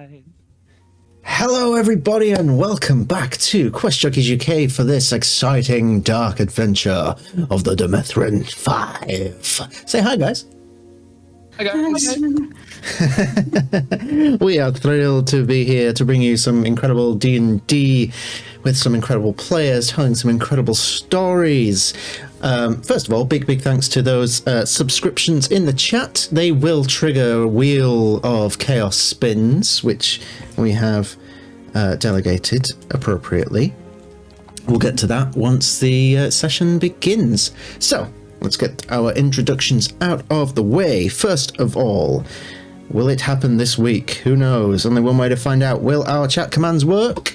fine. Hello everybody and welcome back to QuestJunkiesUK for this exciting dark adventure of the Demethrin 5. Say hi guys. Hi guys. We are thrilled to be here to bring you some incredible D&D with some incredible players telling some incredible stories. First of all, big thanks to those subscriptions in the chat. They will trigger a wheel of chaos spins, which we have delegated appropriately. We'll get to that once the session begins. So let's get our introductions out of the way. First of all, will it happen this week? Who knows? Only one way to find out. Will our chat commands work?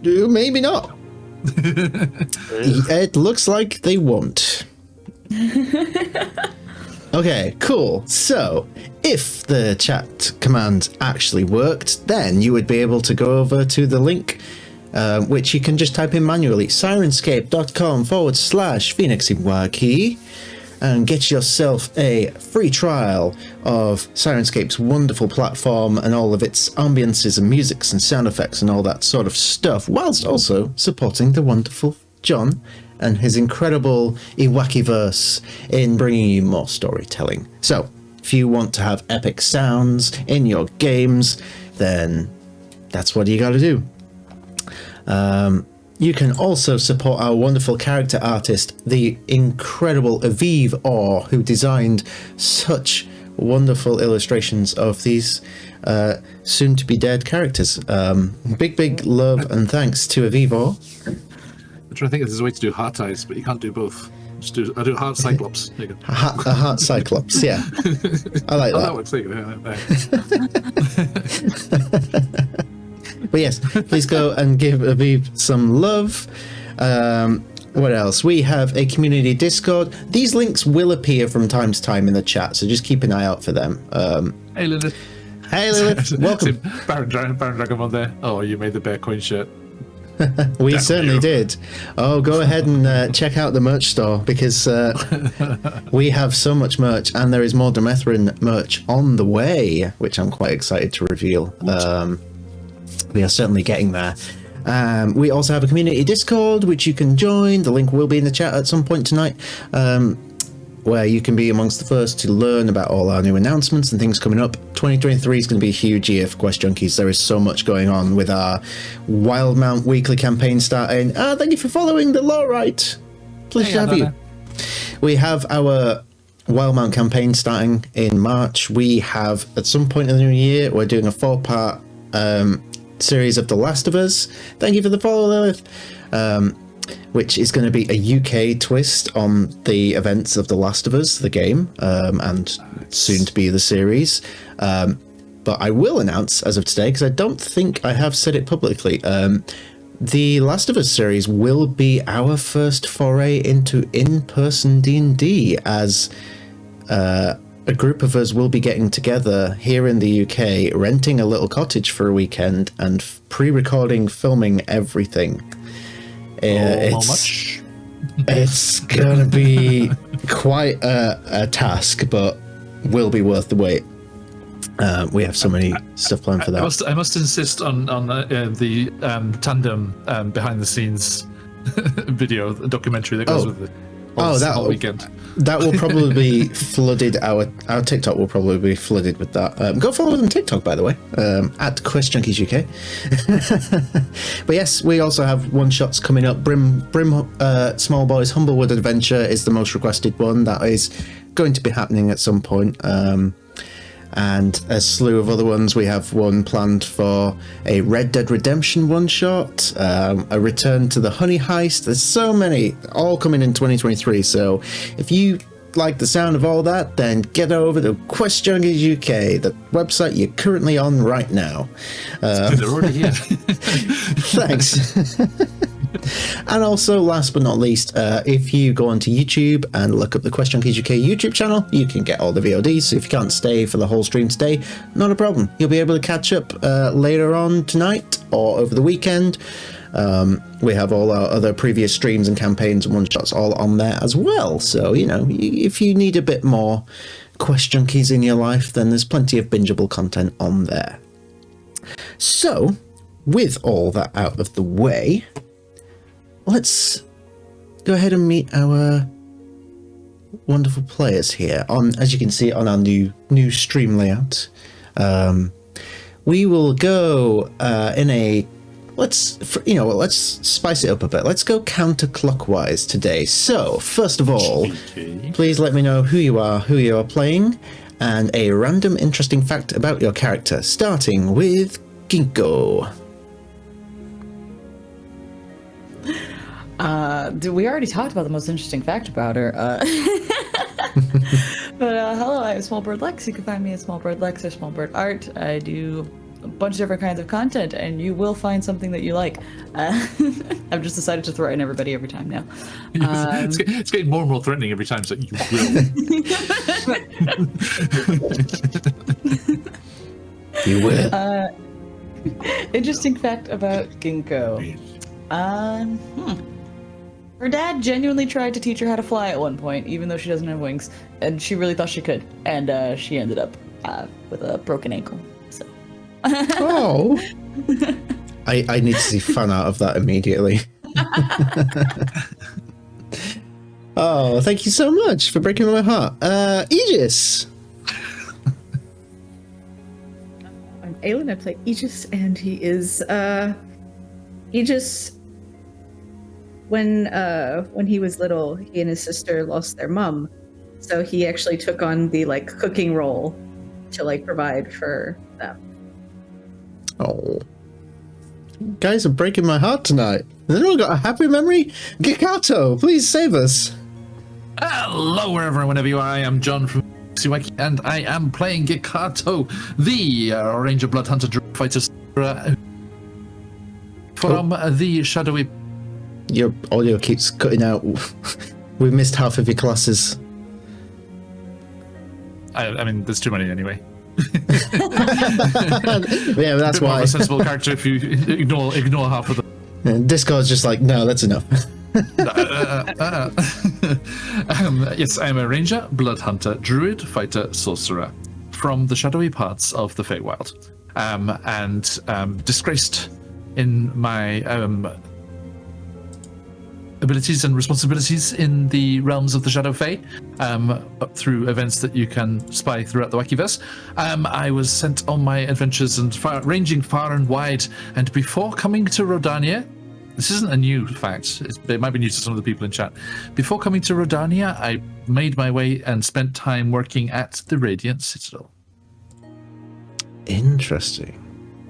Maybe not. It looks like they won't. Okay, cool. So, if the chat command actually worked, then you would be able to go over to the link, which you can just type in manually, sirenscape.com/PhoenixYK, and get yourself a free trial of Sirenscape's wonderful platform and all of its ambiances and musics and sound effects and all that sort of stuff, whilst also supporting the wonderful John and his incredible Iwakiverse in bringing you more storytelling. So, if you want to have epic sounds in your games, then that's what you gotta do. You can also support our wonderful character artist, the incredible Aviv Orr, who designed such wonderful illustrations of these soon-to-be-dead characters. Big love and thanks to Aviv Orr. I'm trying to think if there's a way to do heart eyes, but you can't do both. I do heart cyclops. There you go. A heart cyclops, yeah. I like that. That works. There you go. But yes, please go and give Aviv some love. What else? We have a community Discord. These links will appear from time to time in the chat, so just keep an eye out for them. Hey Lilith. Hey Lilith, welcome. Baron Dragon on there. Oh, you made the bear coin shirt. We certainly did. Oh, go ahead and check out the merch store, because we have so much merch, and there is more Demethrin merch on the way, which I'm quite excited to reveal. We are certainly getting there. We also have a community Discord, which you can join. The link will be in the chat at some point tonight, where you can be amongst the first to learn about all our new announcements and things coming up. 2023 is going to be a huge year for Quest Junkies. There is so much going on with our Wildmount weekly campaign starting. Thank you for following the law right. Pleasure to have you. We have our Wildmount campaign starting in March. We have, at some point in the new year, we're doing a 4-part series of The Last of Us. Thank you for the follow, Lilith. Which is going to be a UK twist on the events of The Last of Us, the game, and soon to be the series. But I will announce as of today, because I don't think I have said it publicly, the Last of Us series will be our first foray into in-person D&D, as a group of us will be getting together here in the UK, renting a little cottage for a weekend and pre-recording, filming everything. How much? It's gonna be quite a task, but will be worth the wait. We have so many stuff planned for that. I must insist on the tandem behind the scenes video, the documentary that goes with it. That weekend. That will probably be flooded. Our TikTok will probably be flooded with that. Go follow us on TikTok, by the way, at QuestJunkiesUK. But yes, we also have one-shots coming up. Brim Small Boy's Humblewood Adventure is the most requested one. That is going to be happening at some point. And a slew of other ones. We have one planned for a Red Dead Redemption one-shot, a return to the Honey Heist. There's so many, all coming in 2023. So if you like the sound of all that, then get over to QuestJunkiesUK, the website you're currently on right now. They're already here. Thanks. And also, last but not least, if you go onto YouTube and look up the QuestJunkiesUK YouTube channel, you can get all the VODs. So if you can't stay for the whole stream today, not a problem. You'll be able to catch up later on tonight or over the weekend. We have all our other previous streams and campaigns and one-shots all on there as well. So, you know, if you need a bit more Quest Junkies in your life, then there's plenty of bingeable content on there. So, with all that out of the way, let's go ahead and meet our wonderful players here. As you can see on our new stream layout, we will go in a let's spice it up a bit. Let's go counterclockwise today. So first of all, please let me know who you are playing, and a random interesting fact about your character, starting with Ginkgo. We already talked about the most interesting fact about her. But hello, I'm Smallbird Lex. You can find me at Smallbird Lex or Smallbird Art. I do a bunch of different kinds of content, and you will find something that you like. I've just decided to throw it in everybody every time now. It's getting more and more threatening every time, so you will. You will. Interesting fact about Ginkgo. Her dad genuinely tried to teach her how to fly at one point, even though she doesn't have wings, and she really thought she could, and she ended up with a broken ankle. So. Oh. I need to see fan art of that immediately. Oh, thank you so much for breaking my heart. Aegis. I'm Aelin. I play Aegis, and he is Aegis. When he was little, he and his sister lost their mom, so he actually took on the cooking role to provide for them. Oh, you guys are breaking my heart tonight. Has anyone got a happy memory? Gikato, please save us. Hello, wherever you are. I am John from QuestJunkiesUK, and I am playing Gikato, the Ranger Blood Hunter fighter from the Shadowy. Your audio keeps cutting out. We missed half of your classes. I mean, there's too many anyway. Yeah, that's why. A sensible character if you ignore half of them. And Discord's just like, no, that's enough. Yes, I am a ranger, blood hunter, druid, fighter, sorcerer from the shadowy parts of the Feywild, and disgraced in my abilities and responsibilities in the realms of the Shadow Fae, through events that you can spy throughout the Wakiverse. I was sent on my adventures and ranging far and wide, and before coming to Rodania, this isn't a new fact, it might be new to some of the people in chat. Before coming to Rodania, I made my way and spent time working at the Radiant Citadel. Interesting.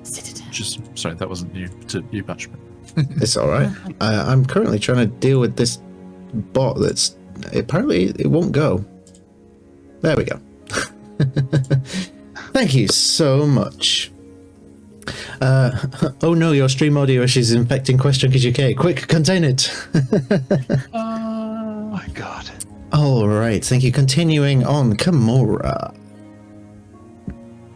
Sorry, that wasn't new to you, Patchman. It's all right. I'm currently trying to deal with this bot that's apparently it won't go. There we go. Thank you so much. Oh no, your stream audio issues infecting QuestJunkiesUK. Quick, contain it. Oh my god. All right, thank you. Continuing on, Kimura.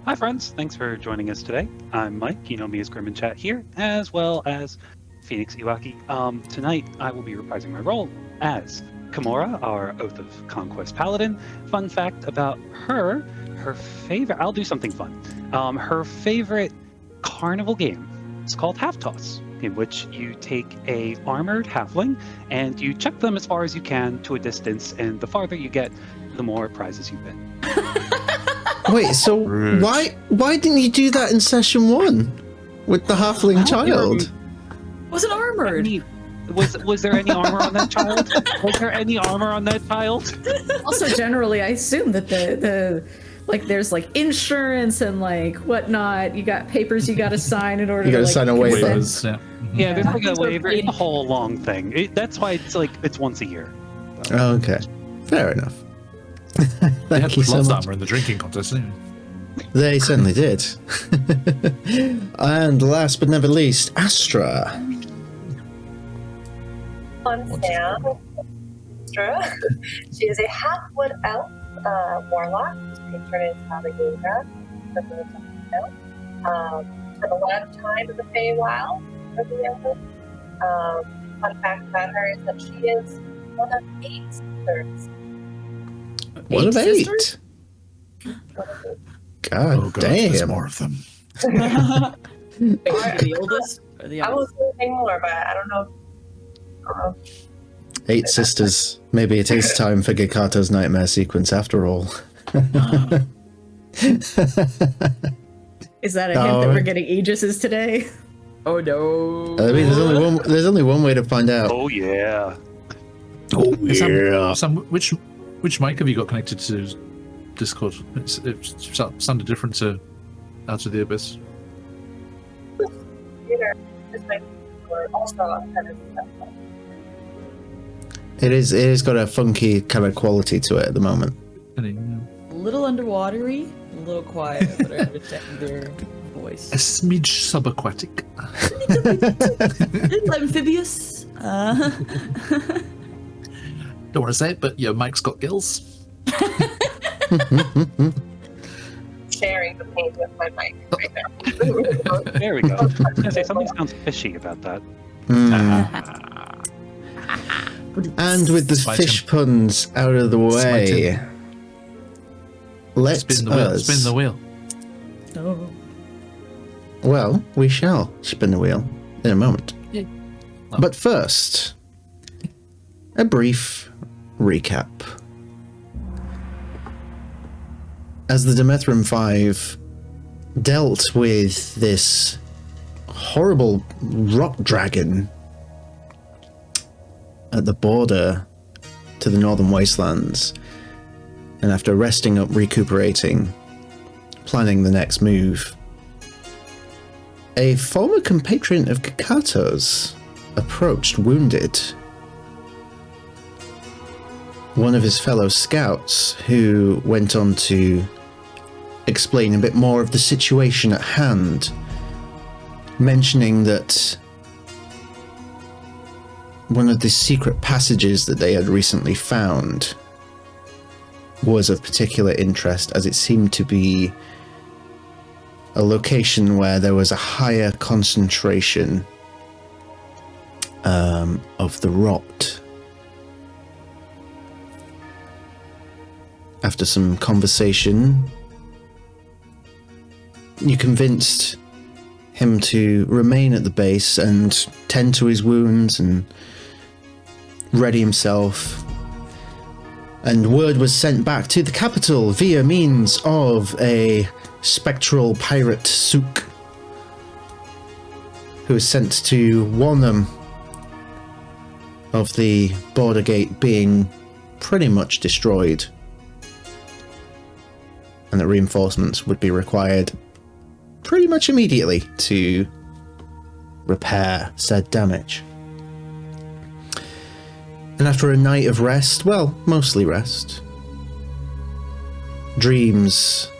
Hi friends, thanks for joining us today. I'm Mike, you know me as Grim in chat here, as well as Phoenix Iwaki. Tonight I will be reprising my role as Kimura, our Oath of Conquest Paladin. Fun fact about her favorite, I'll do something fun. Her favorite carnival game is called Half Toss, in which you take a armored halfling and you chuck them as far as you can to a distance, and the farther you get, the more prizes you win. Wait, so why didn't you do that in session 1 with the halfling child? Wasn't armored. I mean, was there any armor on that child? Was there any armor on that child? Also, generally, I assume that the there's insurance and whatnot. You got papers you got to sign in order. You got to sign a waiver. Yeah, there's a waiver. It's a whole long thing. That's why it's once a year. So. Oh, okay, fair enough. Thank you so much. Armor in the drinking contest, didn't they? They certainly did. And last but never least, Astra. I'm Sam. Astra. She is a half-wood elf warlock. Patron is Navigator. Spent a lot of time in the Feywild for the elf. Fun fact about her is that she is one of 8 sisters. One of 8? God, damn. There's more of them. Are you the oldest or the I youngest? won't say anything more, but I don't know. 8 sisters. Maybe it is time for Gikato's nightmare sequence after all. Is that a hint that we're getting Aegis's today? Oh no. I mean, there's only one way to find out. Oh yeah. Oh yeah. Sam, which mic have you got connected to Discord? It sounded different to Out of the Abyss. Theater is my also kind of stuff. It is got a funky kind of quality to it at the moment. A little underwatery, a little quiet, but I understand their voice. A smidge subaquatic. Little amphibious. Don't want to say it, but your mic's got gills. Sharing the pain with my mic right now. There we go. I was gonna say something sounds fishy about that. And with the fish puns out of the way, let Spin the wheel. us... Spin the wheel. Oh. Well, we shall spin the wheel in a moment. Yeah. But first, a brief recap. As the Demethrin 5 dealt with this horrible rock dragon at the border to the Northern Wastelands, and after resting up, recuperating, planning the next move, a former compatriot of Gikato's approached wounded. One of his fellow scouts, who went on to explain a bit more of the situation at hand, mentioning that one of the secret passages that they had recently found was of particular interest, as it seemed to be a location where there was a higher concentration of the rot. After some conversation, you convinced him to remain at the base and tend to his wounds and ready himself. And word was sent back to the capital via means of a spectral pirate souk, who was sent to warn them of the border gate being pretty much destroyed, and that reinforcements would be required pretty much immediately to repair said damage. And after a night of rest, well, mostly rest, dreams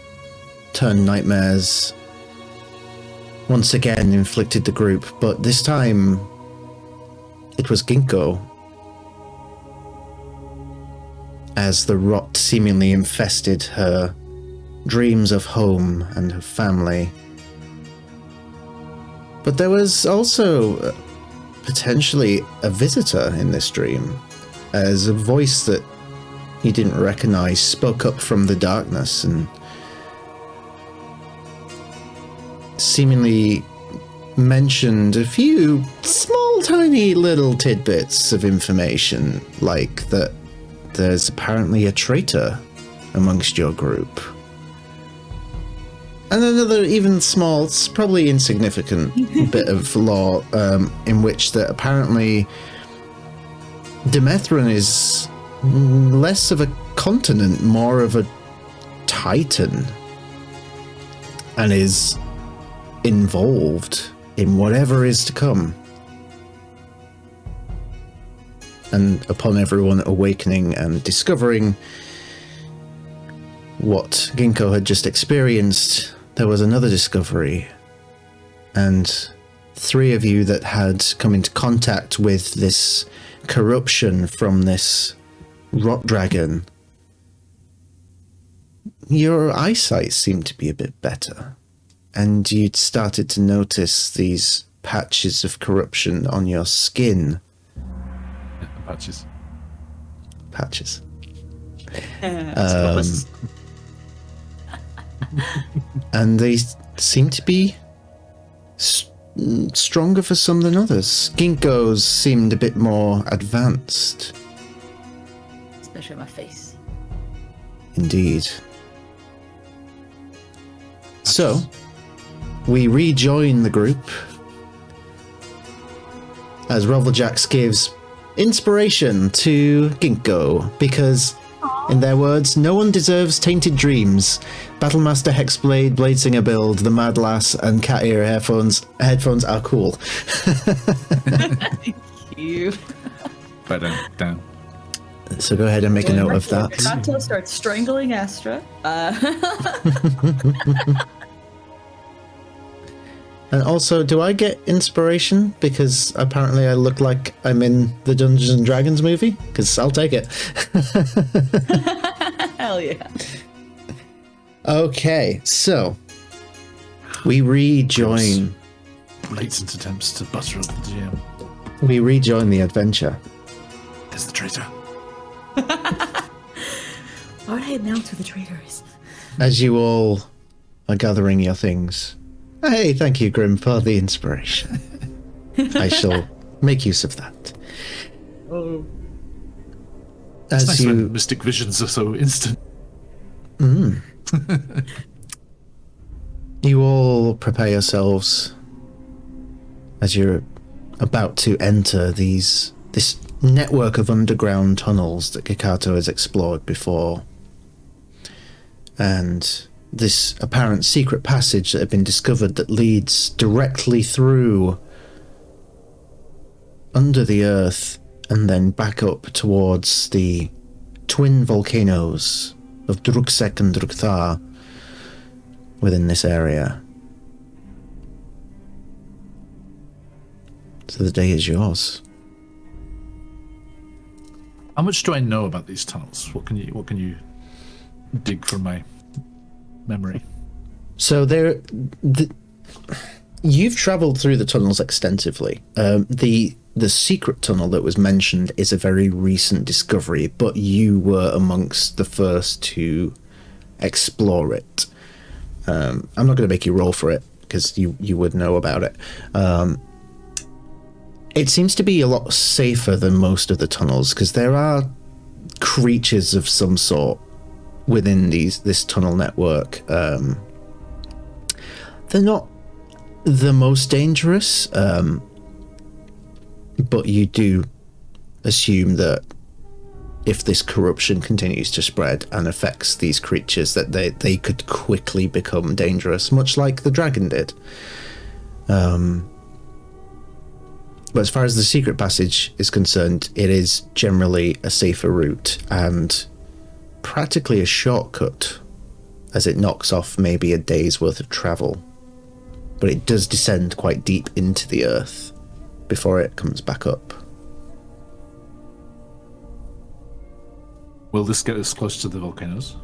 turned nightmares once again inflicted the group, but this time it was Ginkgo, as the rot seemingly infested her dreams of home and her family. But there was also potentially a visitor in this dream, as a voice that he didn't recognize spoke up from the darkness and seemingly mentioned a few small, tiny little tidbits of information, like that there's apparently a traitor amongst your group. And another even small, probably insignificant bit of lore, in which that apparently Demethrin is less of a continent, more of a titan, and is involved in whatever is to come. And upon everyone awakening and discovering what Ginkgo had just experienced, there was another discovery, and 3 of you that had come into contact with this corruption from this rot dragon, your eyesight seemed to be a bit better, and you'd started to notice these patches of corruption on your skin. Patches. And they seem to be stronger for some than others. Ginkgos seemed a bit more advanced. Especially my face. Indeed. So, we rejoin the group as Reveljax gives inspiration to Ginkgo because, in their words, no one deserves tainted dreams. Battlemaster Hexblade, Bladesinger build, the Mad Lass, and cat ear headphones are cool. Thank you. But down. So go ahead and make a note of that. Kato starts strangling Astra. And also, do I get inspiration? Because apparently I look like I'm in the Dungeons and Dragons movie? Because I'll take it. Hell yeah. Okay, so we rejoin. Blatant attempts to butter up the GM. We rejoin the adventure. As the traitor. Why would I announce who the traitor is? As you all are gathering your things. Hey, thank you, Grim, for the inspiration. I shall make use of that. Oh. As It's nice you when mystic visions are so instant. You all prepare yourselves as you're about to enter this network of underground tunnels that Kakato has explored before. And this apparent secret passage that had been discovered that leads directly through under the earth and then back up towards the twin volcanoes of Druksek and Drukthar within this area. So the day is yours. How much do I know about these tunnels? What can you dig from my memory? So you've travelled through the tunnels extensively. The secret tunnel that was mentioned is a very recent discovery, but you were amongst the first to explore it. I'm not going to make you roll for it because you would know about it. It seems to be a lot safer than most of the tunnels because there are creatures of some sort within this tunnel network. They're not the most dangerous, but you do assume that if this corruption continues to spread and affects these creatures, that they could quickly become dangerous, much like the dragon did. But as far as the secret passage is concerned, it is generally a safer route and practically a shortcut, as it knocks off maybe a day's worth of travel. But it does descend quite deep into the earth before it comes back up. Will this get us close to the volcanoes?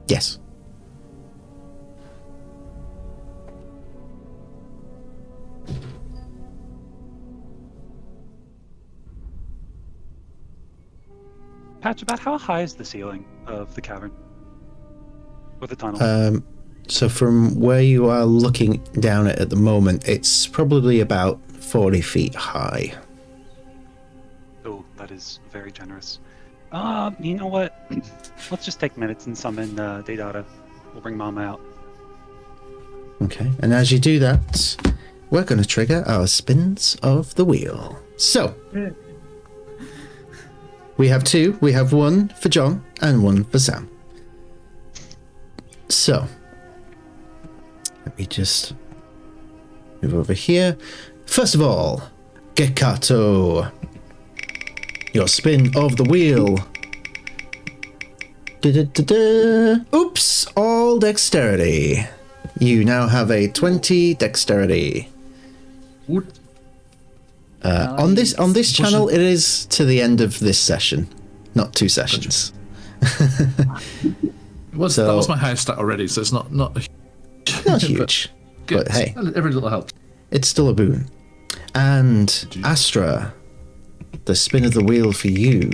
Yes. Patch, about how high is the ceiling of the cavern? Or the tunnel? So from where you are looking down it at the moment, it's probably about 40 feet high. Oh, that is very generous. You know what? Let's just take minutes and summon Daedata. We'll bring Mama out. Okay, and as you do that, we're going to trigger our spins of the wheel. So, we have two. We have one for John and one for Sam. So, let me just move over here. First of all, Gekato, your spin of the wheel. Oops, all dexterity. You now have a 20 dexterity. On this channel, it is to the end of this session, not 2 sessions. That was my highest stat already, so it's not huge. But hey, every little helps. It's still a boon. And Astra, the spin of the wheel for you.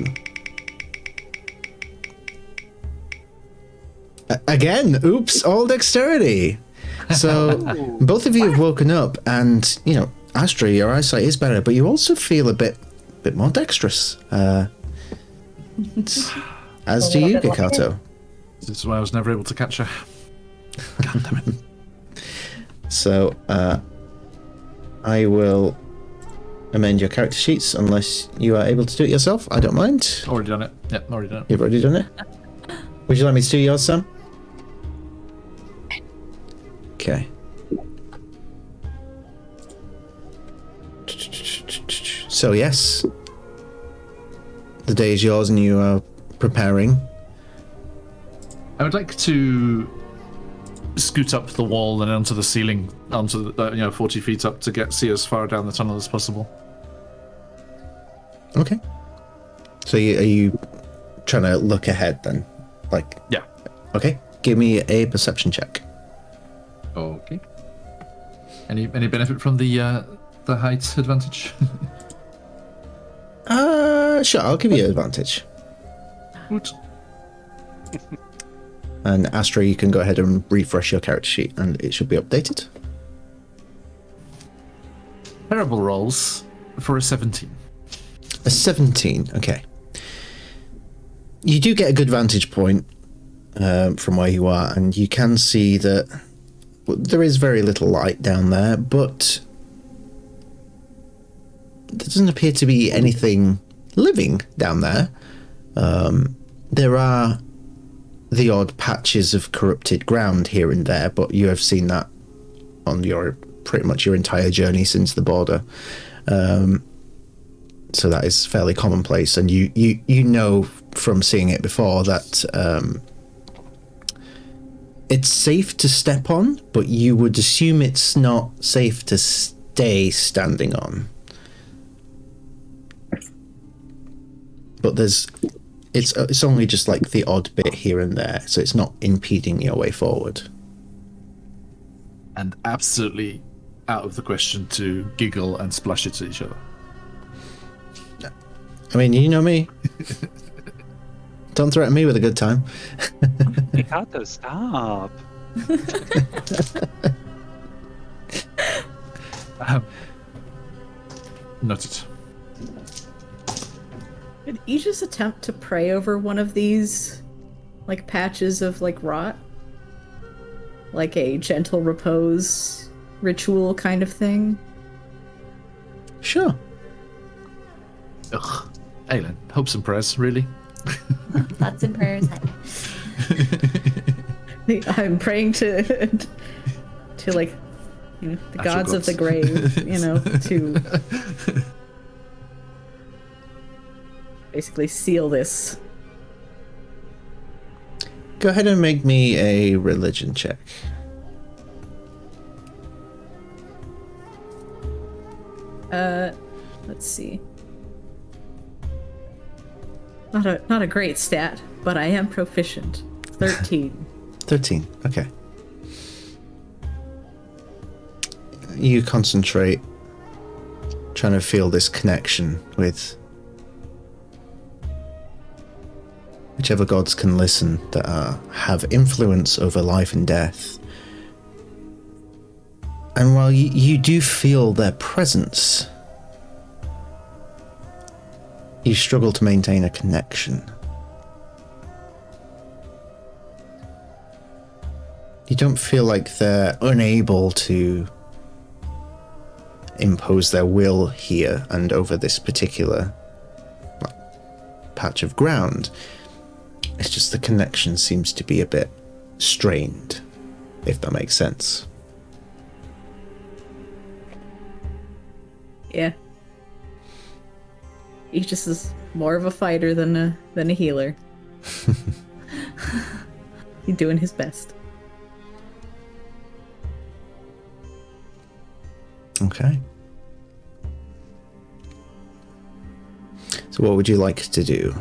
Again, oops, all dexterity. So both of you have woken up, and Astra, your eyesight is better, but you also feel a bit more dexterous. As do you, Gikato. This is why I was never able to catch her. God damn it. So I will amend your character sheets unless you are able to do it yourself. I don't mind. Already done it. Yep, already done it. You've already done it? Would you like me to do yours, Sam? Okay. So yes, the day is yours and you are preparing. I would like to scoot up the wall and onto the ceiling, onto the, 40 feet up to see as far down the tunnel as possible. Okay. So are you trying to look ahead then? Yeah. Okay. Give me a perception check. Okay. Any benefit from the height advantage? Sure. I'll give you advantage. What? And Astra, you can go ahead and refresh your character sheet, and it should be updated. Terrible rolls for a 17. A 17. Okay. You do get a good vantage point from where you are, and you can see that there is very little light down there, but there doesn't appear to be anything living down there. There are the odd patches of corrupted ground here and there, but you have seen that on pretty much your entire journey since the border. So that is fairly commonplace, and you know from seeing it before that it's safe to step on, but you would assume it's not safe to stay standing on. But it's only just like the odd bit here and there, so it's not impeding your way forward. And absolutely out of the question to giggle and splash it at each other. I mean, you know me. Don't threaten me with a good time. Mikato, stop. Noted. Did Aegis attempt to pray over one of these, patches of, rot? Like a gentle repose ritual kind of thing? Sure. Ugh. Aylin, hopes and prayers, really? Thoughts and prayers. I'm praying to the gods of the grave, to basically seal this. Go ahead and make me a religion check. Let's see. Not a great stat, but I am proficient. 13. 13. Okay. You concentrate, trying to feel this connection with whichever gods can listen that have influence over life and death. And while you do feel their presence, you struggle to maintain a connection. You don't feel like they're unable to impose their will here and over this particular patch of ground. It's just the connection seems to be a bit strained, if that makes sense. Yeah. Aegis is more of a fighter than a healer. He's doing his best. Okay. So what would you like to do?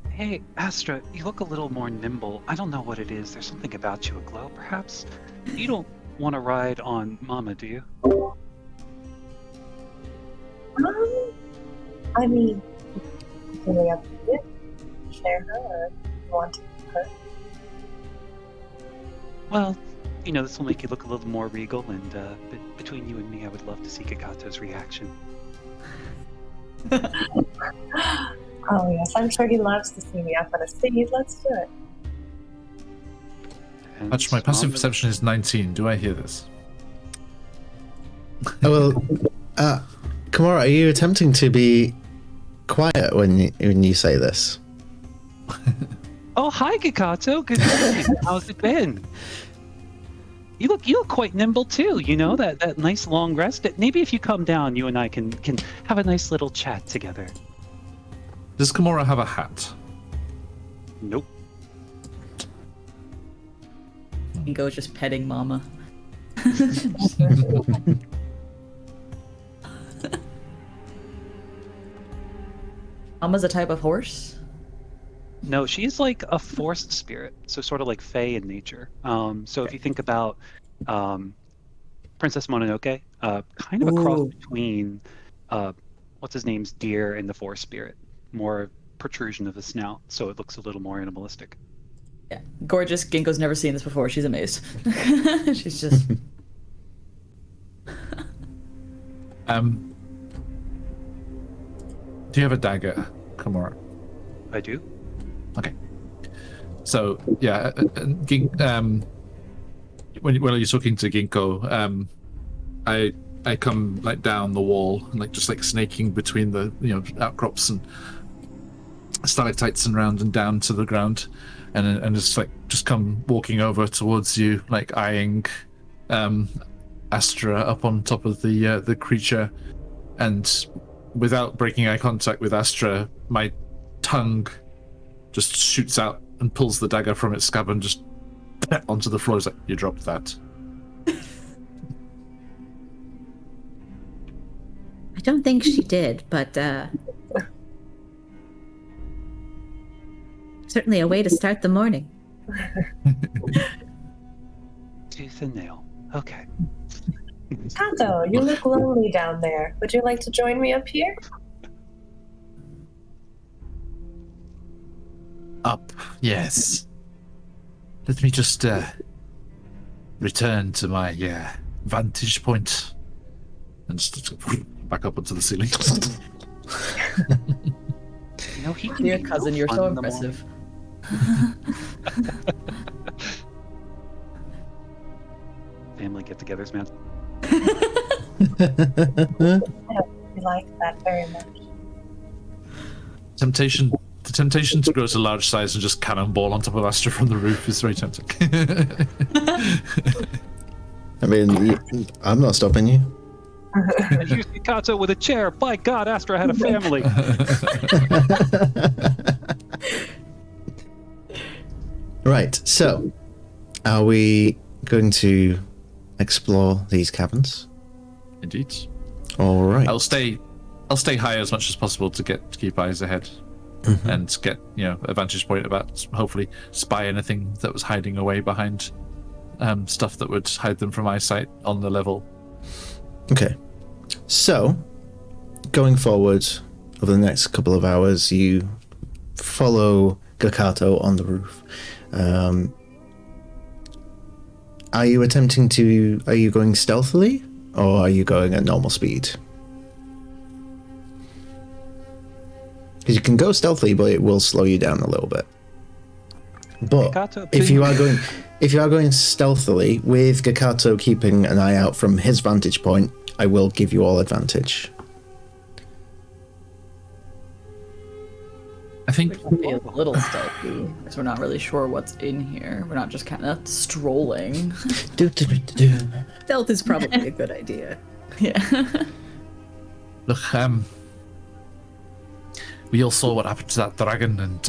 Hey, Astra, you look a little more nimble. I don't know what it is. There's something about you aglow, perhaps? You don't want to ride on Mama, do you? I mean, really up to you. share her or want to keep her? Well, this will make you look a little more regal, and between you and me, I would love to see Kakato's reaction. Oh yes, I'm sure he loves to see me up on a stage. Let's do it. Much my passive perception is 19. Do I hear this? Well, Kimura, are you attempting to be quiet when you say this? Oh, hi, Kakato. Good morning. How's it been? You look quite nimble too. That nice long rest. Maybe if you come down, you and I can have a nice little chat together. Does Kimura have a hat? Nope. Ginko's just petting Mama. Mama's a type of horse? No, she's like a forest spirit, so sort of like Fae in nature. So if you think about Princess Mononoke, kind of a cross between what's his name's deer and the forest spirit. More protrusion of the snout, so it looks a little more animalistic. Yeah, gorgeous. Ginko's never seen this before. She's amazed. She's just. Do you have a dagger, Kimura? I do. Okay. So yeah, when you're talking to Ginko, I come like down the wall and just snaking between the outcrops and stalactites and round and down to the ground, and just come walking over towards you, eyeing Astra up on top of the creature, and without breaking eye contact with Astra, my tongue just shoots out and pulls the dagger from its scab and just onto the floor. It's like, you dropped that. I don't think she did, but certainly a way to start the morning. Tooth and nail. Okay. Kato, you look lonely down there. Would you like to join me up here? Up, yes. Let me just return to my vantage point and just back up onto the ceiling. Dear cousin, you're so impressive. Family get-togethers, man. We like that very much. The temptation to grow to large size and just cannonball on top of Astra from the roof is very tempting. I mean, I'm not stopping you. And here's Kato with a chair. By God, Astra had a family. Right, so are we going to explore these caverns? Indeed. All right. I'll stay high as much as possible to keep eyes ahead, and get a vantage point about hopefully spy anything that was hiding away behind stuff that would hide them from eyesight on the level. Okay, so going forward over the next couple of hours, you follow Gakato on the roof. Are you going stealthily, or are you going at normal speed? Because you can go stealthily, but it will slow you down a little bit. But Gakato, if you are going stealthily with Gakato keeping an eye out from his vantage point, I will give you all advantage. I think We can be a little stealthy because we're not really sure what's in here. We're not just kind of strolling. Stealth is probably a good idea. Yeah. Look, we all saw what happened to that dragon, and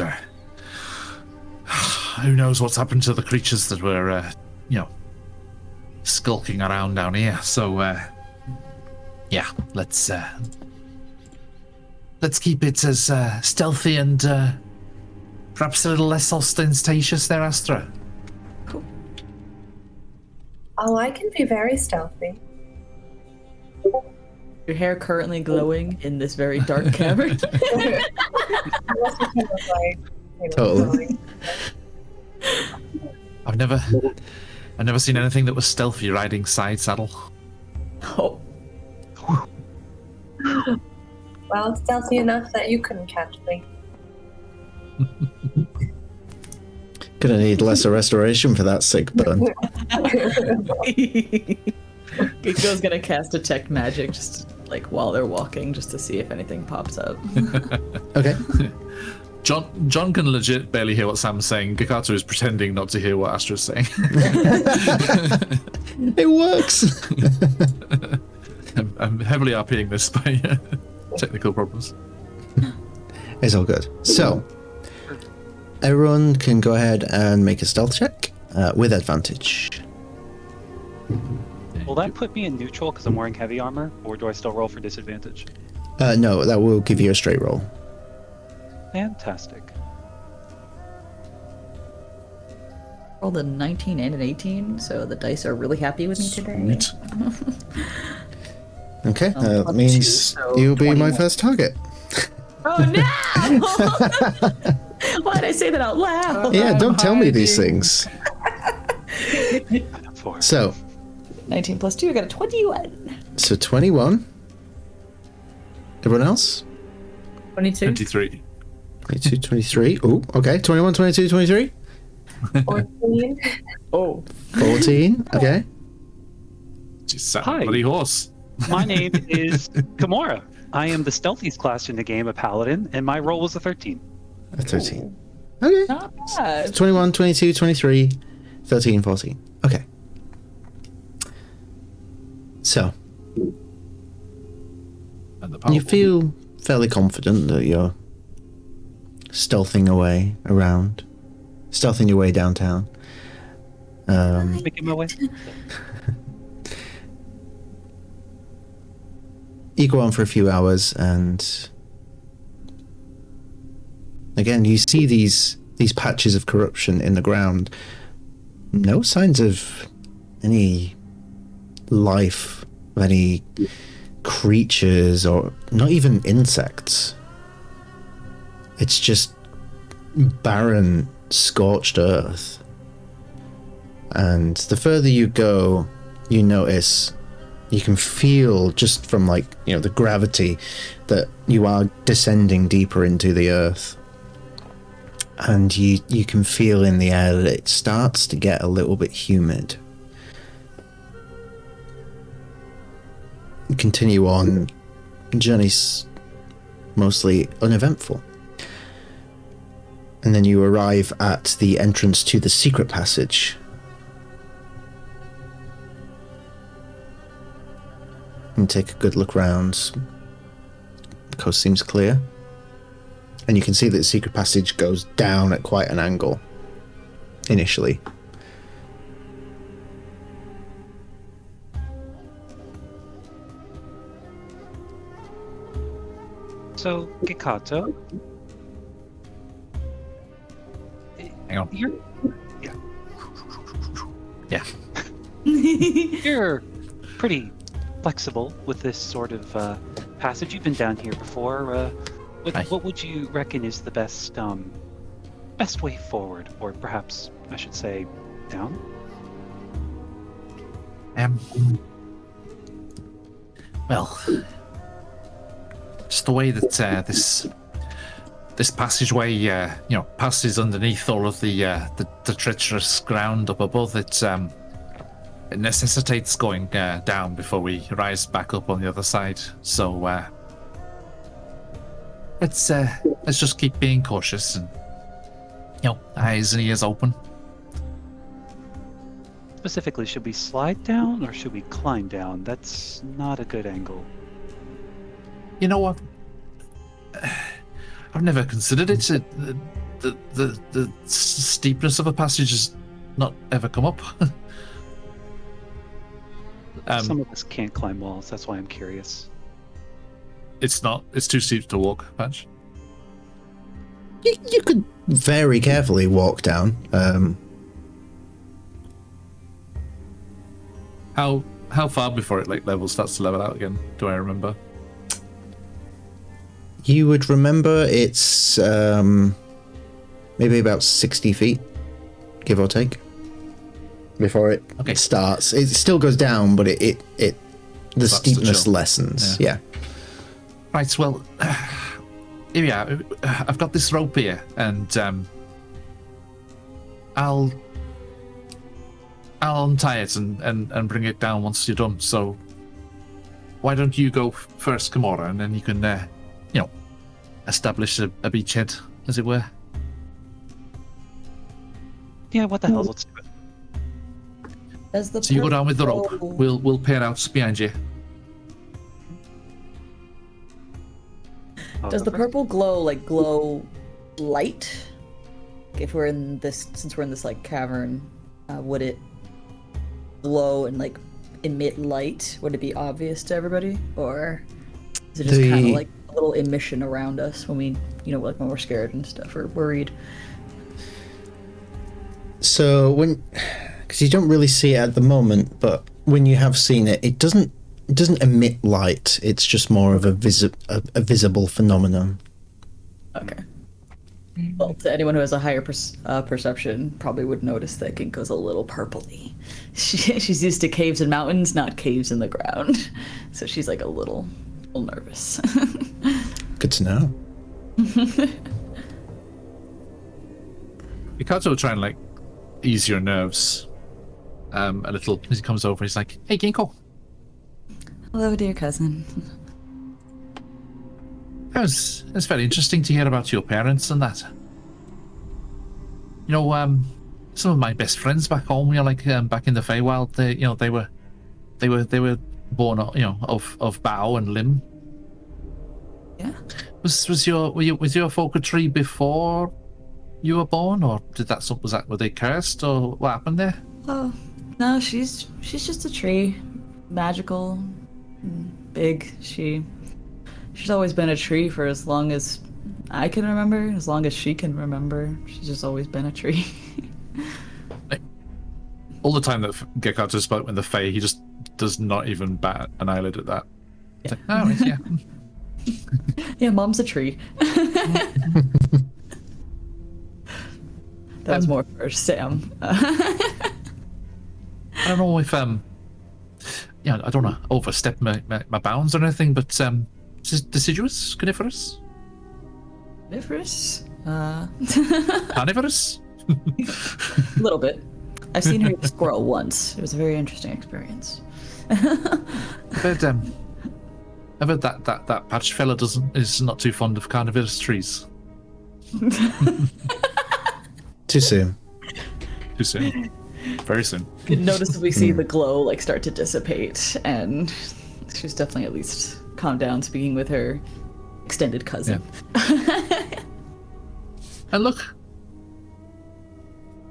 who knows what's happened to the creatures that were, skulking around down here. So, yeah, let's keep it as stealthy and perhaps a little less ostentatious there, Astra. Cool. Oh, I can be very stealthy. Your hair currently glowing in this very dark cavern. Unless you can look like Totally. I've never seen anything that was stealthy riding side saddle. Oh. Well, stealthy enough that you couldn't catch me. Gonna need lesser restoration for that sick burn. Giko's gonna cast detect magic just like while they're walking, just to see if anything pops up. Okay. John can legit barely hear what Sam's saying. Gikato is pretending not to hear what Astra's saying. It works. I'm heavily RPing this by technical problems. It's all good. So, everyone can go ahead and make a stealth check with advantage. Will that put me in neutral because I'm wearing heavy armor, or do I still roll for disadvantage? No, that will give you a straight roll. Fantastic. Rolled a 19 and an 18, so the dice are really happy with me today. Sweet. Okay, that means so you'll be my 21. first target. Oh no! Why did I say that out loud? Yeah, don't tell me these things. 4. So, 19 plus 2, I got a 21. so 21. Everyone else? 22. 23. 22, 23. Oh, okay. 21, 22, 23. 14. Oh. 14. Okay. Just sat Hi. on a bloody horse. My name is Kimura. I am the stealthiest class in the game, a paladin, and my roll was a 13. A 13. Okay. Not bad. 21, 22, 23, 13, 14. Okay. So, And the you powerful. feel fairly confident that you're stealthing away around, stealthing your way downtown. Making my way. You go on for a few hours, and again, you see these patches of corruption in the ground. No signs of any life, of any creatures, or not even insects. It's just barren, scorched earth. And the further you go, you notice, you can feel just from the gravity that you are descending deeper into the earth. And you can feel in the air that it starts to get a little bit humid. You continue on. Journey's mostly uneventful. And then you arrive at the entrance to the secret passage. And take a good look round. The coast seems clear. And you can see that the secret passage goes down at quite an angle, initially. So, Gikato, Hang on. you're pretty flexible with this sort of passage. You've been down here before. What would you reckon is the best way forward, or perhaps I should say, down? Well, just the way that this passageway, passes underneath all of the treacherous ground up above. It necessitates going down before we rise back up on the other side. So let's just keep being cautious and eyes and ears open. Specifically, should we slide down or should we climb down? That's not a good angle. You know what? I've never considered it. The steepness of a passage has not ever come up. Some of us can't climb walls. That's why I'm curious. It's too steep to walk, Patch. You could very carefully walk down. How far before it starts to level out again? Do I remember? You would remember it's maybe about 60 feet, give or take, before it starts. It still goes down, but the steepness lessens. Yeah. Right. Well, here we are. I've got this rope here, and I'll untie it and bring it down once you're done. So why don't you go first, Kimura, and then you can, establish a beachhead, as it were. Yeah, what the hell? Let's do it. So you go down with the rope. We'll pair out behind you. Does the purple glow light? If we're in this, since we're in this cavern, would it glow and emit light? Would it be obvious to everybody, or is it just kind of a little emission around us when we, when we're scared and stuff or worried? So because you don't really see it at the moment, but when you have seen it, it doesn't emit light. It's just more of a visible phenomenon. Okay. Well, to anyone who has a higher perception, probably would notice that Ginkgo's a little purpley. She's used to caves and mountains, not caves in the ground. So she's a little nervous. Good to know. Mikado will try and ease your nerves a little as he comes over. He's like, "Hey, Ginkgo." Hello, dear cousin. It's very interesting to hear about your parents and that. Some of my best friends back home, back in the Feywild, they were born, of bough and limb. Yeah. Was your folk a tree before you were born, or were they cursed, or what happened there? Oh, no, she's just a tree, magical, big. She's always been a tree for as long as I can remember, as long as she can remember. She's just always been a tree. All the time that Gekata spoke with the Fae, he just does not even bat an eyelid at that. Yeah. It's yeah. Yeah, Mom's a tree. That was more for Sam. I don't know if I don't want to overstep my bounds or anything, but deciduous, coniferous, Coniferous? carnivorous. A little bit. I've seen her eat a squirrel once. It was a very interesting experience. I've heard that patch fella is not too fond of carnivorous trees. Too soon. Too soon. Very soon. Noticeably see the glow start to dissipate, and she's definitely at least calmed down speaking with her extended cousin. Yeah. And look,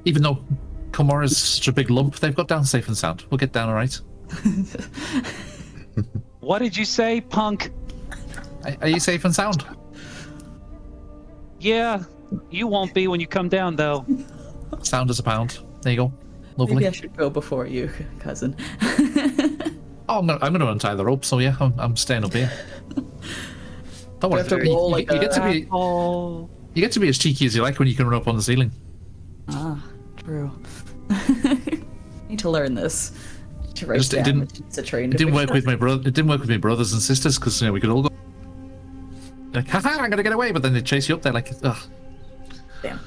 even though Komura's such a big lump, they've got down safe and sound. We'll get down all right. What did you say, punk? Are you safe and sound? Yeah, you won't be when you come down, though. Sound as a pound. There you go. Lovely. Maybe I should go before you, cousin. Oh, I'm going to untie the rope, so yeah, I'm staying up here. Don't worry. You get to be as cheeky as you like when you can run up on the ceiling. Ah, true. Need to learn this. It didn't work with my brother. It didn't work with my brothers and sisters because we could all go haha, I'm gonna get away, but then they chase you up there ugh. Damn.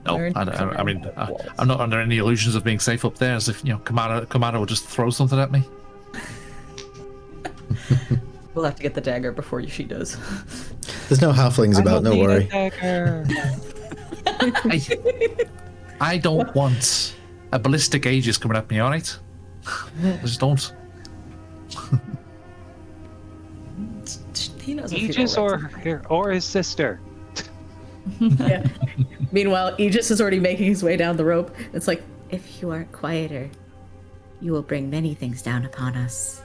No, I mean, I'm not under any illusions of being safe up there. As if Kamara will just throw something at me. We'll have to get the dagger before she does. There's no halflings about. Don't worry. I don't want a ballistic Aegis coming at me. All right, I just don't. He knows Aegis or his sister. Yeah. Meanwhile, Aegis is already making his way down the rope. It's like, if you are quieter, you will bring many things down upon us.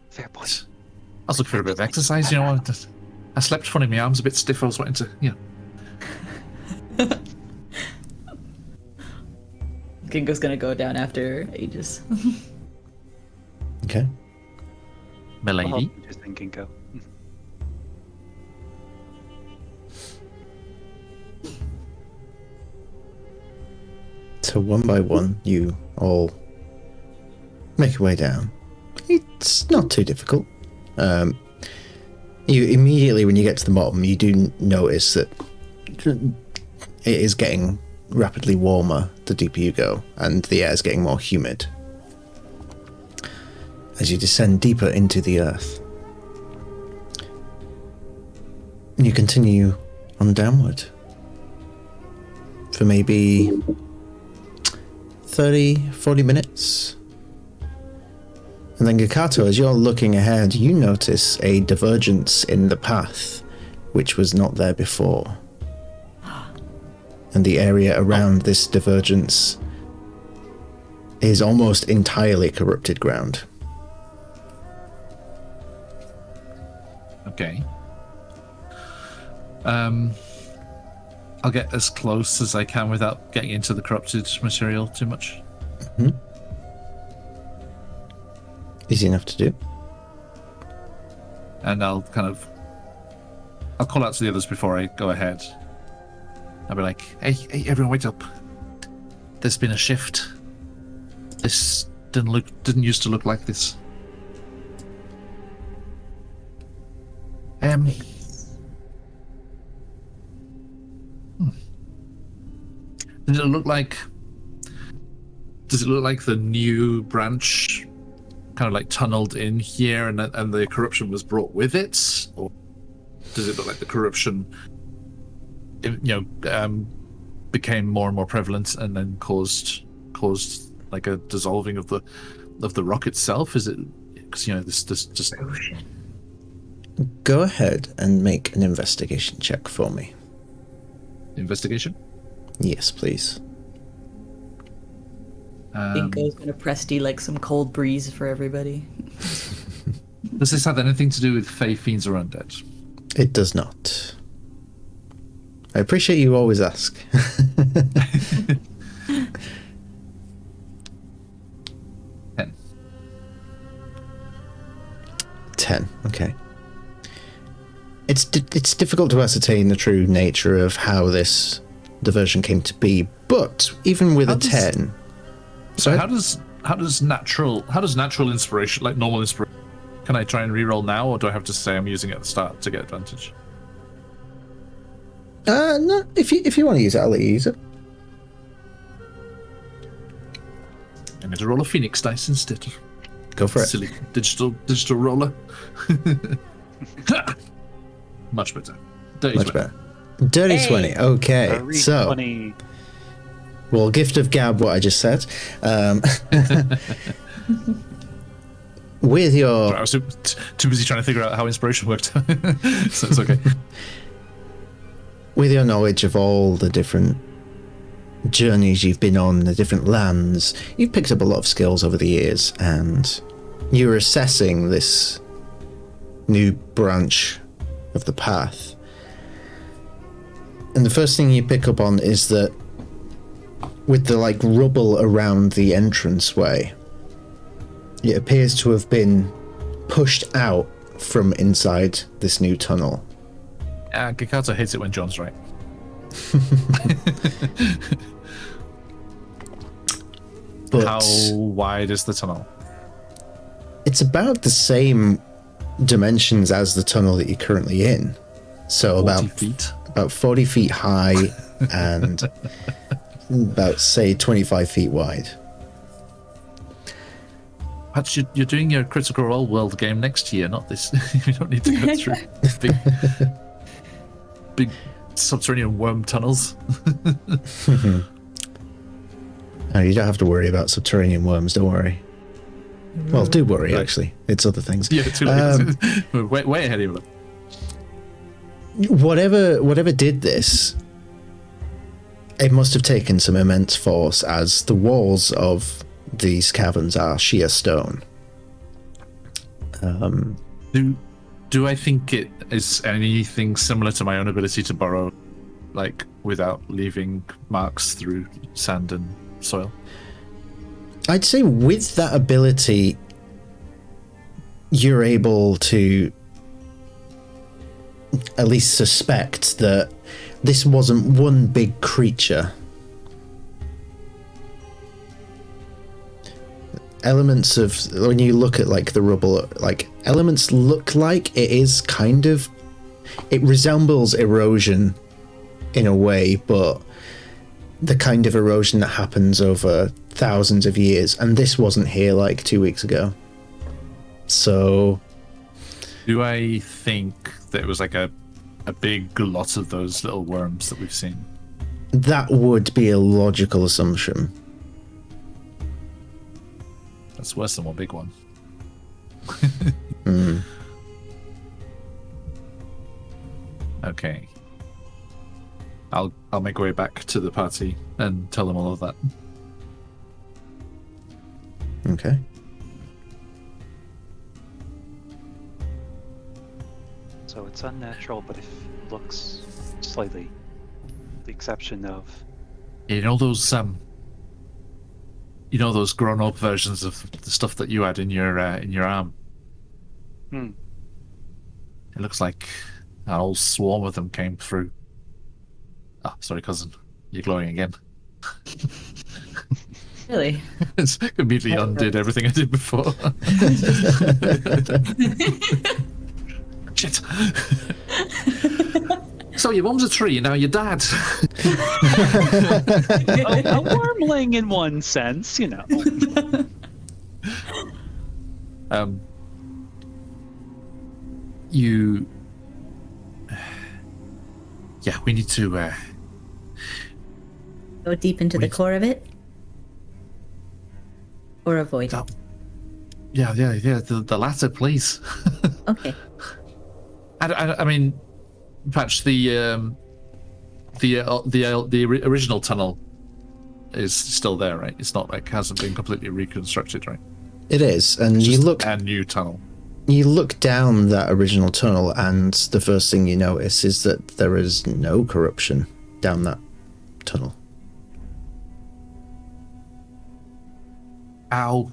Fair point. I was looking for a bit of exercise, I slept funny, my arms a bit stiff. I was wanting to, Ginkgo's gonna go down after Aegis. Okay. Milady. Just thinking, Ginkgo. So one by one, you all make your way down. It's not too difficult. You immediately, when you get to the bottom, you do notice that it is getting rapidly warmer the deeper you go, and the air is getting more humid as you descend deeper into the earth. You continue on downward for maybe 30-40 minutes. And then Gakato, as you're looking ahead, you notice a divergence in the path, which was not there before. And the area around this divergence is almost entirely corrupted ground. Okay. I'll get as close as I can without getting into the corrupted material too much. Mm-hmm. Easy enough to do. And I'll call out to the others before I go ahead. I'll be like, hey, everyone, wait up. There's been a shift. This didn't used to look like this. Does it look like the new branch kind of like tunneled in here and the corruption was brought with it? Or does it look like the corruption became more and more prevalent and then caused like a dissolving of the rock itself? Is it because this just go ahead and make an investigation check for me. Investigation? Yes, please. I think I was going to Presty like some cold breeze for everybody. Does this have anything to do with Fey Fiends or Undead? It does not. I appreciate you always ask. 10. Okay. It's difficult to ascertain the true nature of how this diversion came to be, but even with 10. So how does natural inspiration, like normal inspiration, can I try and reroll now, or do I have to say I'm using it at the start to get advantage? No. If you want to use it, I'll let you use it. I'm going to roll a Phoenix dice instead. Go for it. Silly digital roller. Much better. Dirty Much 20. better. Dirty 20. Okay. Dirty So 20. Well, gift of gab what I just said. With your... Sorry, I was too busy trying to figure out how inspiration worked. So it's okay. With your knowledge of all the different journeys you've been on, the different lands, you've picked up a lot of skills over the years, and you're assessing this new branch of the path. And the first thing you pick up on is that with the rubble around the entranceway, it appears to have been pushed out from inside this new tunnel. Gakato hates it when John's right. But how wide is the tunnel? It's about the same dimensions as the tunnel that you're currently in. So 40 feet? About 40 feet high and about, say, 25 feet wide. Perhaps you're doing your Critical Role World game next year, not this. You don't need to go through big subterranean worm tunnels. No, you don't have to worry about subterranean worms, don't worry. Well, do worry, actually. It's other things. Yeah, too late. We're way ahead of it. Whatever did this, it must have taken some immense force, as the walls of these caverns are sheer stone. Do I think it is anything similar to my own ability to burrow, without leaving marks through sand and soil? I'd say with that ability, you're able to at least suspect that this wasn't one big creature. elements of, when you look at like the rubble, like elements look like it is kind of, it resembles erosion in a way, but the kind of erosion that happens over thousands of years, and this wasn't here like 2 weeks ago. So do I think that it was like a big lot of those little worms that we've seen? That would be a logical assumption. That's worse than one big one. Okay. I'll make my way back to the party and tell them all of that. Okay. So it's unnatural, but it looks slightly the exception of... You know those grown-up versions of the stuff that you had in your arm? It looks like a whole swarm of them came through. Oh, sorry, cousin. You're glowing again. Really? It's immediately undid everything I did before. Shit. So your mum's a tree, now your dad. a wormling in one sense, you know. Yeah, we need to go deep into the core of it, or avoid it. Yeah. The latter, please. Okay. I mean, Patch, the original tunnel is still there, right? It's not like hasn't been completely reconstructed, right? It is, and it's you just look a new tunnel. You look down that original tunnel, and the first thing you notice is that there is no corruption down that tunnel. Ow.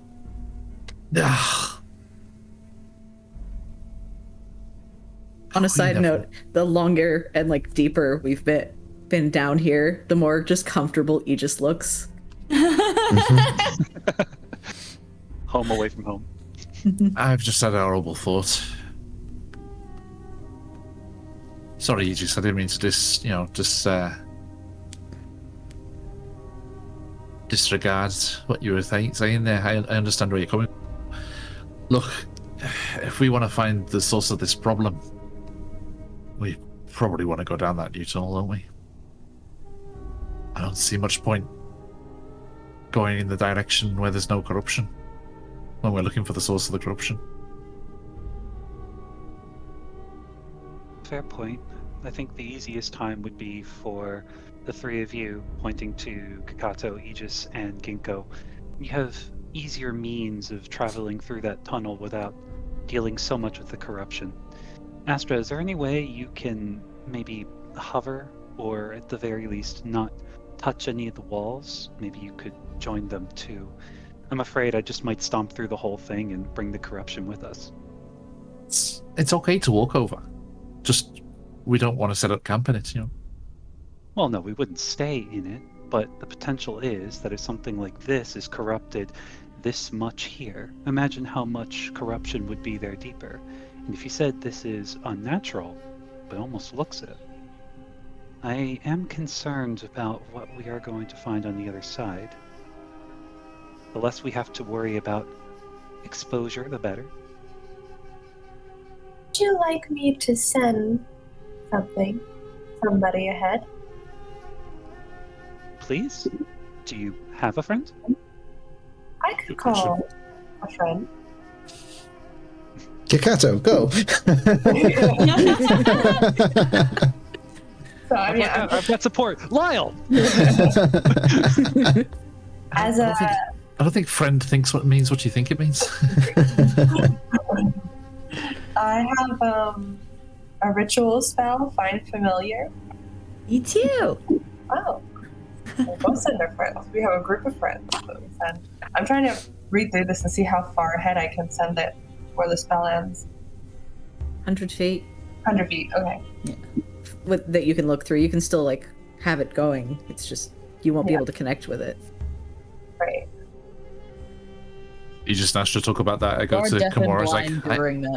On a side note, the longer and like deeper we've been down here, the more just comfortable Aegis looks. Home away from home. I've just had a horrible thought. Sorry, Aegis, I didn't mean to disregard what you were saying there. I understand where you're coming. Look, if we want to find the source of this problem, we probably want to go down that new tunnel, don't we? I don't see much point going in the direction where there's no corruption when we're looking for the source of the corruption. Fair point. I think the easiest time would be for the three of you pointing to Kakato, Aegis, and Ginkgo. You have easier means of traveling through that tunnel without dealing so much with the corruption. Astra, is there any way you can maybe hover, or at the very least not touch any of the walls? Maybe you could join them too. I'm afraid I just might stomp through the whole thing and bring the corruption with us. It's okay to walk over. Just, we don't want to set up camp in it, you know? Well, no, we wouldn't stay in it, but the potential is that if something like this is corrupted this much here, imagine how much corruption would be there deeper. And if you said this is unnatural, it almost looks it. I am concerned about what we are going to find on the other side. The less we have to worry about exposure, the better. Would you like me to send somebody ahead? Please? Do you have a friend? I could call a friend. Kakato, go! So, I mean, I've got support. Lyle! I don't think friend thinks what it means what you think it means. I have a ritual spell, Find Familiar. Me too. Oh. We'll both send our friends. We have a group of friends that we send. I'm trying to read through this and see how far ahead I can send it where the spell ends. 100 feet. 100 feet, okay. Yeah. That you can look through. You can still like have it going. It's just you won't be able to connect with it. Right. You just asked to talk about that. I go to Kimura.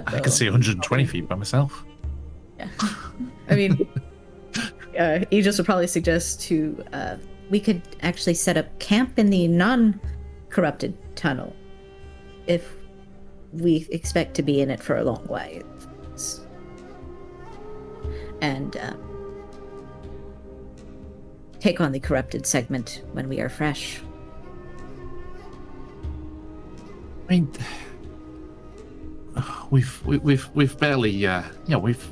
I can see 120 feet by myself. Yeah. I mean, Aegis would probably suggest to We could actually set up camp in the non-corrupted tunnel if we expect to be in it for a long way. And take on the corrupted segment when we are fresh. I mean, we've barely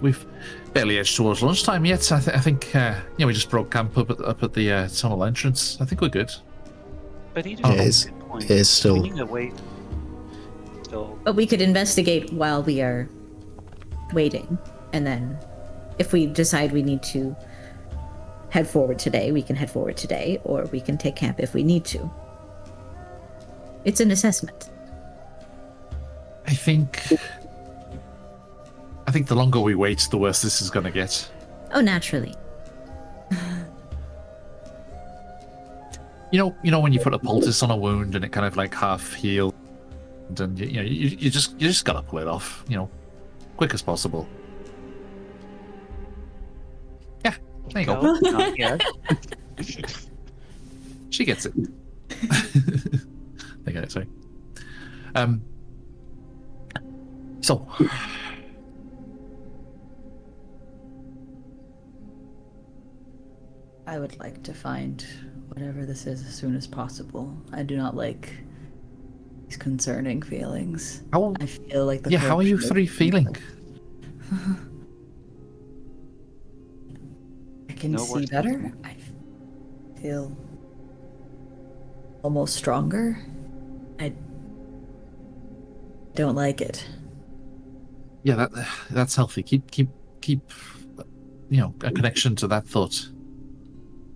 we've barely edged towards lunchtime yet. I think we just broke camp up at the tunnel entrance. I think we're good. But he just it is still. We need to wait. Still. But we could investigate while we are waiting, and then if we decide we need to head forward today, we can head forward today, or we can take camp if we need to. It's an assessment. I think the longer we wait, the worse this is going to get. Oh, naturally. You know when you put a poultice on a wound and it kind of like half heals, and you just gotta pull it off, quick as possible. Yeah, there you go. She gets it. I get it. Sorry. So. I would like to find whatever this is as soon as possible. I do not like these concerning feelings. I feel like the how are you three feeling? I can see better. I feel almost stronger. I don't like it. Yeah, that's healthy. Keep a connection to that thought.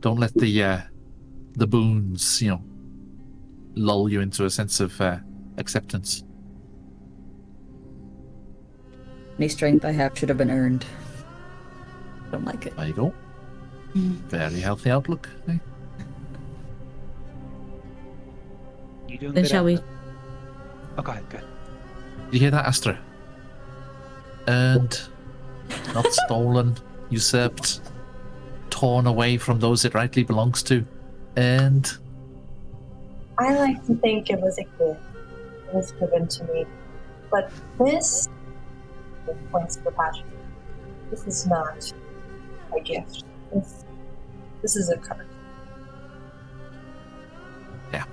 Don't let the boons, lull you into a sense of acceptance. Any strength I have should have been earned. Don't like it. There you go. Very healthy outlook. Eh? You doing Then good? shall we? Oh, go ahead. You hear that, Astra? Earned, not stolen, usurped, torn away from those it rightly belongs to, and I like to think it was a gift. It was given to me. But this points to the passion. This is not a gift. This is a curse. Yeah.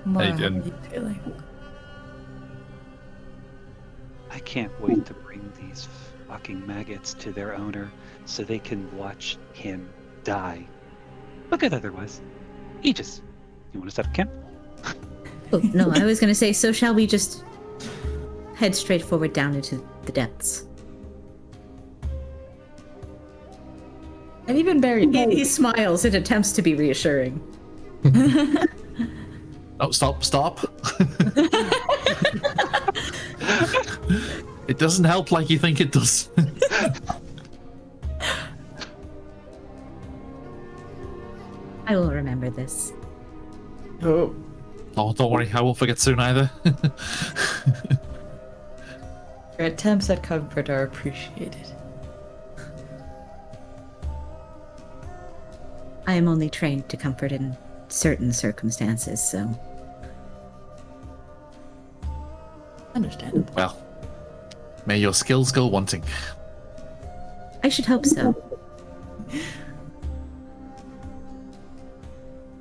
How are you feeling? I can't wait to bring these fucking maggots to their owner so they can watch him die. Look at otherwise. Aegis, you want to set up camp? Oh, no, I was going to say, so shall we just head straight forward down into the depths? Have you been buried? He smiles and attempts to be reassuring. Oh, stop. It doesn't help like you think it does. I will remember this. Oh, don't worry, I won't forget soon either. Your attempts at comfort are appreciated. I am only trained to comfort in certain circumstances, so... Understandable. Well, may your skills go wanting. I should hope so.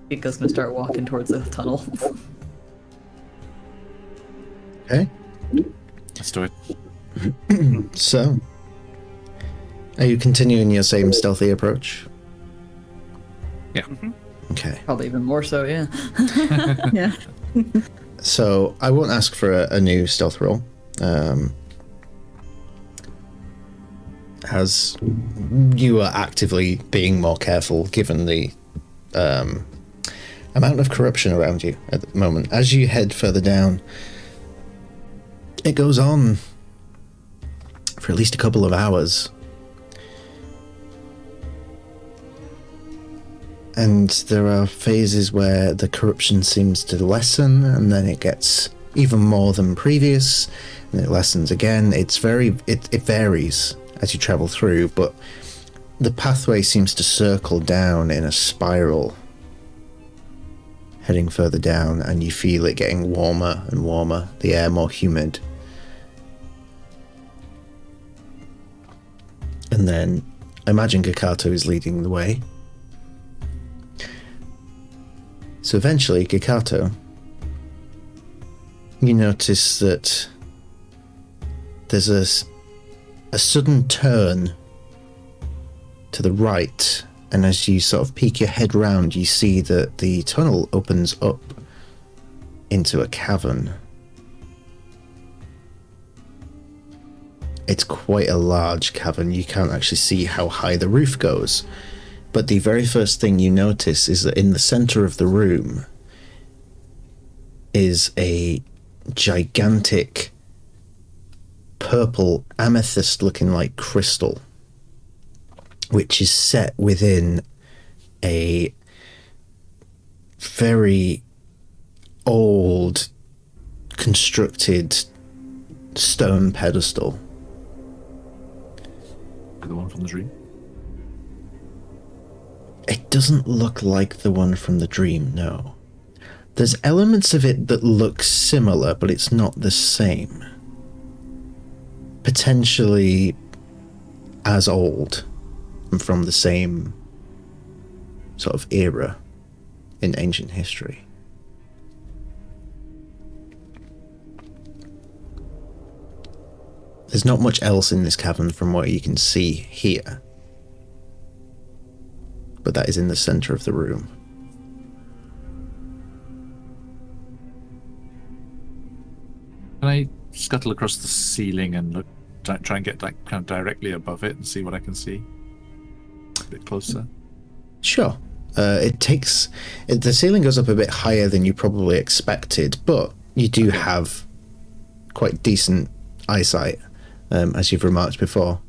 Nico's gonna start walking towards the tunnel. Okay. Let's do it. So, are you continuing your same stealthy approach? Yeah. Okay. Probably even more so, yeah. Yeah. So, I won't ask for a new stealth roll. As you are actively being more careful given the amount of corruption around you at the moment. As you head further down, it goes on for at least a couple of hours. And there are phases where the corruption seems to lessen, and then it gets even more than previous, and it lessens again. It varies as you travel through, but the pathway seems to circle down in a spiral, heading further down, and you feel it getting warmer and warmer, the air more humid. And then, I imagine Gikato is leading the way. So eventually, Gikato, you notice that there's a sudden turn to the right, and as you sort of peek your head round, you see that the tunnel opens up into a cavern. It's quite a large cavern. You can't actually see how high the roof goes. But the very first thing you notice is that in the center of the room is a gigantic purple amethyst looking like crystal, which is set within a very old constructed stone pedestal. The one from the dream? It doesn't look like the one from the dream, no. There's elements of it that look similar, but it's not the same. Potentially as old and from the same sort of era in ancient history. There's not much else in this cavern from what you can see here. But that is in the center of the room. Can I scuttle across the ceiling and look, try and get like kind of directly above it and see what I can see? A bit closer. Sure. The ceiling goes up a bit higher than you probably expected, but you do have quite decent eyesight, as you've remarked before.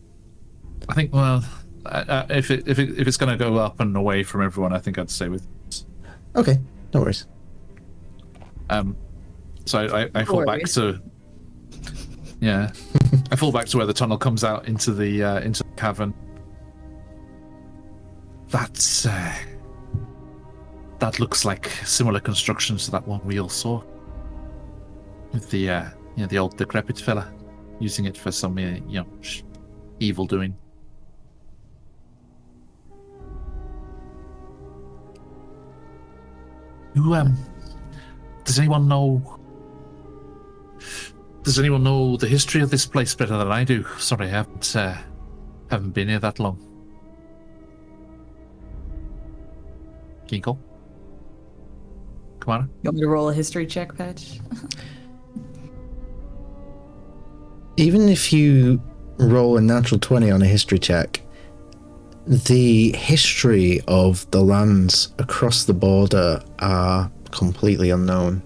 I think, well, if it's going to go up and away from everyone, I think I'd stay with. Okay, no worries. So I fall back to. Yeah, I fall back to where the tunnel comes out into the cavern. That looks like similar constructions to that one we all saw. With the old decrepit fella using it for some evil doing. Does anyone know the history of this place better than I do? Sorry, I haven't been here that long. Kinko? Kamara? You want me to roll a history check, Patch? Even if you roll a natural 20 on a history check, the history of the lands across the border are completely unknown.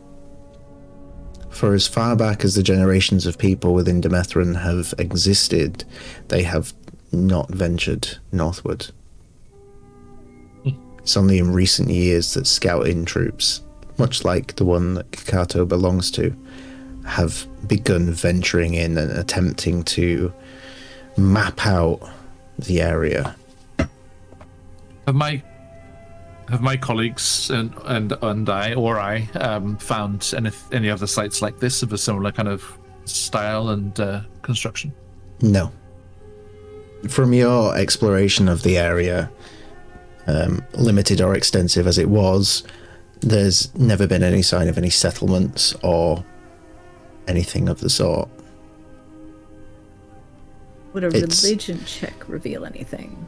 For as far back as the generations of people within Demethrin have existed, they have not ventured northward. It's only in recent years that scouting troops, much like the one that Kakato belongs to, have begun venturing in and attempting to map out the area. Have my colleagues and I found any other sites like this of a similar kind of style and construction? No. From your exploration of the area, limited or extensive as it was, there's never been any sign of any settlements or anything of the sort. Would a religion check reveal anything?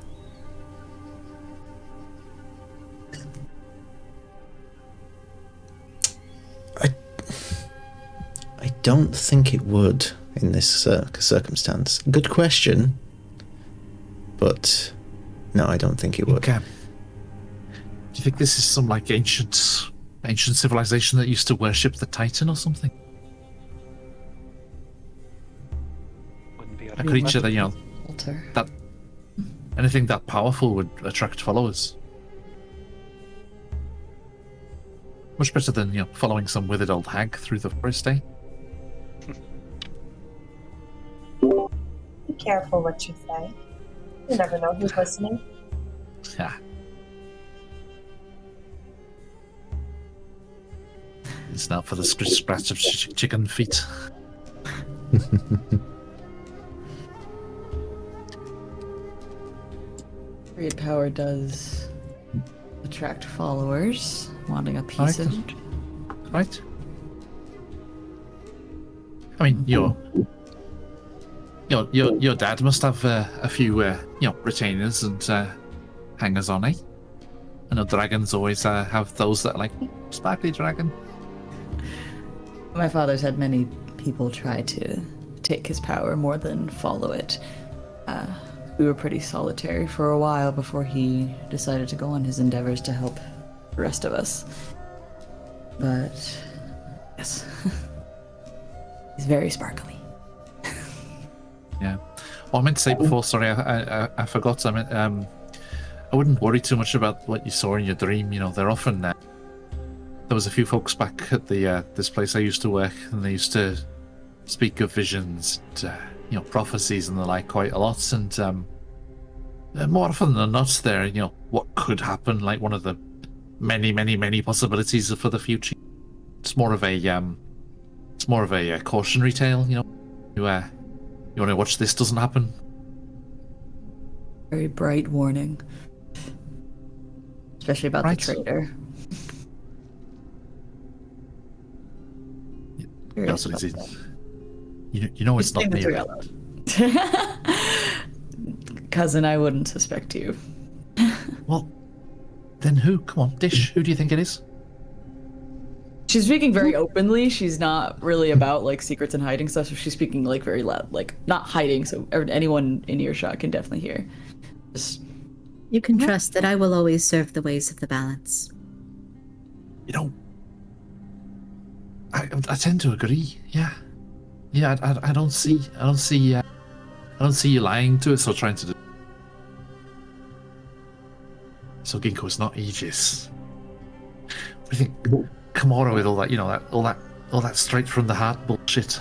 I don't think it would in this circumstance. Good question, but no, I don't think it would. Okay. Do you think this is some like ancient civilization that used to worship the Titan or something? A creature that altar. That anything that powerful would attract followers. Much better than, following some withered old hag through the forest, eh? Be careful what you say. You never know who's listening. Yeah. It's not for the scratch of chicken feet. Great power does attract followers wanting a piece of it. Right. I mean, your dad must have a few, retainers and hangers on, eh? I know dragons always have those that are like, sparkly dragon. My father's had many people try to take his power more than follow it. We were pretty solitary for a while before he decided to go on his endeavors to help the rest of us. But, yes. He's very sparkly. Yeah. Well, I meant to say before, sorry, I forgot. I meant, I wouldn't worry too much about what you saw in your dream. They're often... there was a few folks back at the this place I used to work, and they used to speak of visions, and, prophecies and the like quite a lot. And more often than not, they're what could happen, like one of the many possibilities for the future. It's more of a cautionary tale. You want to watch this doesn't happen. Very bright warning, especially about the traitor. Yes, it is. You know it's not me. Cousin, I wouldn't suspect you. Well, then who? Come on, Dish. Who do you think it is? She's speaking very openly. She's not really about like secrets and hiding stuff. So she's speaking like very loud, like not hiding. So anyone in earshot can definitely hear. You can trust that I will always serve the ways of the balance. I tend to agree. Yeah. I don't see you lying to us or trying to do. So Ginkgo's not Aegis. What do you think? Kimura with all that, all that straight from the heart bullshit.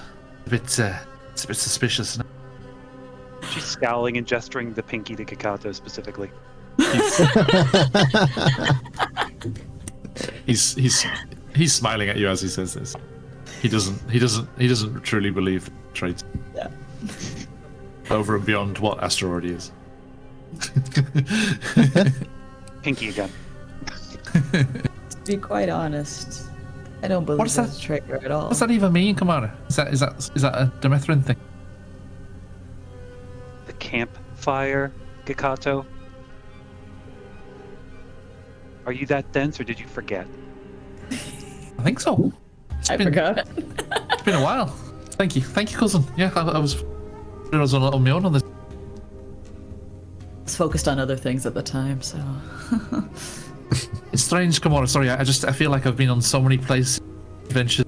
It's a bit suspicious. Isn't it? She's scowling and gesturing the pinky to Kakato specifically. He's smiling at you as he says this. He doesn't truly believe the traits. Yeah. Over and beyond what Astra already is. Pinky again. To be quite honest, I don't believe that's a traitor at all. What's that even mean, Commander? Is that a Demethrin thing? The campfire, Kakato. Are you that dense, or did you forget? I think so. I forgot. It's been a while. Thank you, cousin. Yeah, I was on my own on this. I was focused on other things at the time, so. It's strange, come on. Sorry, I feel like I've been on so many places, adventures.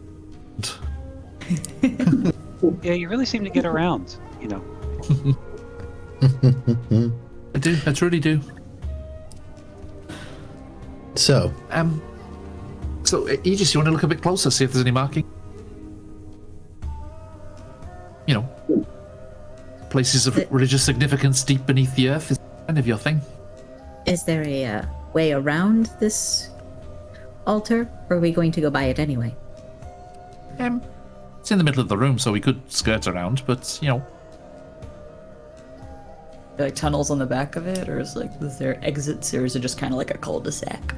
Yeah, you really seem to get around. I do. I truly do. So, Aegis, you want to look a bit closer, see if there's any marking? Places of religious significance deep beneath the earth is kind of your thing. Is there a way around this altar, or are we going to go by it anyway? It's in the middle of the room, so we could skirt around, but Like tunnels on the back of it, or is there exits, or is it just kind of like a cul-de-sac?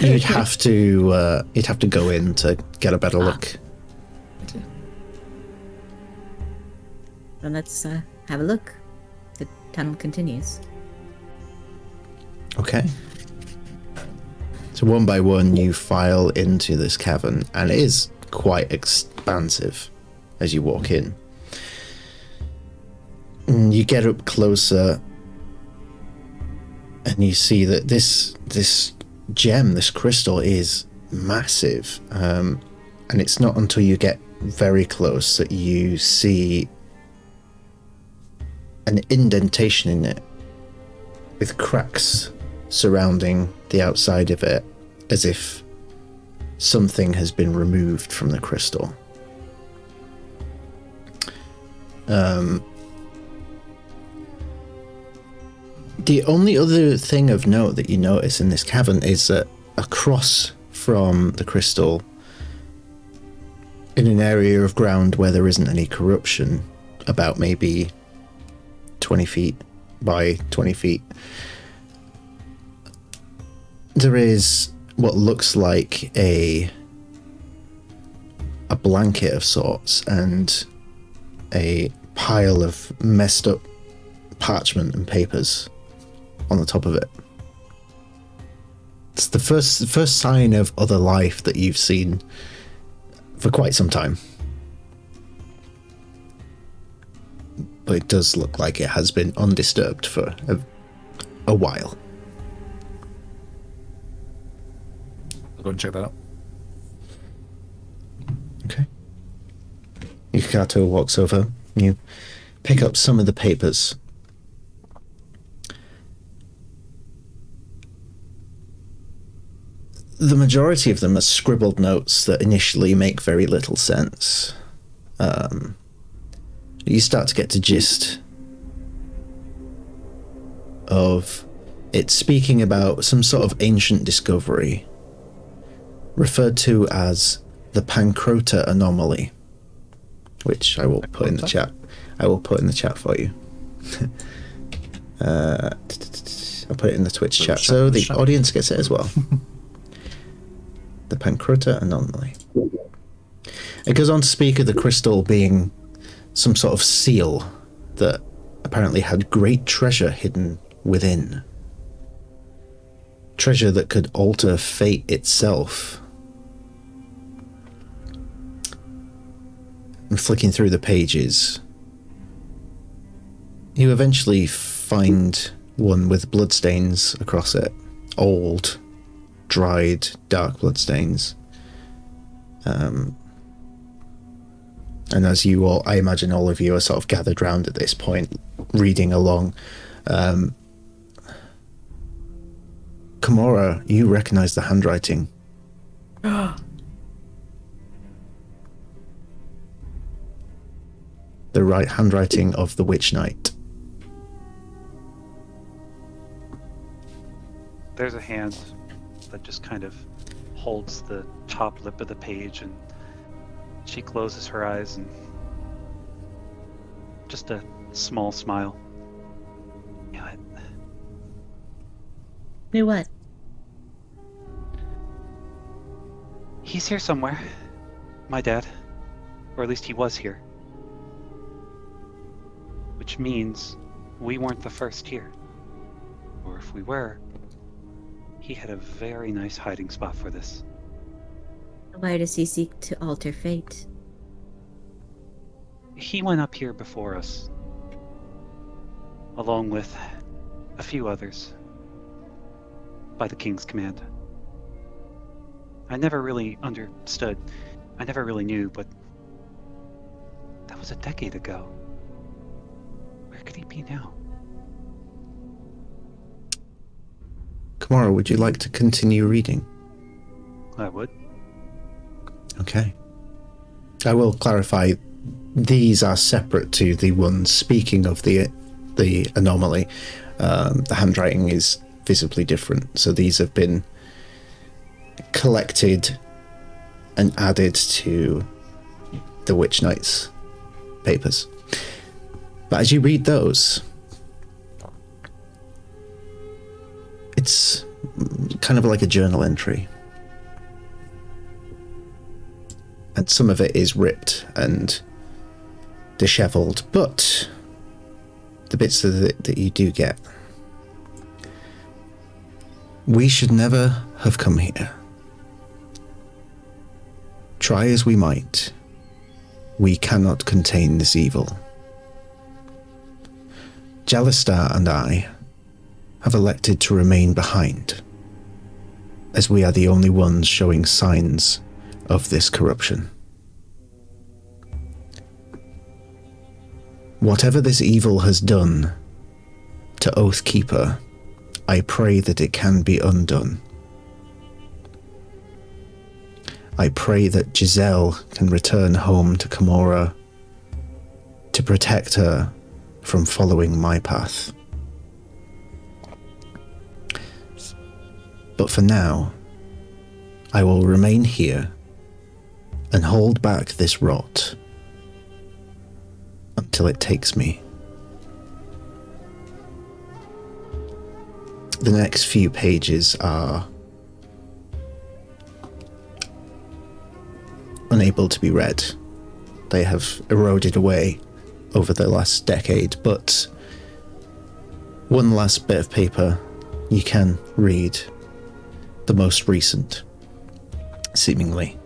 you'd have to go in to get a better look. Then let's have a look. The tunnel continues. Okay. So one by one, you file into this cavern, and it is quite expansive as you walk in. And you get up closer, and you see that this gem, this crystal, is massive. And it's not until you get very close that you see an indentation in it with cracks surrounding the outside of it, as if something has been removed from the crystal. The only other thing of note that you notice in this cavern is that across from the crystal, in an area of ground where there isn't any corruption, about maybe 20 feet by 20 feet, there is what looks like a blanket of sorts and a pile of messed up parchment and papers on the top of it. It's the first sign of other life that you've seen for quite some time. But it does look like it has been undisturbed for a while. I'll go and check that out. Okay. Yukikato walks over. You pick up some of the papers. The majority of them are scribbled notes that initially make very little sense. You start to get the gist of it speaking about some sort of ancient discovery referred to as the Pancrota anomaly, which I will put in the chat. I will put in the chat for you. I'll put it in the Twitch chat so the audience gets it as well. The Pancrota anomaly. It goes on to speak of the crystal being some sort of seal that apparently had great treasure hidden within. Treasure that could alter fate itself. And flicking through the pages, you eventually find one with bloodstains across it. Old, dried, dark bloodstains. And as you all, I imagine all of you are sort of gathered round at this point, reading along. Kimura, you recognize the handwriting. The right handwriting of the Witch Knight. There's a hand that just kind of holds the top lip of the page, and she closes her eyes and just a small smile. You know what? Knew what? He's here somewhere. My dad. Or at least he was here. Which means we weren't the first here. Or if we were, he had a very nice hiding spot for this. Why does he seek to alter fate? He went up here before us, along with a few others, by the king's command. I never really understood. I never really knew, but that was a decade ago. Where could he be now? Kimura, would you like to continue reading? I would. Okay. I will clarify, these are separate to the ones speaking of the anomaly. The handwriting is visibly different, so these have been collected and added to the Witch Knight's papers. But as you read those, it's kind of like a journal entry. And some of it is ripped and disheveled, but the bits that you do get. We should never have come here. Try as we might, we cannot contain this evil. Jalistar and I have elected to remain behind, as we are the only ones showing signs of this corruption. Whatever this evil has done to Oathkeeper, I pray that it can be undone. I pray that Giselle can return home to Camorra to protect her from following my path. But for now, I will remain here and hold back this rot until it takes me. The next few pages are unable to be read. They have eroded away over the last decade, but one last bit of paper you can read, the most recent, seemingly.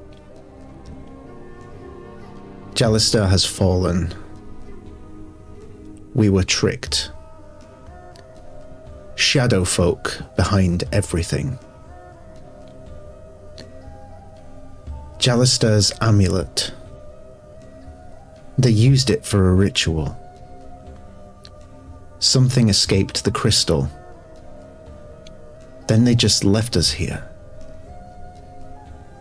Jallister has fallen. We were tricked. Shadow folk behind everything. Jallister's amulet. They used it for a ritual. Something escaped the crystal. Then they just left us here.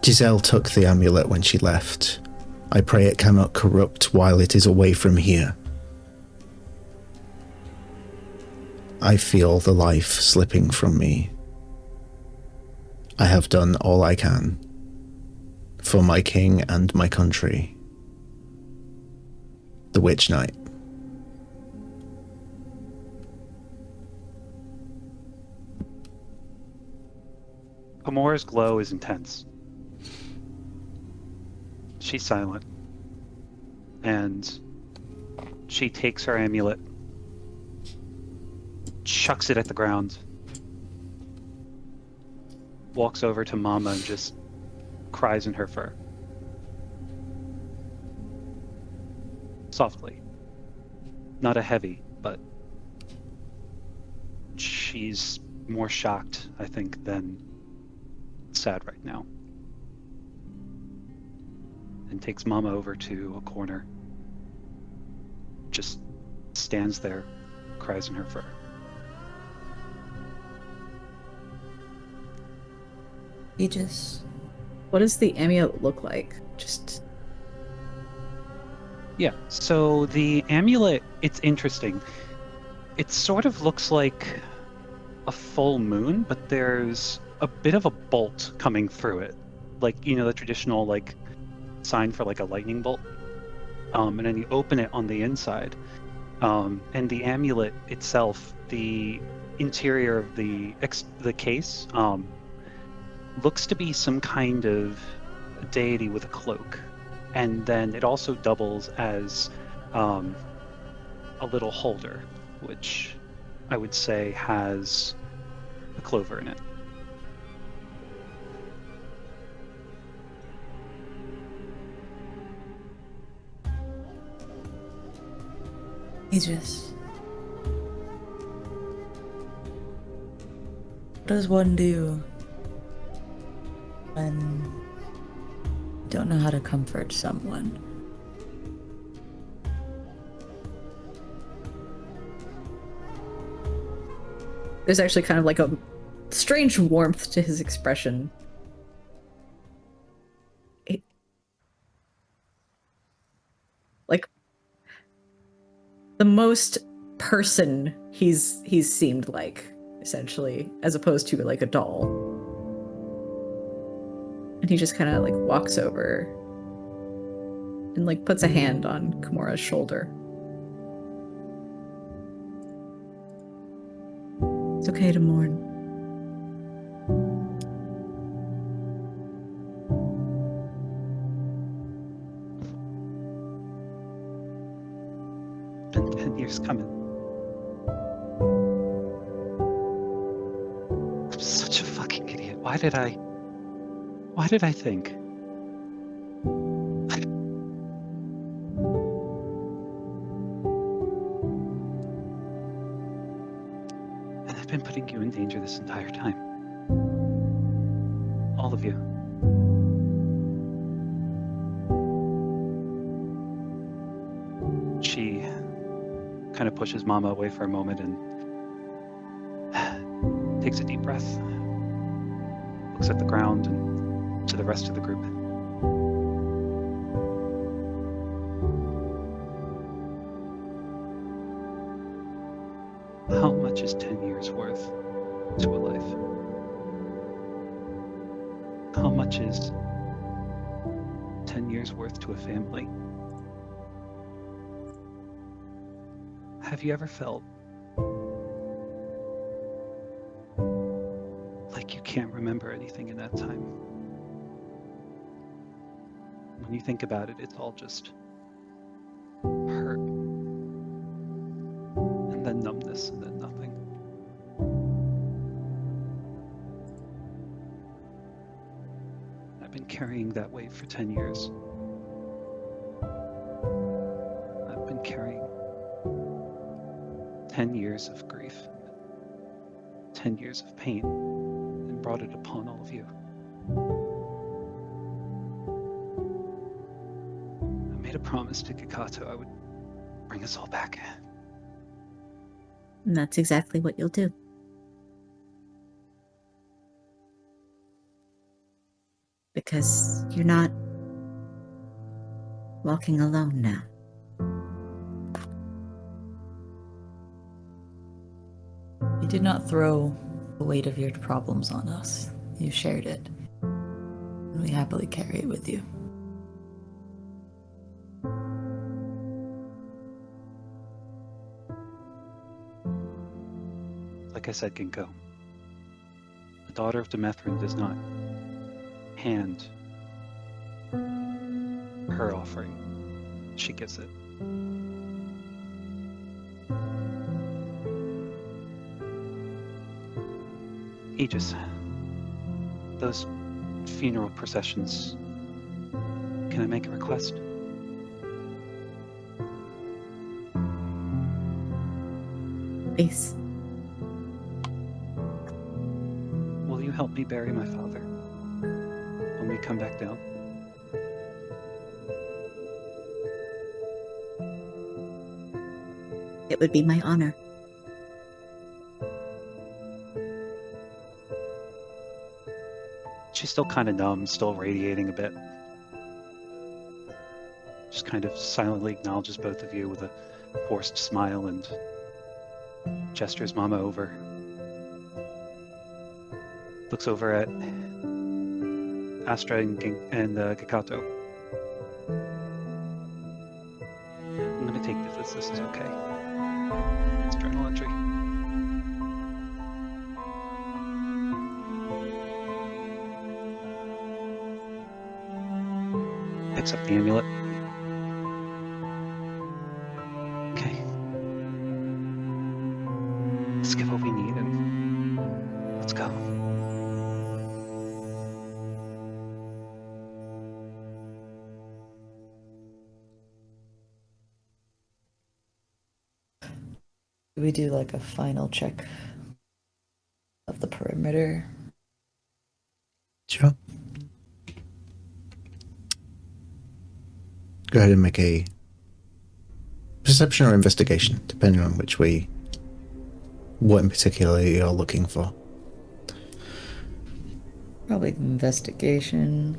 Giselle took the amulet when she left. I pray it cannot corrupt while it is away from here. I feel the life slipping from me. I have done all I can for my king and my country. The Witch Knight. Amor's glow is intense. She's silent. And she takes her amulet, chucks it at the ground, walks over to Mama and just cries in her fur. Softly. Not a heavy, but she's more shocked, I think, than sad right now. And takes Mama over to a corner. Just stands there, cries in her fur. Aegis. What does the amulet look like? Just... Yeah, so the amulet, it's interesting. It sort of looks like a full moon, but there's a bit of a bolt coming through it. Like, you know, the traditional, like, sign for, like, a lightning bolt. And then you open it on the inside. And the amulet itself, the interior of the case, looks to be some kind of deity with a cloak. And then it also doubles as a little holder, which I would say has a clover in it. Aegis. What does one do when you don't know how to comfort someone? There's actually kind of like a strange warmth to his expression. Like the most person he's seemed like, essentially, as opposed to like a doll. And he just kind of like walks over and like puts a hand on Camora's shoulder. It's okay to mourn. Been 10 years coming. I'm such a fucking idiot. Why did I think? And I've been putting you in danger this entire time. All of you. She kind of pushes Mama away for a moment and takes a deep breath, looks at the ground and to the rest of the group. much is 10 years worth to a life? How much is 10 years worth to a family? Have you ever felt like you can't remember anything in that time? When you think about it, it's all just hurt, and then numbness, and then nothing. I've been carrying that weight for 10 years. I've been carrying 10 years of grief, 10 years of pain, and brought it upon all of you. I made a promise to Kakato I would bring us all back. And that's exactly what you'll do. Because you're not walking alone now. You did not throw the weight of your problems on us. You shared it. And we happily carry it with you. Like I said, Ginkgo, the daughter of Demethrin does not hand her offering. She gives it. Aegis, those funeral processions, can I make a request? Please. Will you help me bury my father when we come back down? It would be my honor. She's still kind of numb, still radiating a bit. Just kind of silently acknowledges both of you with a forced smile and gestures Mama over. Looks over at Astra and Kakato. I'm gonna take this is okay. It's journal entry. Picks up the amulet. Okay. Let's get what we need and let's go. Do we do like a final check of the perimeter? Sure. Go ahead and make a perception or investigation, depending on what in particular you're looking for. Probably investigation.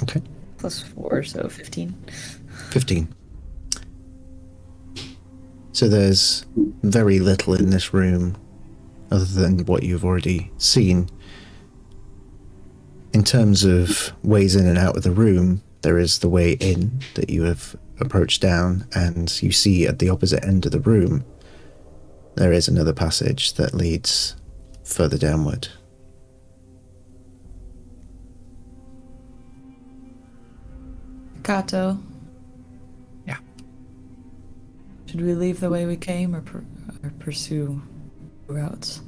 Okay. +4, so 15. 15. So there's very little in this room other than what you've already seen. In terms of ways in and out of the room, there is the way in that you have approached down, and you see at the opposite end of the room there is another passage that leads further downward. Kato. Yeah. Should we leave the way we came or pursue routes?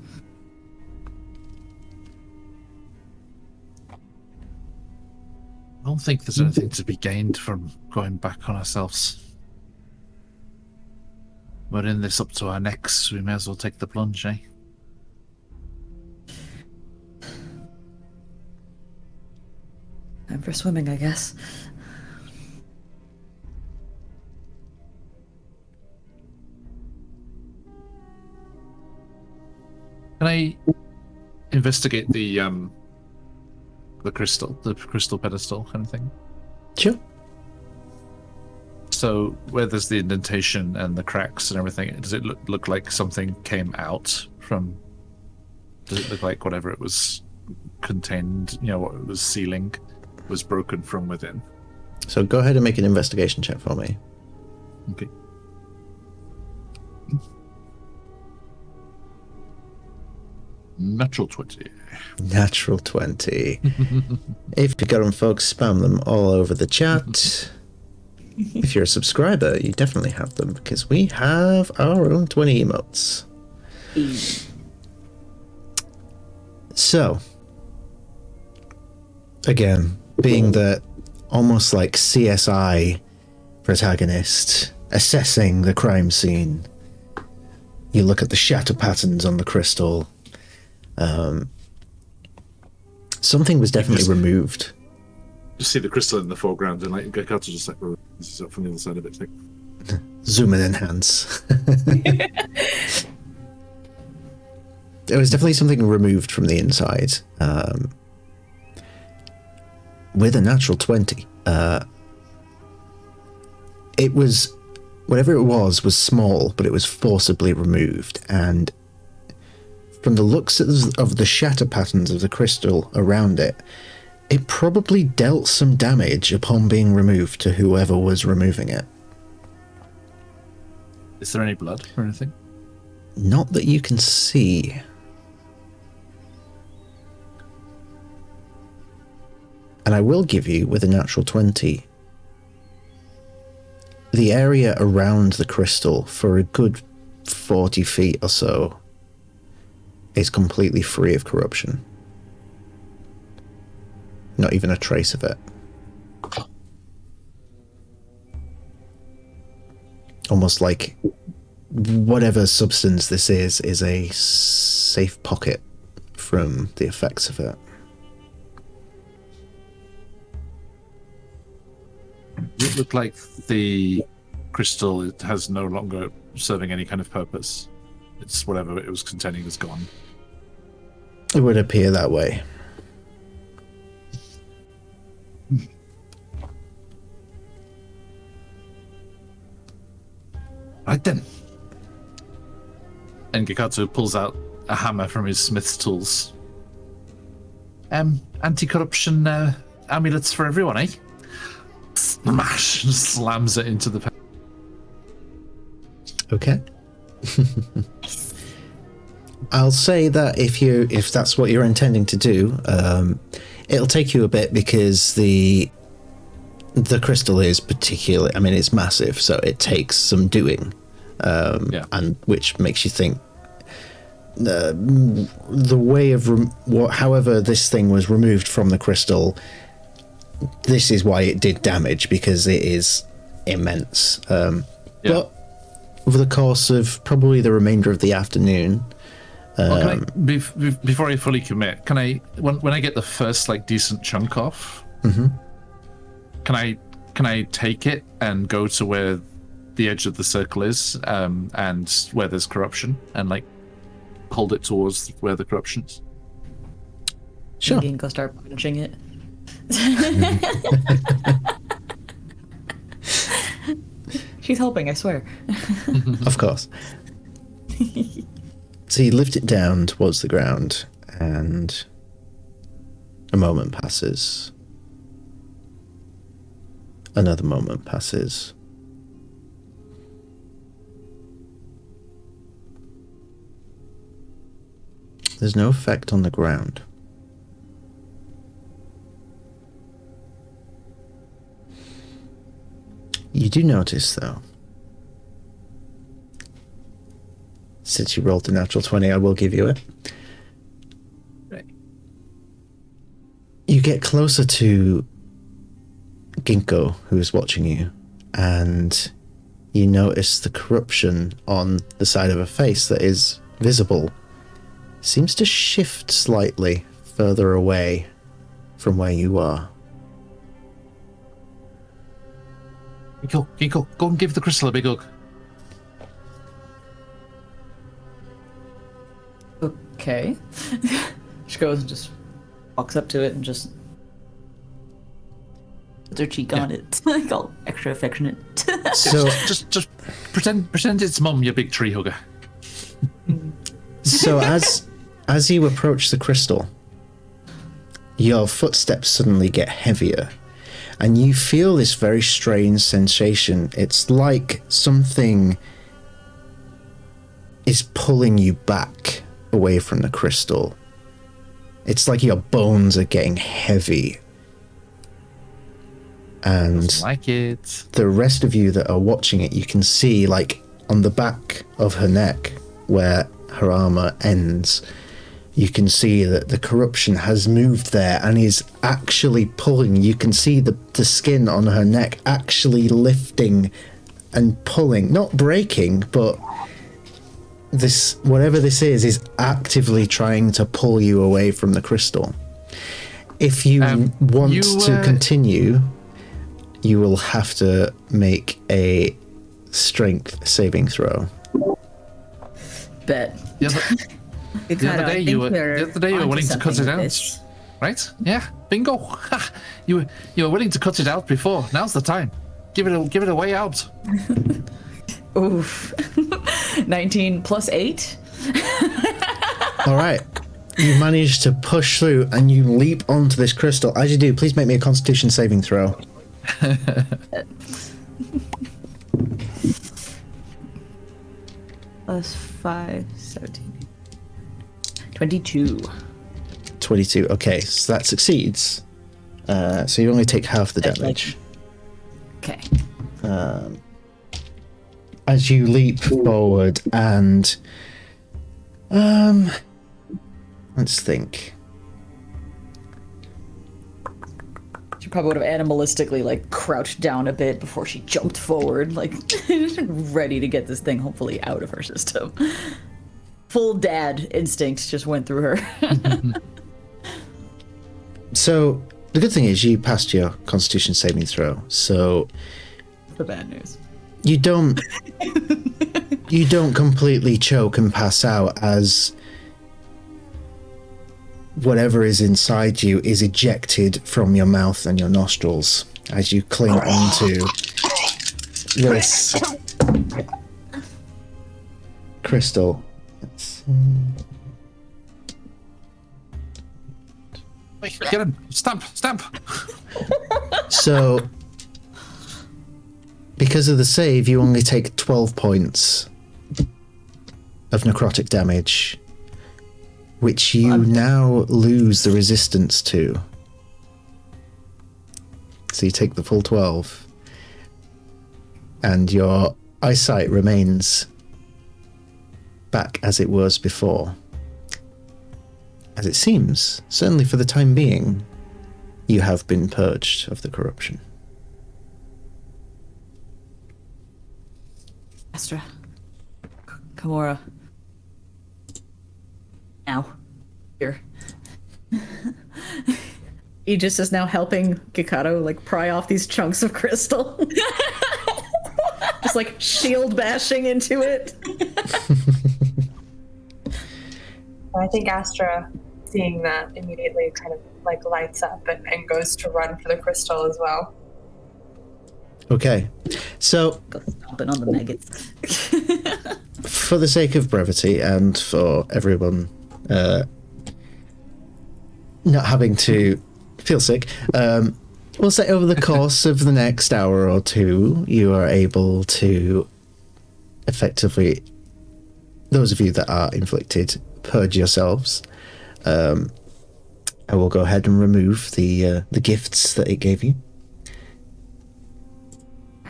I don't think there's anything to be gained from going back on ourselves. We're in this up to our necks, we may as well take the plunge, eh? Time for swimming, I guess. Can I investigate the crystal pedestal kind of thing? Sure. So where there's the indentation and the cracks and everything, does it look like something came out from? Does it look like whatever it was contained, what it was sealing, was broken from within? So go ahead and make an investigation check for me. Okay. Natural 20. Natural 20. If you got them, folks, spam them all over the chat. If you're a subscriber, you definitely have them, because we have our own 20 emotes. So, again, being the almost like CSI protagonist, assessing the crime scene, you look at the shatter patterns on the crystal. Something was definitely removed. You see the crystal in the foreground, and like Gakato just like this up from the other side of it. Like... Zoom and enhance. There was definitely something removed from the inside. With a natural 20, it was, whatever it was small, but it was forcibly removed, and from the looks of the shatter patterns of the crystal around it, it probably dealt some damage upon being removed to whoever was removing it. Is there any blood or anything? Not that you can see. And I will give you, with a natural 20, the area around the crystal for a good 40 feet or so is completely free of corruption. Not even a trace of it. Almost like whatever substance this is a safe pocket from the effects of it. Does it look like the crystal has no longer serving any kind of purpose? It's whatever it was containing is gone. It would appear that way. Right then. And Gikato pulls out a hammer from his smith's tools. Anti-corruption amulets for everyone, eh? Smash! And slams it into the... Okay. I'll say that if that's what you're intending to do, it'll take you a bit, because the crystal is particularly, I mean, it's massive, so it takes some doing, and which makes you think the way of however this thing was removed from the crystal, this is why it did damage, because it is immense. But over the course of probably the remainder of the afternoon. Well, before I fully commit, can I, when I get the first decent chunk off, can I take it and go to where the edge of the circle is, and where there's corruption, and hold it towards where the corruption is? Sure. You can go start punching it. She's helping, I swear. Of course. So you lift it down towards the ground, and a moment passes. Another moment passes. There's no effect on the ground. You do notice, though, since you rolled a natural 20, I will give you it. Right. You get closer to Ginkgo, who is watching you, and you notice the corruption on the side of her face that is visible seems to shift slightly further away from where you are. Ginkgo, go and give the crystal a big hug. Okay. She goes and just walks up to it and just puts her cheek on it, all extra affectionate. So just pretend it's Mum, your big tree hugger. So as you approach the crystal, your footsteps suddenly get heavier, and you feel this very strange sensation. It's like something is pulling you back away from the crystal. It's like your bones are getting heavy. And like it. The rest of you that are watching it, you can see, like, on the back of her neck, where her armor ends, you can see that the corruption has moved there and is actually pulling. You can see the skin on her neck actually lifting and pulling, not breaking, but this, whatever this is actively trying to pull you away from the crystal. If you want to continue, you will have to make a strength saving throw. Bet. The other day you were willing to cut it out, right? Yeah, bingo. you were willing to cut it out before. Now's the time. Give it a way out. Oof. 19 plus 8. All right. You manage to push through and you leap onto this crystal. As you do, please make me a Constitution saving throw. Plus 5, 17. 22. 22. Okay, so that succeeds. So you only take half the damage. Okay. As you leap forward and let's think. She probably would have animalistically like crouched down a bit before she jumped forward, like ready to get this thing hopefully out of her system. Full dad instinct just went through her. So the good thing is you passed your Constitution saving throw. So the bad news. You don't completely choke and pass out as whatever is inside you is ejected from your mouth and your nostrils as you cling onto this crystal. Get him! Stamp! So, because of the save, you only take 12 points of necrotic damage, which you now lose the resistance to. So you take the full 12, and your eyesight remains back as it was before. As it seems, certainly for the time being, you have been purged of the corruption. Astra. Kimura. Now. Here. Aegis is now helping Gikato like pry off these chunks of crystal. Just like shield bashing into it. I think Astra, seeing that, immediately kind of like lights up and goes to run for the crystal as well. Okay, so Go stomping on the maggots. for the sake of brevity and for everyone not having to feel sick, we'll say over the course of the next hour or two, you are able to effectively, those of you that are inflicted, purge yourselves. I will go ahead and remove the gifts that it gave you.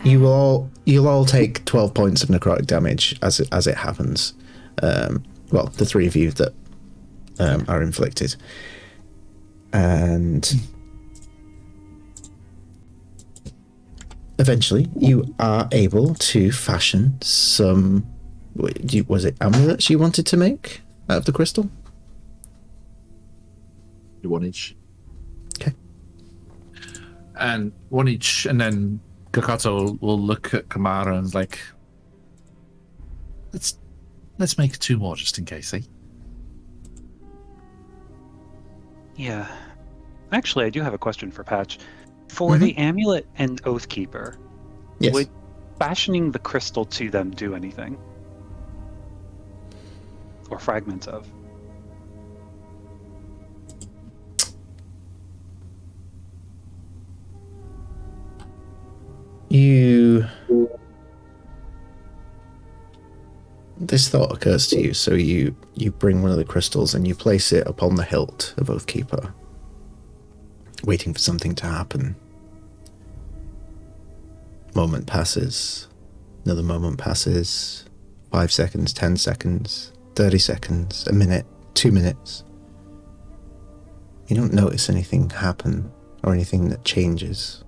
You'll all take 12 points of necrotic damage as it happens. Well, the three of you that are inflicted. And eventually you are able to fashion some... Was it amulets you wanted to make out of the crystal? One each. Okay. And one each, and then Kakato will look at Kamara and like, let's make 2 more just in case, eh? Yeah. Actually, I do have a question for Patch. For the amulet and Oathkeeper, Yes. fashioning the crystal to them do anything? Or fragments of? This thought occurs to you, so you bring one of the crystals and you place it upon the hilt of Oathkeeper, waiting for something to happen. Moment passes, another moment passes, 5 seconds, 10 seconds, 30 seconds, a minute, 2 minutes. You don't notice anything happen or anything that changes.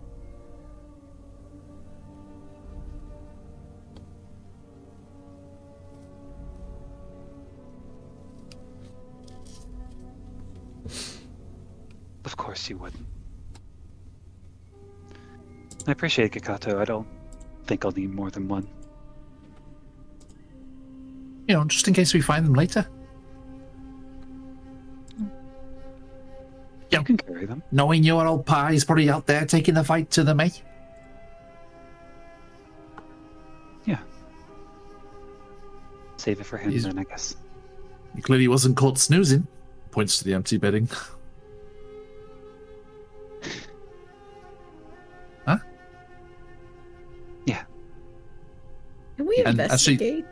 Of course you wouldn't. I appreciate it, Kakato. I don't think I'll need more than one. You know, just in case we find them later. You can carry them. Knowing your old pa is probably out there taking the fight to them, eh? Yeah. Save it for him then, I guess. He clearly wasn't caught snoozing. Points to the empty bedding. Huh? Yeah. Can we investigate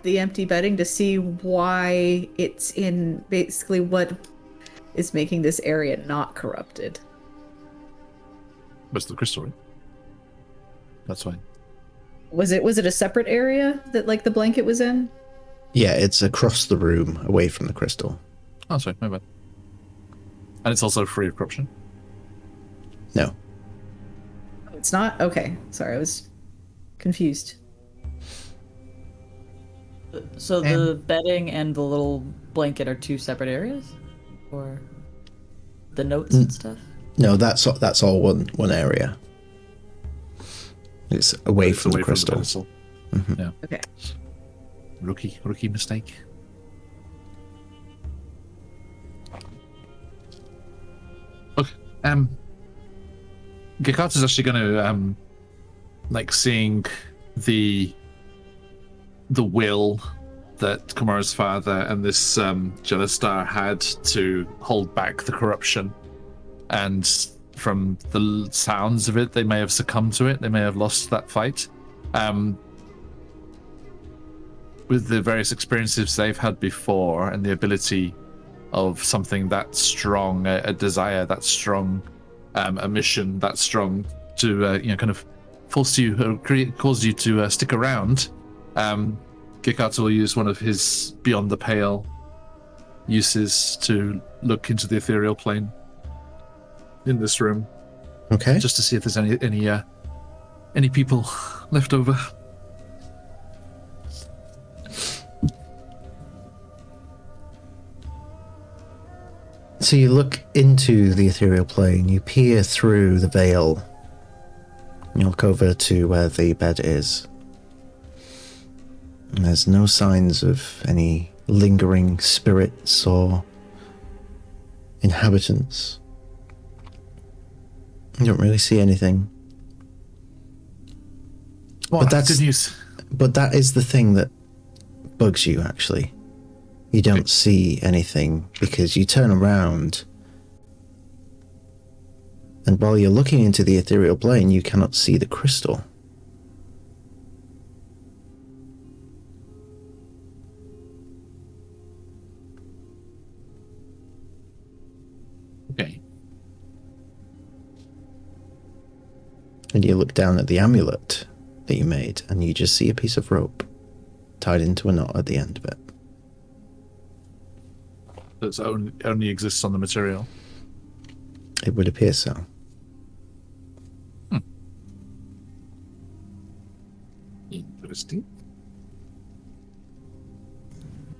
the empty bedding to see why it's in, basically what is making this area not corrupted? Most of the crystal, right? That's fine. Was it a separate area that like the blanket was in? Yeah, it's across the room, away from the crystal. Oh, sorry, my bad. And it's also free of corruption? No. Oh, it's not? Okay. Sorry, I was confused. So the bedding and the little blanket are two separate areas? Or the notes and stuff? No, that's all one area. It's away from the crystal. Mm-hmm. Yeah. Okay. Rookie mistake. Okay. Gekata's actually going to like seeing the will that Kamara's father and this Jellistar had to hold back the corruption, and from the sounds of it, they may have succumbed to it. They may have lost that fight. With the various experiences they've had before and the ability of something that strong, a desire that strong, a mission that strong to kind of force you, cause you to stick around. Gekata will use one of his beyond the pale uses to look into the ethereal plane in this room. Okay. Just to see if there's any people left over. So you look into the ethereal plane, you peer through the veil, you look over to where the bed is. And there's no signs of any lingering spirits or inhabitants. You don't really see anything. Well, that's good news. But that is the thing that bugs you, actually. You don't see anything because you turn around, and while you're looking into the ethereal plane, you cannot see the crystal. Okay. And you look down at the amulet that you made, and you just see a piece of rope tied into a knot at the end of it. That only exists on the material. It would appear so. Interesting.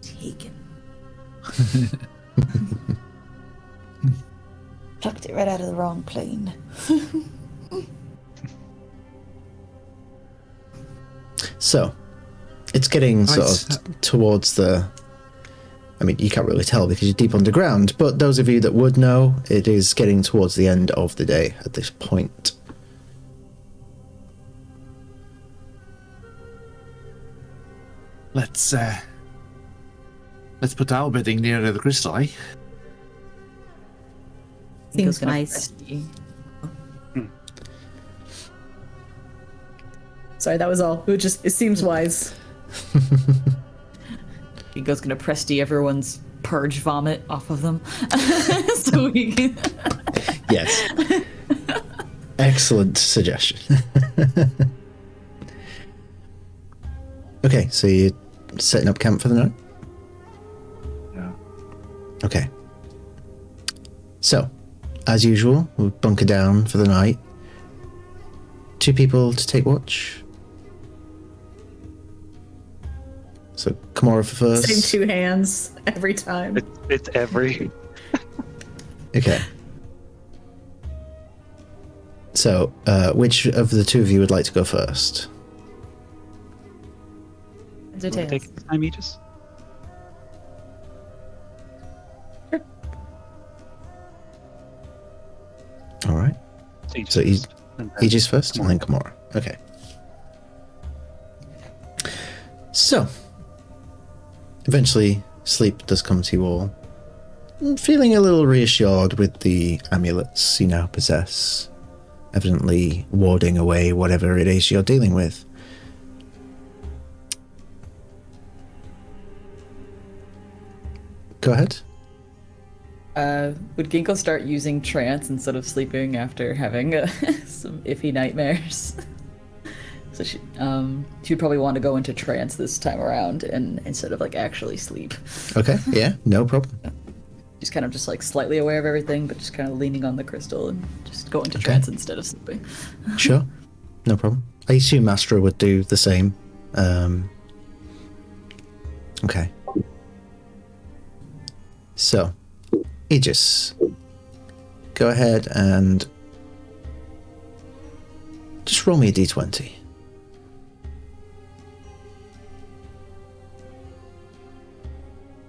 Taken. Plucked it right out of the wrong plane. So, it's getting sort of towards the... I mean, you can't really tell because you're deep underground, but those of you that would know, it is getting towards the end of the day at this point. Let's put our bedding nearer the crystal, eh? Seems nice. Sorry, that was all. It seems wise. Nico's gonna Presty everyone's purge vomit off of them. So we can... Yes. Excellent suggestion. Okay, so you're setting up camp for the night? Yeah. Okay. So, as usual, we'll bunker down for the night. 2 people to take watch. So, Kimura for first. Same 2 hands every time. It's every... Okay. So, which of the 2 of you would like to go first? Take it this time, Aegis? All right. So Aegis first, and then Kimura. Okay. So, eventually, sleep does come to you all. Feeling a little reassured with the amulets you now possess, evidently warding away whatever it is you're dealing with. Go ahead. Would Ginkgo start using trance instead of sleeping after having some iffy nightmares? So she'd probably want to go into trance this time around and instead of like actually sleep. Okay, yeah, no problem. She's kind of just like slightly aware of everything, but just kind of leaning on the crystal and just go into trance instead of sleeping. Sure, no problem. I assume Astra would do the same. Okay. So, Aegis, go ahead and just roll me a d20.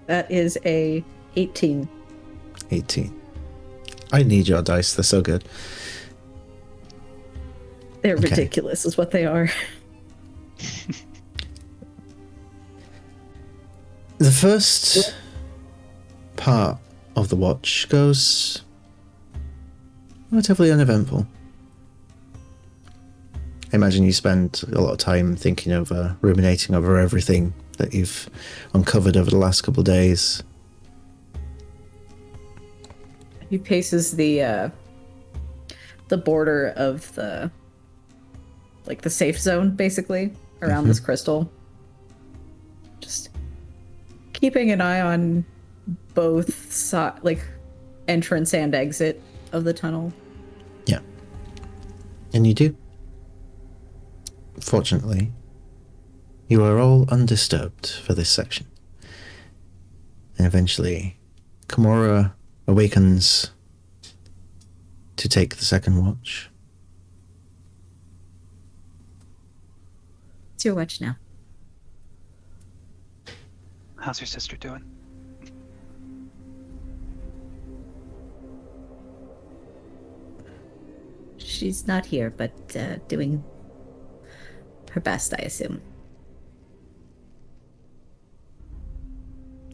That is a 18. 18. I need your dice, they're so good. They're ridiculous is what they are. The first part of the watch goes relatively uneventful. I imagine you spend a lot of time thinking over, ruminating over everything that you've uncovered over the last couple of days. He paces the border of the safe zone, basically, around this crystal. Just keeping an eye on both entrance and exit of the tunnel. Yeah. And you do. Fortunately, you are all undisturbed for this section. And eventually, Kimura awakens to take the second watch. It's your watch now. How's your sister doing? She's not here, but doing her best, I assume.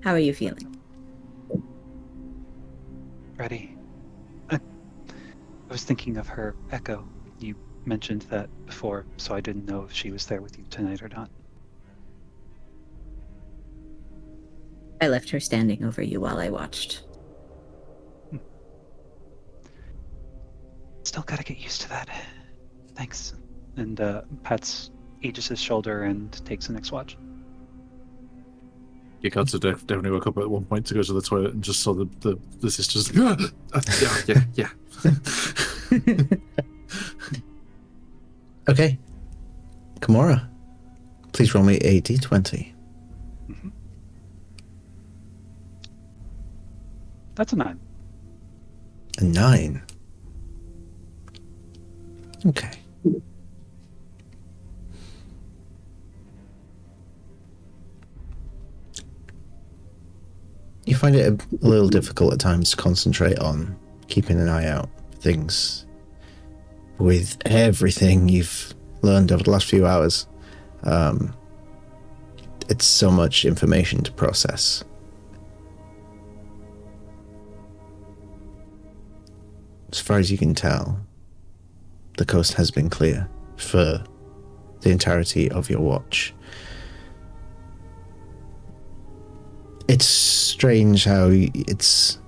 How are you feeling? Ready. I was thinking of her echo. You mentioned that before, so I didn't know if she was there with you tonight or not. I left her standing over you while I watched. Still gotta get used to that. Thanks. And pats Aegis's shoulder and takes the next watch. Gekatsu definitely woke up at one point to go to the toilet and just saw the sisters. Yeah. Okay. Kimura, please roll me a d20. Mm-hmm. That's a 9. A 9. Okay. You find it a little difficult at times to concentrate on keeping an eye out for things. With everything you've learned over the last few hours, it's so much information to process. As far as you can tell, the coast has been clear for the entirety of your watch. It's strange how you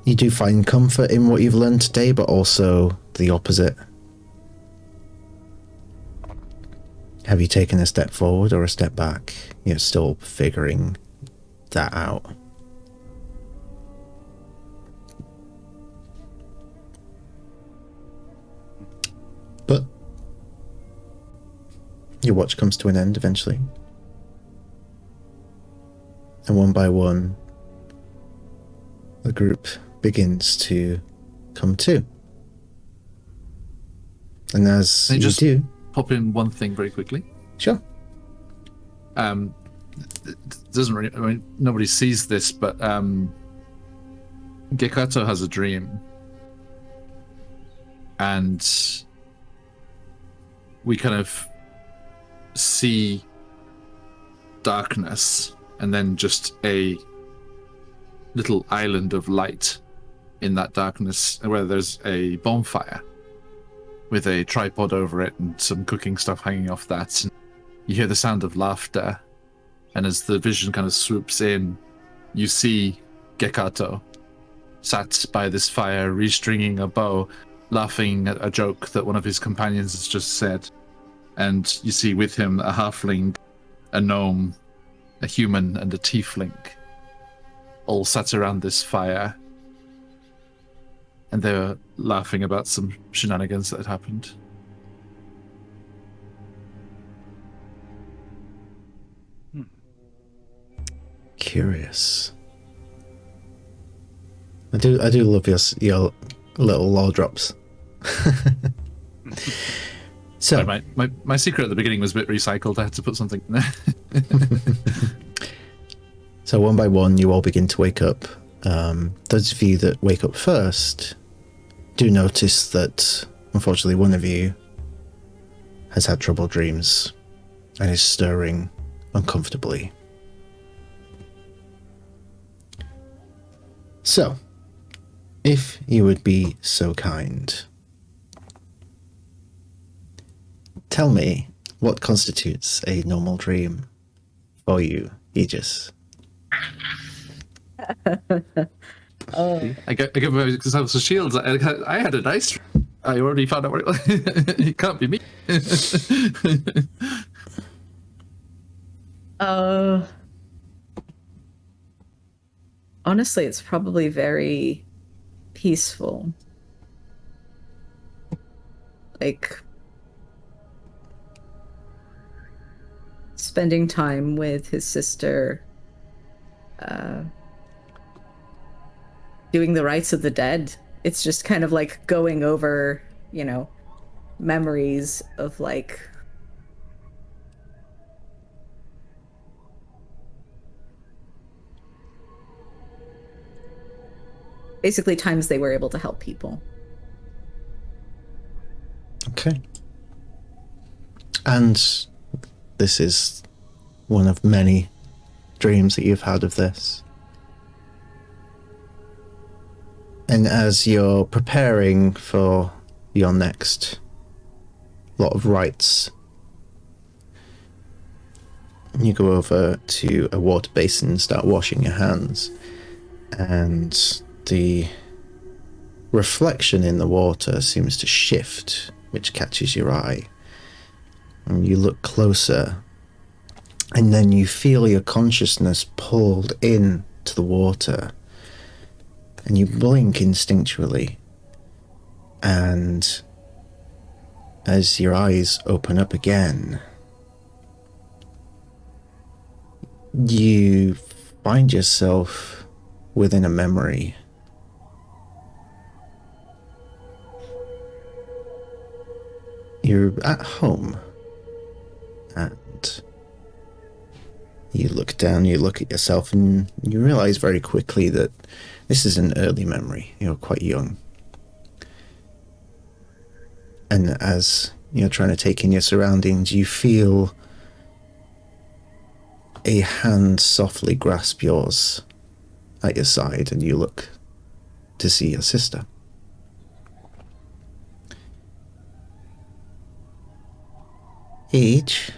do find comfort in what you've learned today, but also the opposite. Have you taken a step forward or a step back? You're still figuring that out. But your watch comes to an end eventually. And one by one, the group begins to come to. And as you do... Pop in one thing very quickly. Sure. It doesn't really... I mean, nobody sees this, but Gekato has a dream. And we kind of see darkness and then just a little island of light in that darkness where there's a bonfire with a tripod over it and some cooking stuff hanging off that. And you hear the sound of laughter, and as the vision kind of swoops in, you see Gekato sat by this fire, restringing a bow, laughing at a joke that one of his companions has just said. And you see with him a halfling, a gnome, a human, and a tiefling, all sat around this fire. And they were laughing about some shenanigans that had happened. Curious. I do love your little lore drops. So sorry, my secret at the beginning was a bit recycled. I had to put something in there. So one by one, you all begin to wake up. Those of you that wake up first do notice that, unfortunately, one of you has had troubled dreams and is stirring uncomfortably. So, if you would be so kind, tell me what constitutes a normal dream for you, Aegis. Oh. I get because I was a shield. I had a nice. I already found out what it was. It can't be me. Honestly, it's probably very peaceful. Like spending time with his sister, doing the rites of the dead. It's just kind of like going over, memories of like basically times they were able to help people. Okay. And this is one of many dreams that you've had of this. And as you're preparing for your next lot of rites, you go over to a water basin and start washing your hands. And the reflection in the water seems to shift, which catches your eye. And you look closer, and then you feel your consciousness pulled in to the water. And you blink instinctually, and as your eyes open up again, you find yourself within a memory. You're at home, and you look down, you look at yourself, and you realize very quickly that this is an early memory. You're quite young. And as you're trying to take in your surroundings, you feel a hand softly grasp yours at your side, and you look to see your sister. Age?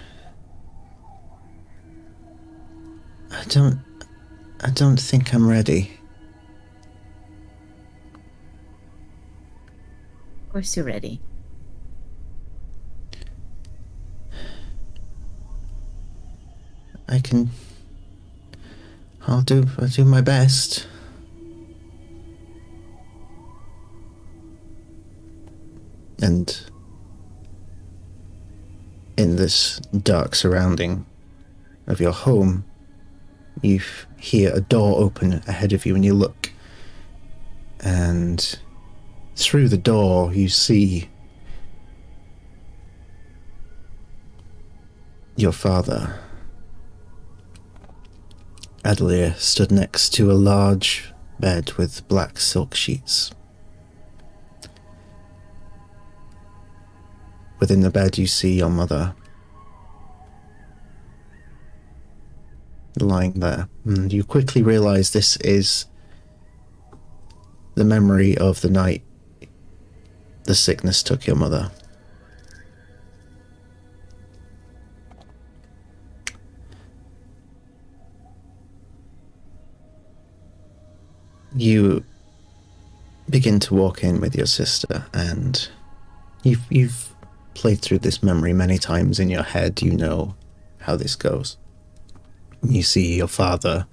I don't think I'm ready. Of course you're ready. I'll do my best. And in this dark surrounding of your home, you hear a door open ahead of you, and you look, and through the door you see your father. Adelaide stood next to a large bed with black silk sheets. Within the bed you see your mother lying there, and you quickly realize this is the memory of the night the sickness took your mother. You begin to walk in with your sister, and you've played through this memory many times in your head. You know how this goes. You see your father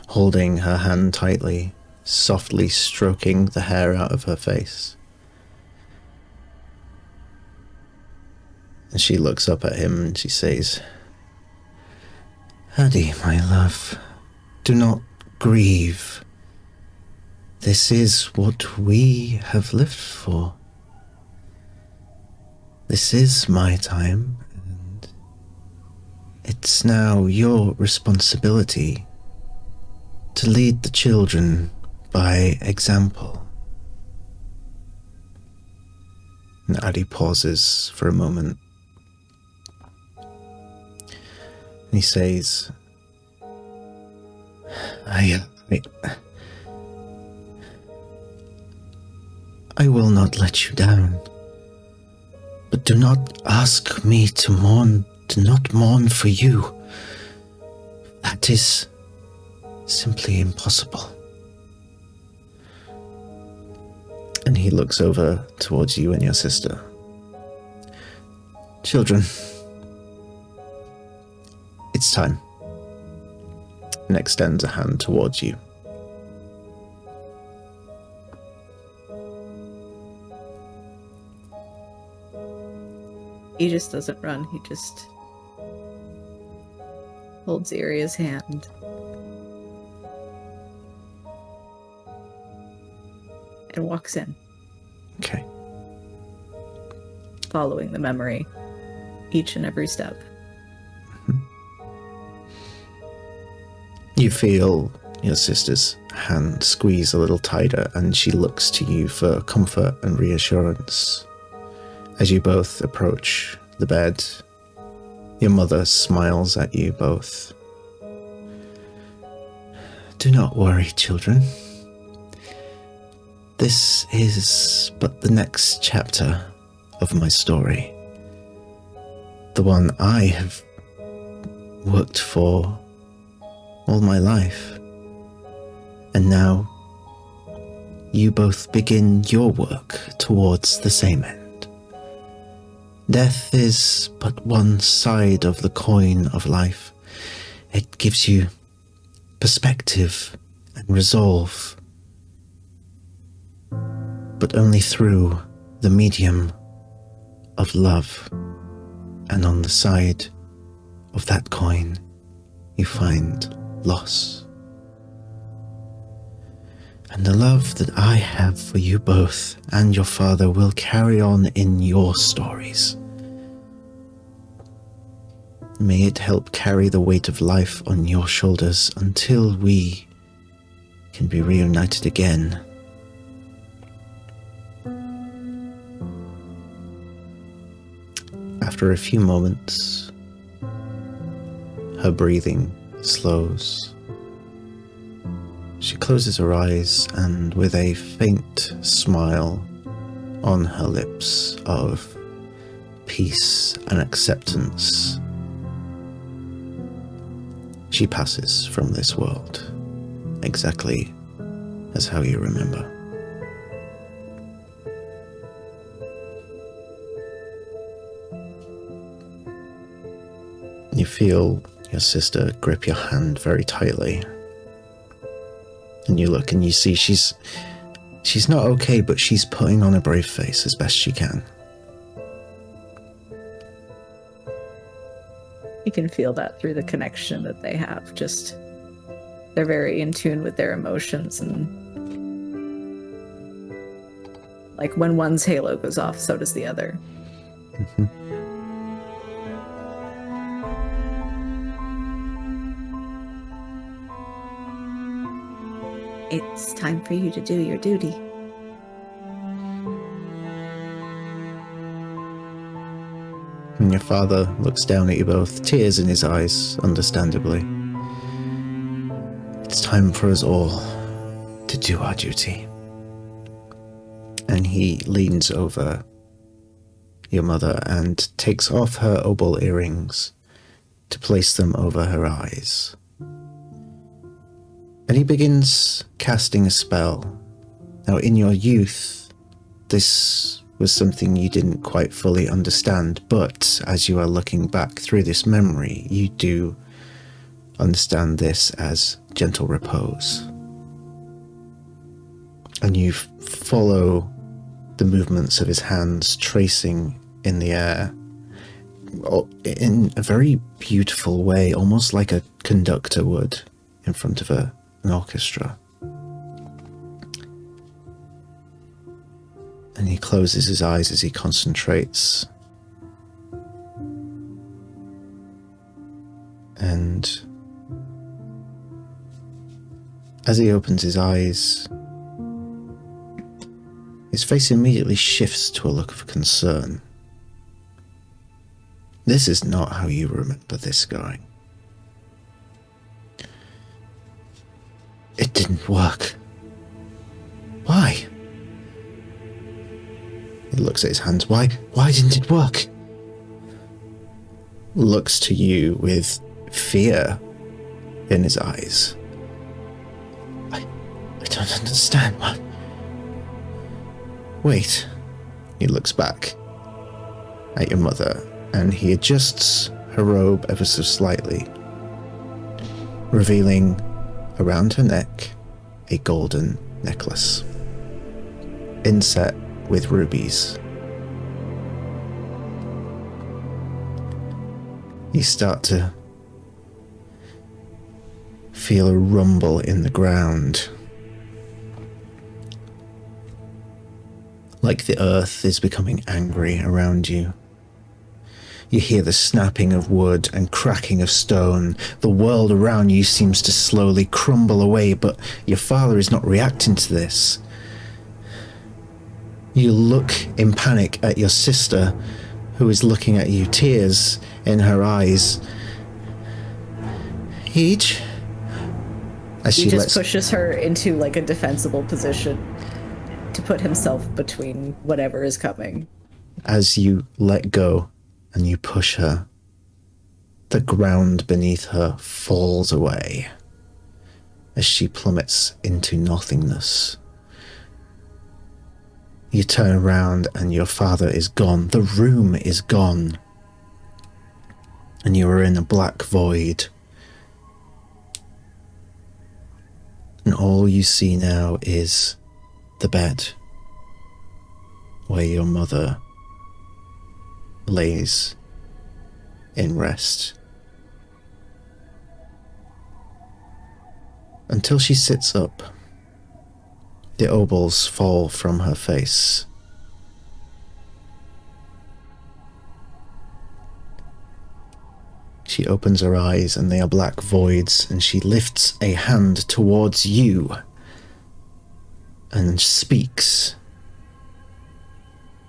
holding her hand tightly, softly stroking the hair out of her face. And she looks up at him and she says, "Addie, my love, do not grieve. This is what we have lived for. This is my time, and it's now your responsibility to lead the children by example." And Addie pauses for a moment. And he says, I will not let you down, but do not ask me to mourn, to not mourn for you. That is simply impossible. And he looks over towards you and your sister. Children, it's time. And extends a hand towards you. He just doesn't run, he just holds Iria's hand. And walks in. Okay. Following the memory, each and every step. You feel your sister's hand squeeze a little tighter, and she looks to you for comfort and reassurance. As you both approach the bed, your mother smiles at you both. Do not worry, children. This is but the next chapter of my story. The one I have worked for all my life. And now you both begin your work towards the same end. Death is but one side of the coin of life. It gives you perspective and resolve, but only through the medium of love. And on the side of that coin, you find loss. And the love that I have for you both and your father will carry on in your stories. May it help carry the weight of life on your shoulders until we can be reunited again. After a few moments, her breathing slows. She closes her eyes, and with a faint smile on her lips of peace and acceptance, she passes from this world, exactly as how you remember. You feel your sister grip your hand very tightly. And you look and you see she's not okay, but she's putting on a brave face as best she can. You can feel that through the connection that they have. Just, they're very in tune with their emotions, and like when one's halo goes off, so does the other. Mm-hmm. It's time for you to do your duty. And your father looks down at you both, tears in his eyes, understandably. It's time for us all to do our duty. And he leans over your mother and takes off her opal earrings to place them over her eyes. And he begins casting a spell. Now, in your youth, this was something you didn't quite fully understand, but as you are looking back through this memory, you do understand this as gentle repose. And you follow the movements of his hands tracing in the air in a very beautiful way, almost like a conductor would in front of an orchestra. And he closes his eyes as he concentrates. And as he opens his eyes, his face immediately shifts to a look of concern. This is not how you remember this going. It didn't work. Why? He looks at his hands. Why didn't it work? Looks to you with fear in his eyes. I don't understand. What? Wait. He looks back at your mother, and he adjusts her robe ever so slightly, revealing around her neck a golden necklace, inset with rubies. You start to feel a rumble in the ground, like the earth is becoming angry around you. You hear the snapping of wood and cracking of stone. The world around you seems to slowly crumble away, but your father is not reacting to this. You look in panic at your sister, who is looking at you, tears in her eyes. Heej? As He just pushes her into like a defensible position to put himself between whatever is coming. As you let go and you push her, the ground beneath her falls away as she plummets into nothingness. You turn around and your father is gone. The room is gone. And you are in a black void. And all you see now is the bed where your mother lays in rest. Until she sits up, the opals fall from her face. She opens her eyes and they are black voids, and she lifts a hand towards you and speaks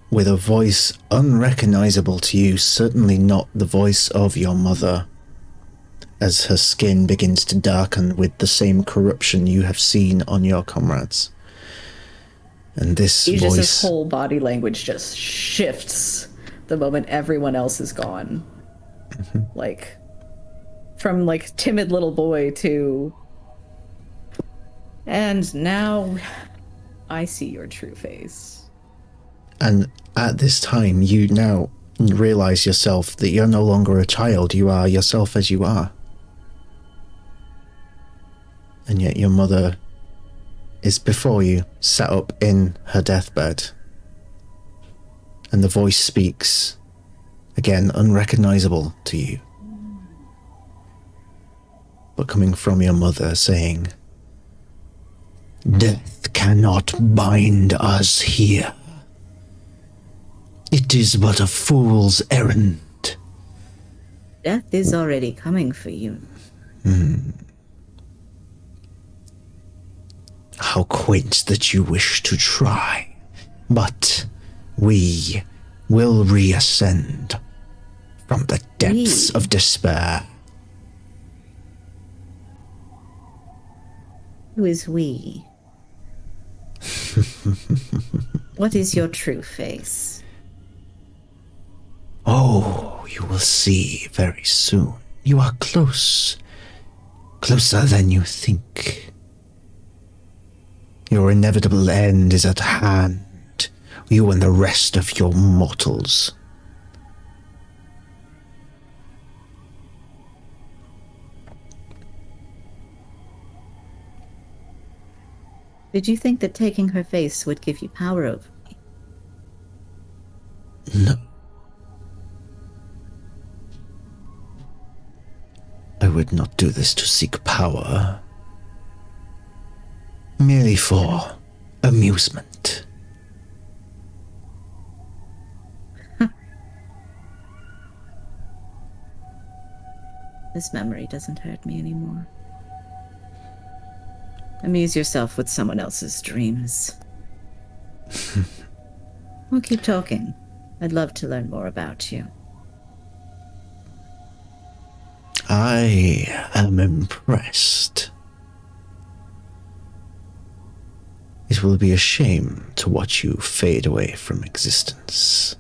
with a voice unrecognizable to you, certainly not the voice of your mother. as her skin begins to darken with the same corruption you have seen on your comrades. And this Aegis's voice... whole body language just shifts the moment everyone else is gone. Like, from, like, timid little boy to... And now I see your true face. And at this time, you now realize yourself that you're no longer a child. You are yourself as you are. And yet your mother is before you, sat up in her deathbed. And the voice speaks, again, unrecognizable to you. But coming from your mother, saying, "Death cannot bind us here. It is but a fool's errand." Death is already coming for you. How quaint that you wish to try, but we will reascend from the depths of despair. Who is we? What is your true face? Oh, you will see very soon. You are close. Closer than you think. Your inevitable end is at hand. You and the rest of your mortals. Did you think that taking her face would give you power over me? No. I would not do this to seek power. Merely for amusement. This memory doesn't hurt me anymore. Amuse yourself with someone else's dreams. We'll keep talking. I'd love to learn more about you. I am impressed. It will be a shame to watch you fade away from existence.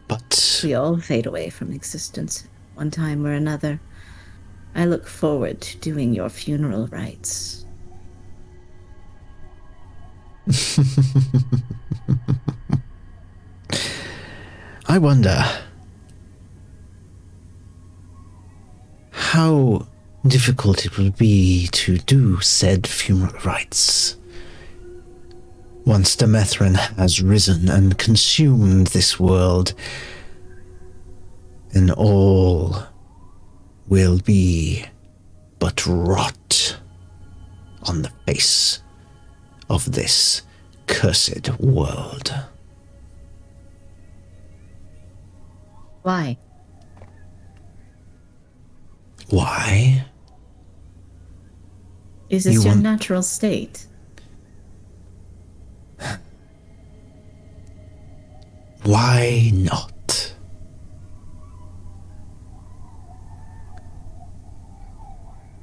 But we all fade away from existence one time or another. I look forward to doing your funeral rites. I wonder how difficult it will be to do said funeral rites once Demethrin has risen and consumed this world, and all will be but rot on the face of this cursed world. Why? Why? Is this your natural state? Why not?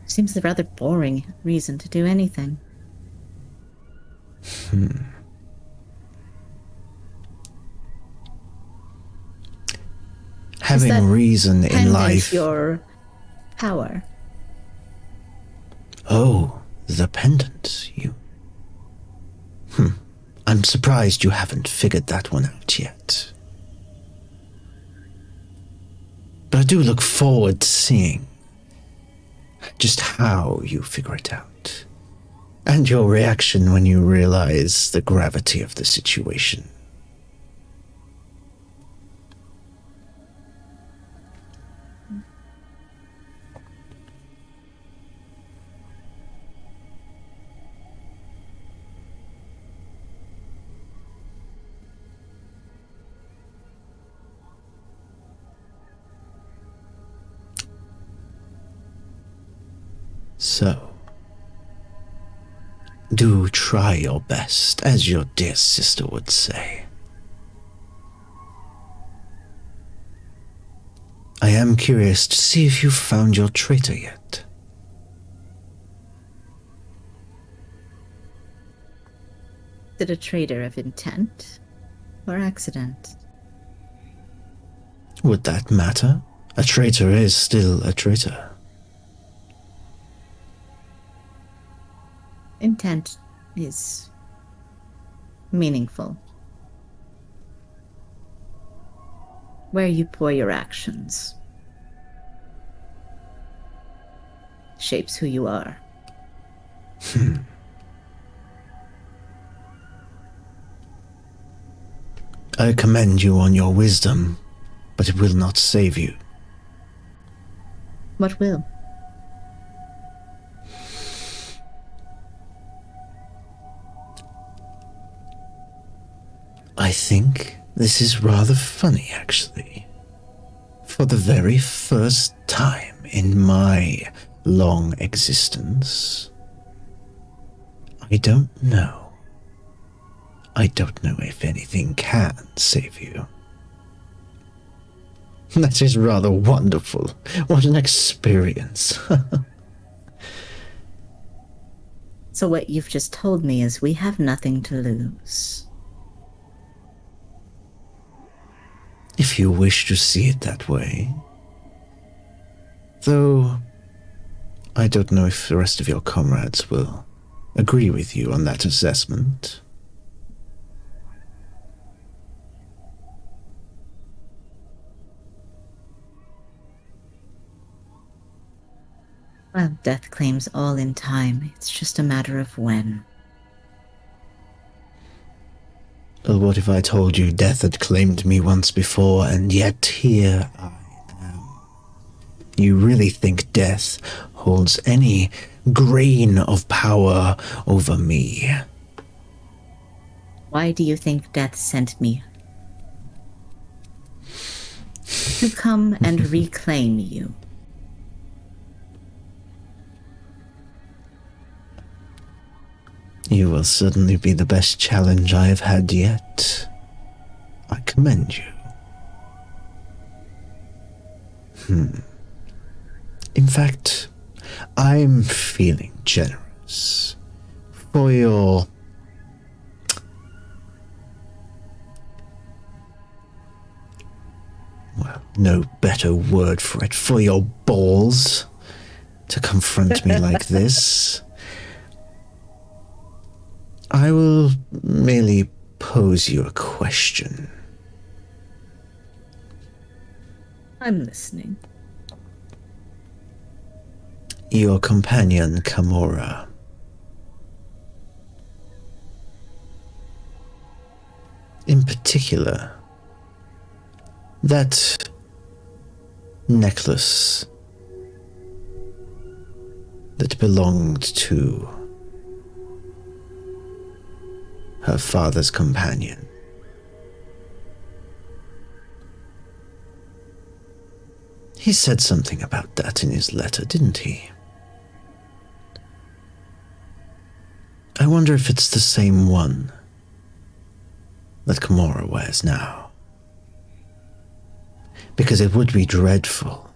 Seems a rather boring reason to do anything. Having reason in life. Your power. Oh, the pendant, you. I'm surprised you haven't figured that one out yet. But I do look forward to seeing just how you figure it out. And your reaction when you realize the gravity of the situation. So, do try your best, as your dear sister would say. I am curious to see if you've found your traitor yet. Is it a traitor of intent or accident? Would that matter? A traitor is still a traitor. Intent is meaningful. Where you pour your actions shapes who you are. I commend you on your wisdom, but it will not save you. What will? I think this is rather funny, actually. For the very first time in my long existence, I don't know. I don't know if anything can save you. That is rather wonderful. What an experience. So what you've just told me is we have nothing to lose. If you wish to see it that way. Though, I don't know if the rest of your comrades will agree with you on that assessment. Well, death claims all in time. It's just a matter of when. Well, what if I told you death had claimed me once before, and yet here I am? You really think death holds any grain of power over me? Why do you think death sent me? To come and reclaim you. You will certainly be the best challenge I have had yet. I commend you. In fact, I'm feeling generous for your... well, no better word for it, for your balls to confront me like this. I will merely pose you a question. I'm listening. Your companion, Kamora. In particular, that necklace that belonged to her father's companion. He said something about that in his letter, didn't he? I wonder if it's the same one that Kamora wears now. Because it would be dreadful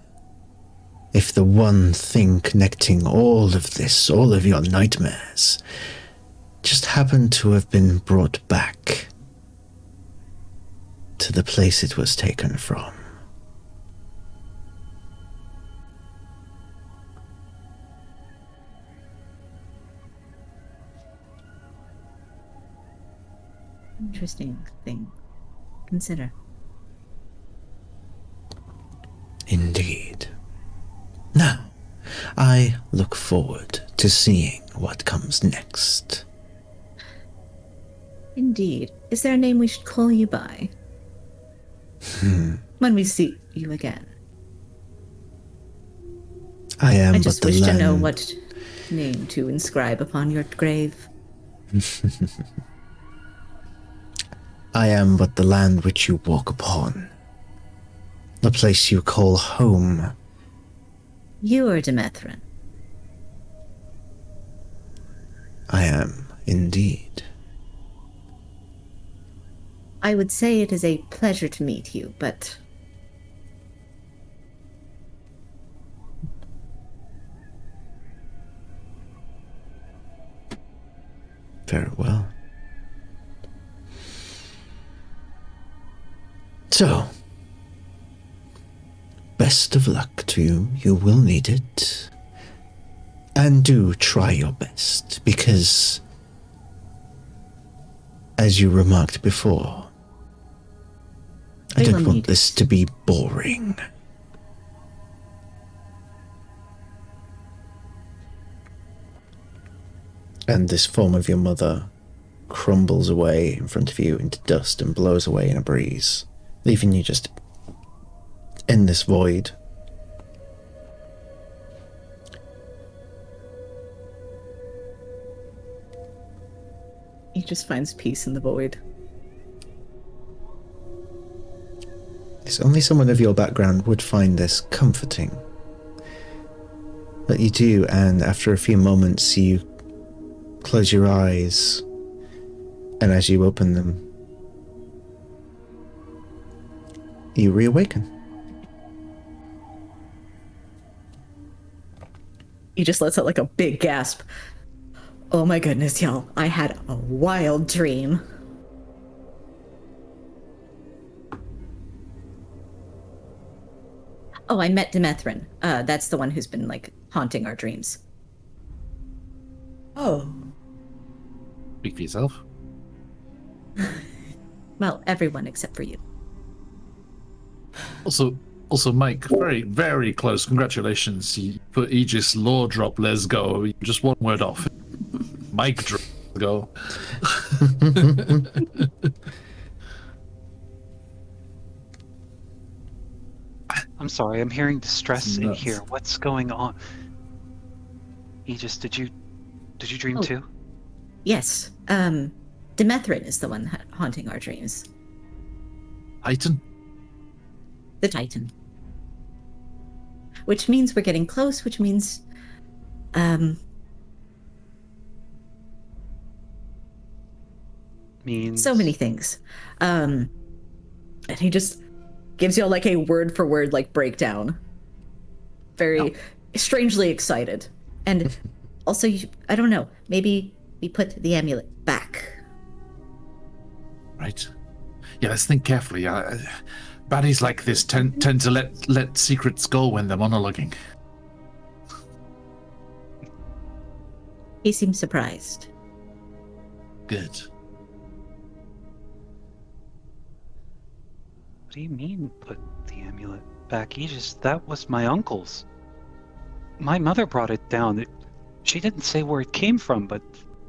if the one thing connecting all of this, all of your nightmares, just happened to have been brought back to the place it was taken from. Interesting thing. Consider. Indeed. Now, I look forward to seeing what comes next. Indeed. Is there a name we should call you by? When we see you again. I just wish to know what name to inscribe upon your grave. I am but the land which you walk upon. The place you call home. You are Demethrin. I am, indeed. I would say it is a pleasure to meet you, but Very well. So, best of luck to you. You will need it. And do try your best, because, as you remarked before, I don't want this to be boring. And this form of your mother crumbles away in front of you into dust and blows away in a breeze, leaving you just in this void. He just finds peace in the void. It's only someone of your background would find this comforting. But you do, and after a few moments you close your eyes, and as you open them, you reawaken. He just lets out like a big gasp. Oh my goodness, y'all. I had a wild dream. Oh, I met Demethrin. That's the one who's been, like, haunting our dreams. Oh. Speak for yourself. Well, everyone except for you. Also, Mike, very, very close. Congratulations. You put Aegis law drop, let's go. You're just one word off. Mike drop, go. I'm sorry, I'm hearing distress in here. What's going on? Aegis, did you dream too? Yes. Demethrin is the one haunting our dreams. Titan? The Titan. Which means we're getting close, which means... Means... so many things. And he just gives you like a word for word like breakdown. Very strangely excited. And also, I don't know, maybe we put the amulet back. Right. Yeah, let's think carefully. Baddies like this tend to let secrets go when they're monologuing. He seems surprised. Good. What do you mean, put the amulet back? Aegis, that was my uncle's. My mother brought it down. She didn't say where it came from, but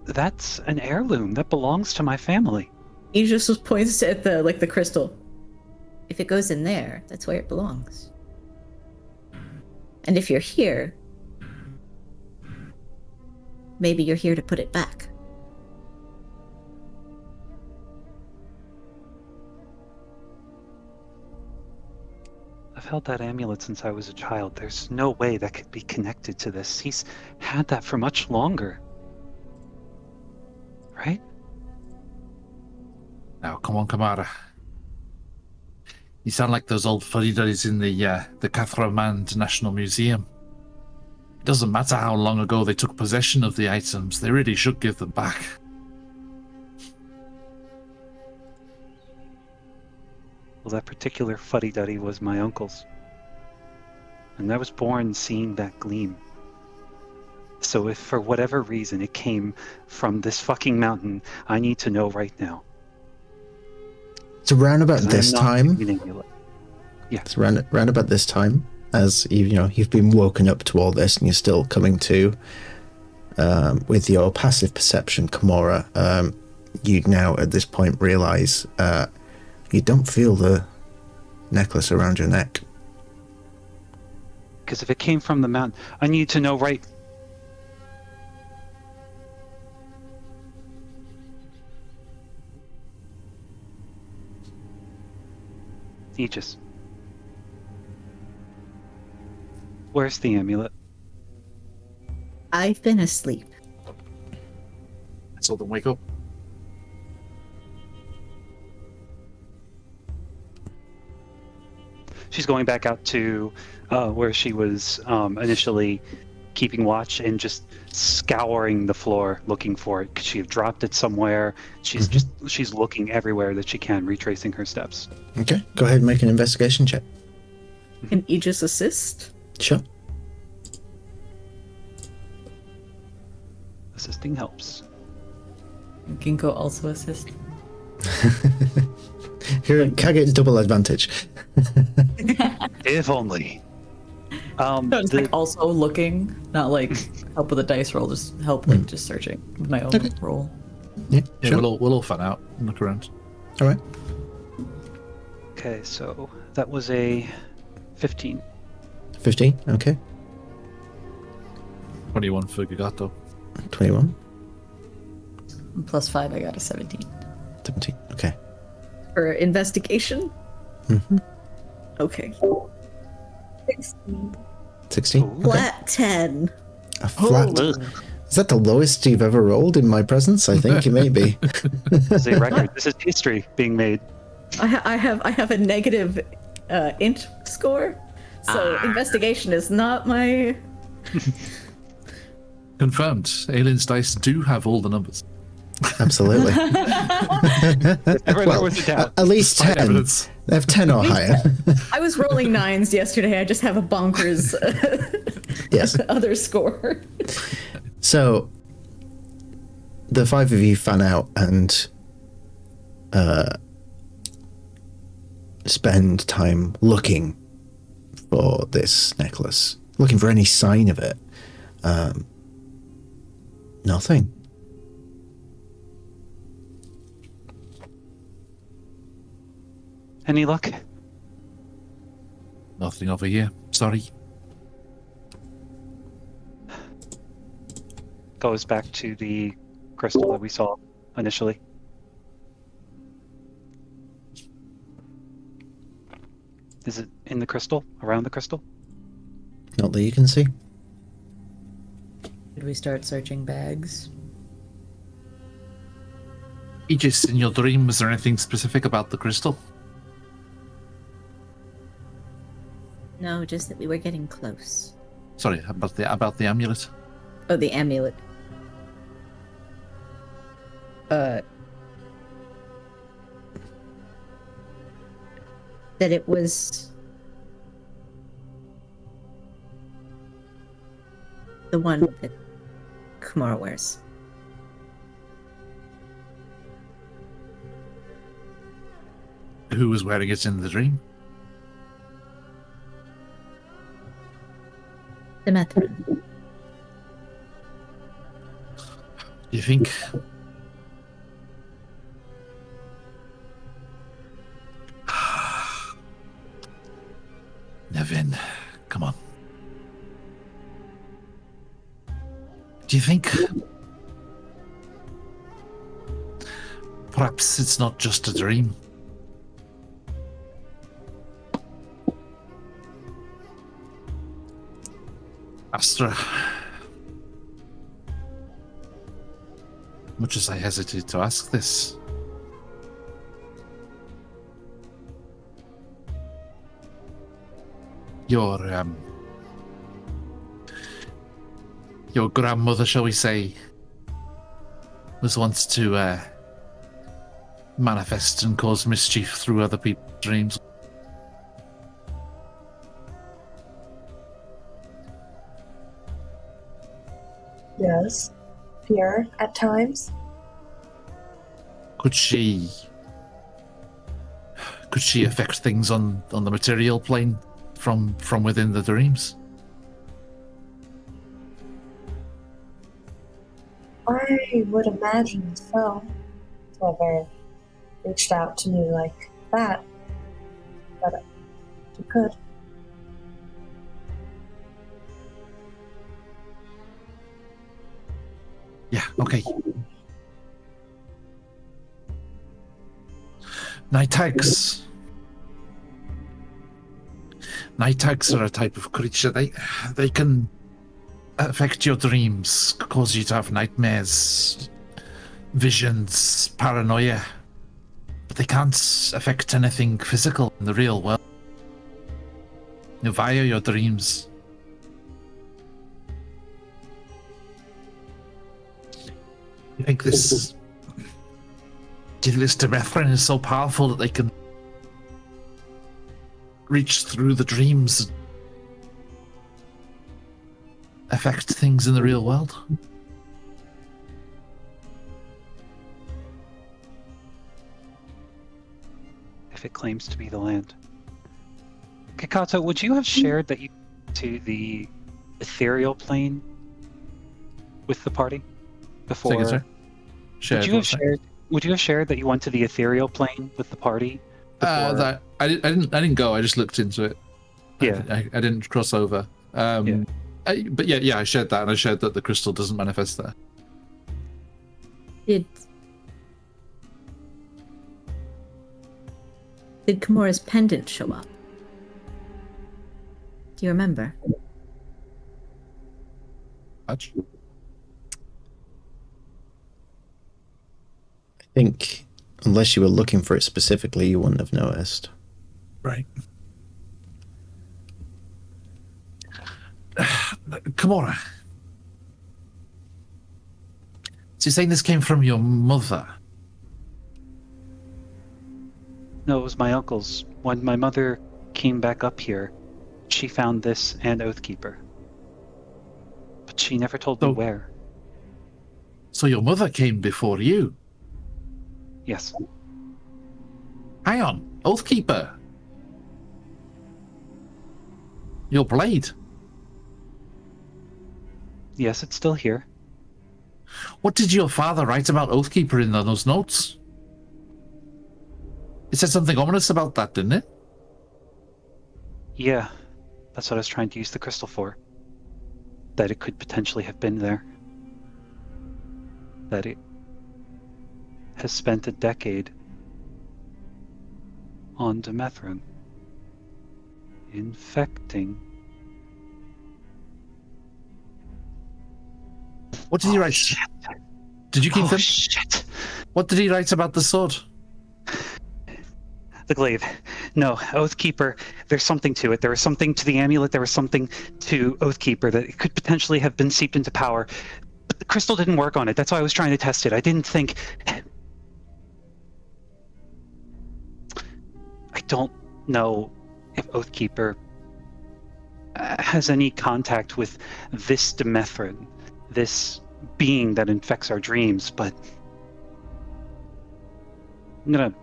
that's an heirloom that belongs to my family. he just points at the crystal. If it goes in there, that's where it belongs. And if you're here, maybe you're here to put it back. I've held that amulet since I was a child. There's no way that could be connected to this. He's had that for much longer. Right? Now, come on, Kamara. You sound like those old fuddy-duddies in the Cathramand National Museum. It doesn't matter how long ago they took possession of the items, they really should give them back. Well, that particular fuddy-duddy was my uncle's. And I was born seeing that gleam. So if for whatever reason it came from this fucking mountain, I need to know right now. It's around about this time. Yeah. It's around about this time, as you've been woken up to all this, and you're still coming to. With your passive perception, Kimura, you now at this point realize you don't feel the necklace around your neck. Because if it came from the mountain, I need to know right. Aegis. Where's the amulet? I've been asleep. I saw them wake up. She's going back out to where she was initially keeping watch and just scouring the floor looking for it. Could she have dropped it somewhere? She's looking everywhere that she can, retracing her steps. Okay, go ahead and make an investigation check. Can Aegis assist? Sure. Assisting helps. Ginkgo also assist. Here, can I get double advantage? If only. No, just like also looking, not like help with a dice roll, just help like just searching with my own roll. Yeah, Yeah, sure. we'll all fan out and look around. All right. Okay, so that was a 15. 15, okay. 21 for Gagato. 21, +5, I got a 17. 17, okay. For investigation? Mm-hmm. Okay. 16. 16? Ooh. Flat 10. A flat. Ugh. Is that the lowest you've ever rolled in my presence? I think it may be. This is a record. This is history being made. I have a negative int score, so investigation is not my. Confirmed. Alien's dice do have all the numbers. Absolutely. There was a doubt. At least Despite 10. evidence. They have 10 or higher. I was rolling 9s yesterday. I just have a bonkers Yes. other score. So, the 5 of you fan out and spend time looking for this necklace, looking for any sign of it. Nothing. Any luck? Nothing over here. Sorry. Goes back to the crystal that we saw initially. Is it in the crystal? Around the crystal? Not that you can see. Should we start searching bags? Aegis, in your dream, was there anything specific about the crystal? No, just that we were getting close. Sorry, about the amulet. Oh, the amulet. That it was the one that Kumara wears. Who was wearing it in the dream? Demethrin. You think? Nevin, come on. Do you think perhaps it's not just a dream? Astra, much as I hesitate to ask this, your grandmother, shall we say, was once to manifest and cause mischief through other people's dreams. Yes. Appear at times. Could she affect things on the material plane from within the dreams? I would imagine so. Never reached out to me like that. But you could. Yeah, okay. Night hags. Night hags are a type of creature. They can affect your dreams, cause you to have nightmares, visions, paranoia. But they can't affect anything physical in the real world. Via your dreams. You think this... Do you think this Demethrin is so powerful that they can reach through the dreams and affect things in the real world? If it claims to be the land. Kakato, would you have shared that you to the ethereal plane with the party before? Would you have shared that you went to the ethereal plane with the party? I didn't go. I just looked into it. Yeah, I didn't cross over. But I shared that, and I shared that the crystal doesn't manifest there. Did Kimura's pendant show up? Do you remember? Much? I think, unless you were looking for it specifically, you wouldn't have noticed. Right. Kimura. So you're saying this came from your mother? no, it was my uncle's. When my mother came back up here, she found this and Oathkeeper. But she never told me where. So your mother came before you? Yes. Hang on, Oathkeeper. Your blade. Yes, it's still here. What did your father write about Oathkeeper in those notes? It said something ominous about that, didn't it? Yeah, that's what I was trying to use the crystal for. That it could potentially have been there. That it has spent a decade on Demethrin, infecting. What did he write? Shit. Did you keep them? Shit. What did he write about the sword? The glaive. No, Oathkeeper, there's something to it. There was something to the amulet, there was something to Oathkeeper that it could potentially have been seeped into power. But the crystal didn't work on it. That's why I was trying to test it. I didn't think... I don't know if Oathkeeper has any contact with this Demethrin, this being that infects our dreams, but I'm gonna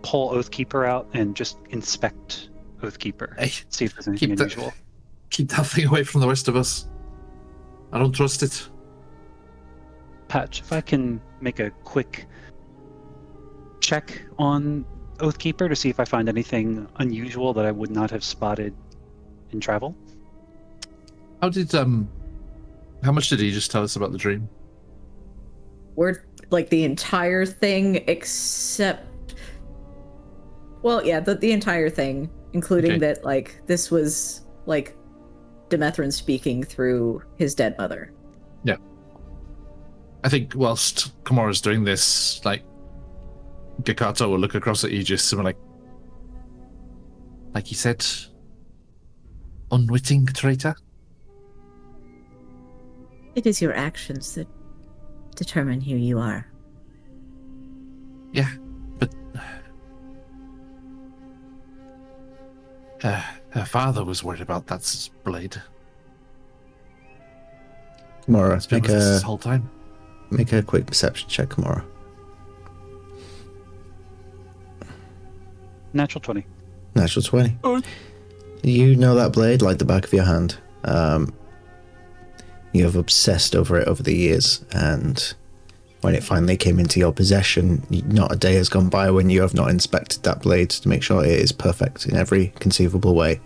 pull Oathkeeper out and just inspect Oathkeeper. Hey, see if there's anything unusual. Keep that thing away from the rest of us. I don't trust it. Patch, if I can make a quick check on Oathkeeper to see if I find anything unusual that I would not have spotted in travel. How much did he just tell us about the dream? We're like the entire thing except... Well, yeah, the entire thing, including that, like, this was, like, Demethrin speaking through his dead mother. Yeah. I think whilst Kimura's doing this, like, Gakato will look across at Aegis and be like he said, unwitting traitor? It is your actions that determine who you are. Yeah, but her father was worried about that blade. Kimura, this whole time. Make a quick perception check, Kimura. Natural 20. Natural 20. You know that blade like the back of your hand. You have obsessed over it over the years, and when it finally came into your possession, not a day has gone by when you have not inspected that blade to make sure it is perfect in every conceivable way.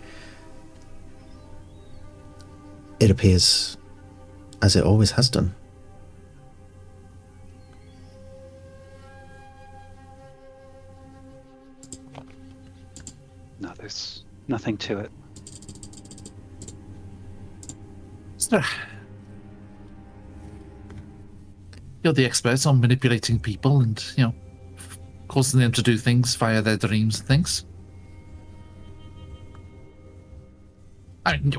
It appears as it always has done. No, there's nothing to it. Sir, you're the expert on manipulating people and, causing them to do things via their dreams and things. I mean,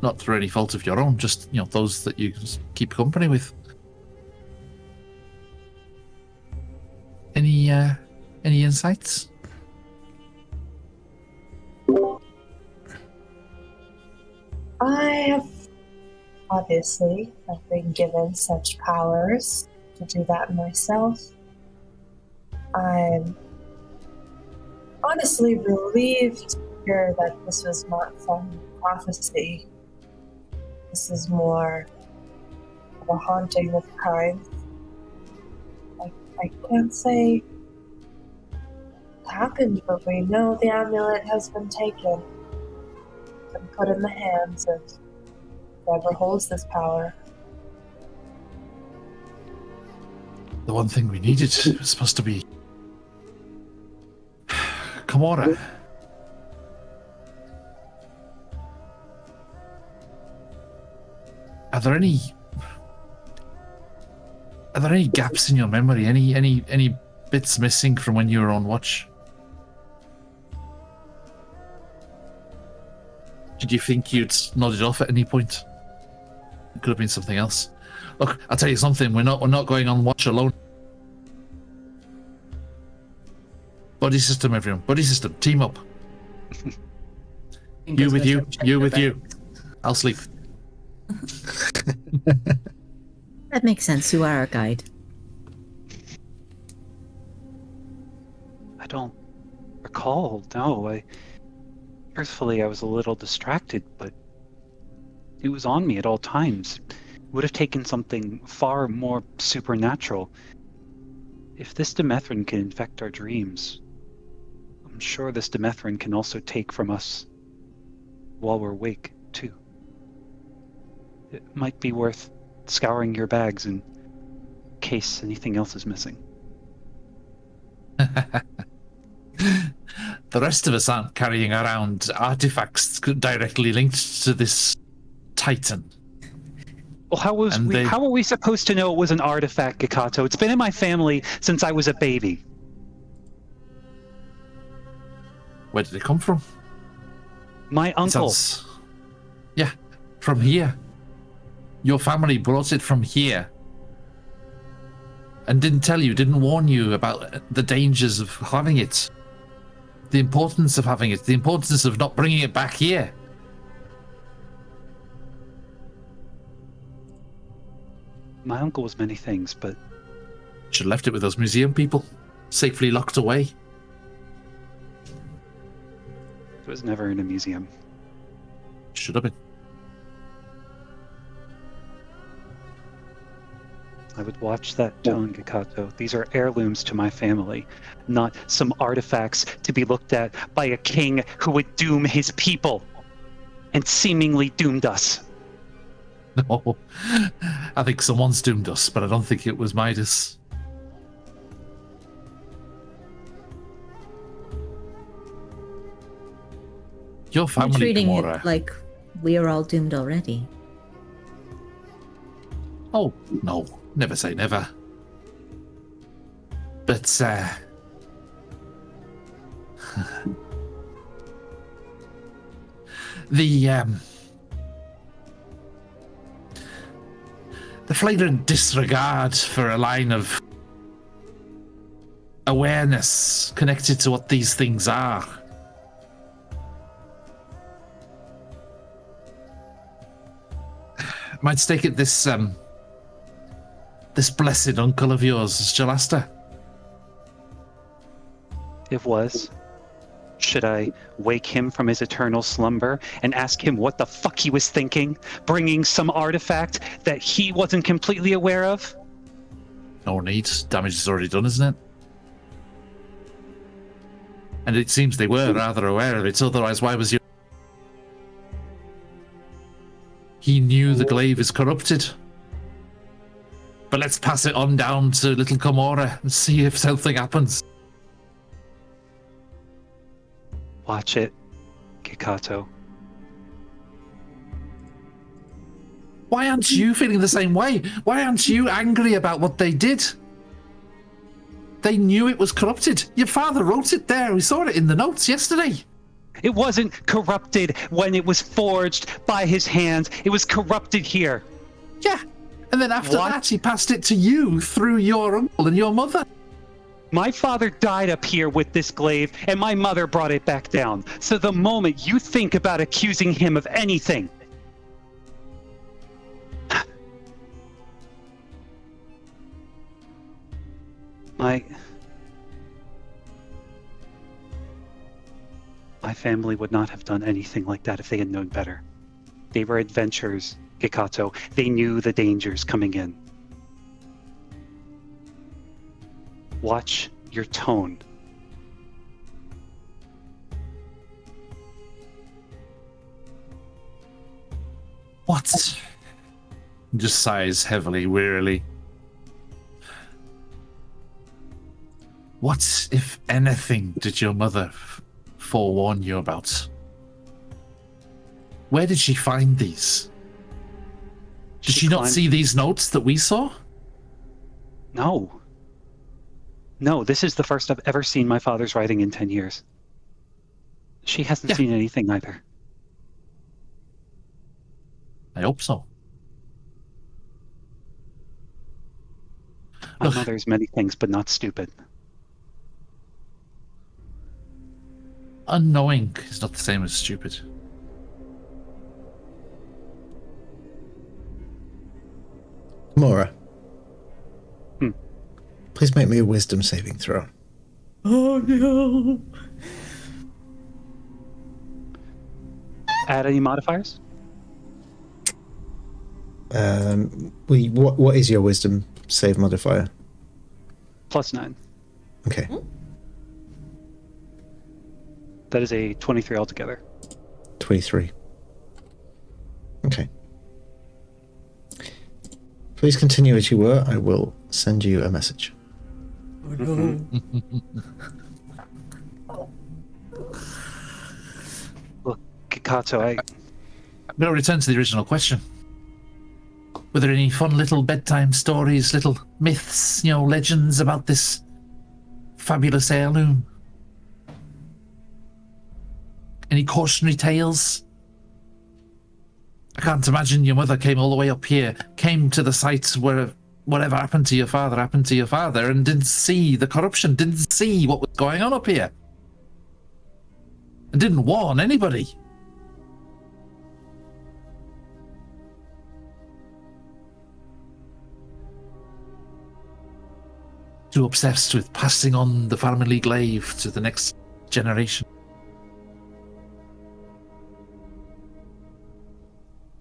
not through any fault of your own, just, those that you keep company with. Any insights? I've been given such powers to do that myself. I'm honestly relieved to hear that this was not some prophecy. This is more of a haunting of kind. I can't say what happened, but we know the amulet has been taken and put in the hands of whoever holds this power. The one thing we needed was supposed to be Kimura. Are there any gaps in your memory? Any bits missing from when you were on watch? Did you think you'd nodded off at any point? It could have been something else. Look, I'll tell you something. We're not going on watch alone. Buddy system, everyone. Buddy system. Team up. You with you. You with you. I'll sleep. That makes sense. You are our guide. I don't recall, no. Truthfully, I was a little distracted, but it was on me at all times. It would have taken something far more supernatural. If this Demethrin can infect our dreams, I'm sure this Demethrin can also take from us while we're awake, too. It might be worth scouring your bags in case anything else is missing. The rest of us aren't carrying around artifacts directly linked to this Titan. Well, how are we supposed to know it was an artifact, Gikato? It's been in my family since I was a baby. Where did it come from? My uncle. Yeah, from here. Your family brought it from here. And didn't warn you about the dangers of having it. The importance of having it. The importance of not bringing it back here. My uncle was many things, but... Should have left it with those museum people. Safely locked away. It was never in a museum. Should have been. I would watch that tone, Gikato. These are heirlooms to my family, not some artifacts to be looked at by a king who would doom his people and seemingly doomed us. No, I think someone's doomed us, but I don't think it was Midas. Your family, You're treating Kimura. it like we are all doomed already. Oh, no. Never say never. But, the flagrant disregard for a line of awareness connected to what these things are. Might stake it this blessed uncle of yours, Shalasta. It was. Should I wake him from his eternal slumber and ask him what the fuck he was thinking, bringing some artifact that he wasn't completely aware of? No need. Damage is already done, isn't it? And it seems they were rather aware of it, otherwise why was you... He knew the glaive is corrupted. But let's pass it on down to little Kimura and see if something happens. Watch it, Gikato. Why aren't you feeling the same way? Why aren't you angry about what they did? They knew it was corrupted. Your father wrote it there. We saw it in the notes yesterday. It wasn't corrupted when it was forged by his hands. It was corrupted here. Yeah. And then after that, he passed it to you through your uncle and your mother. My father died up here with this glaive, and my mother brought it back down. So the moment you think about accusing him of anything, my family would not have done anything like that if they had known better. They were adventurers, Kikato. They knew the dangers coming in. Watch your tone. What? Just sighs heavily, wearily. What, if anything, did your mother forewarn you about? Where did she find these? Did she not see these notes that we saw? No. No, this is the first I've ever seen my father's writing in 10 years. She hasn't seen anything either. I hope so. My mother's many things, but not stupid. Unknowing is not the same as stupid. Mora. Please make me a wisdom saving throw. Oh no. Add any modifiers? What is your wisdom save modifier? +9. Okay. That is a 23 altogether. 23. Okay. Please continue as you were. I will send you a message. Oh no. Look, Kikato, I'm going to return to the original question. Were there any fun little bedtime stories, little myths, legends about this fabulous heirloom? Any cautionary tales? I can't imagine your mother came all the way up here, came to the site where whatever happened to your father, and didn't see the corruption, didn't see what was going on up here. And didn't warn anybody. Too obsessed with passing on the family glaive to the next generation.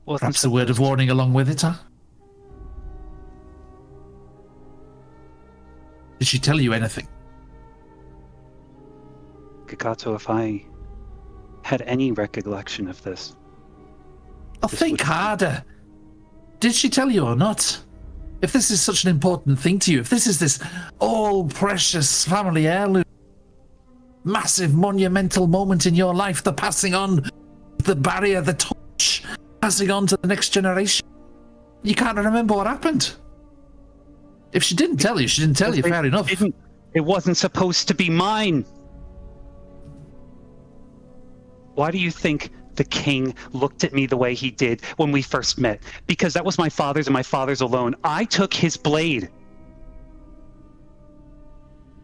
Perhaps a word of warning along with it, huh? Did she tell you anything? Kikato, if I had any recollection of this... Think harder. Did she tell you or not? If this is such an important thing to you, if this is this all-precious family heirloom, massive monumental moment in your life, the passing on, the barrier, the torch, passing on to the next generation, you can't remember what happened. If she didn't tell you, she didn't tell you, fair enough. It wasn't supposed to be mine. Why do you think the king looked at me the way he did when we first met? Because that was my father's and my father's alone. I took his blade.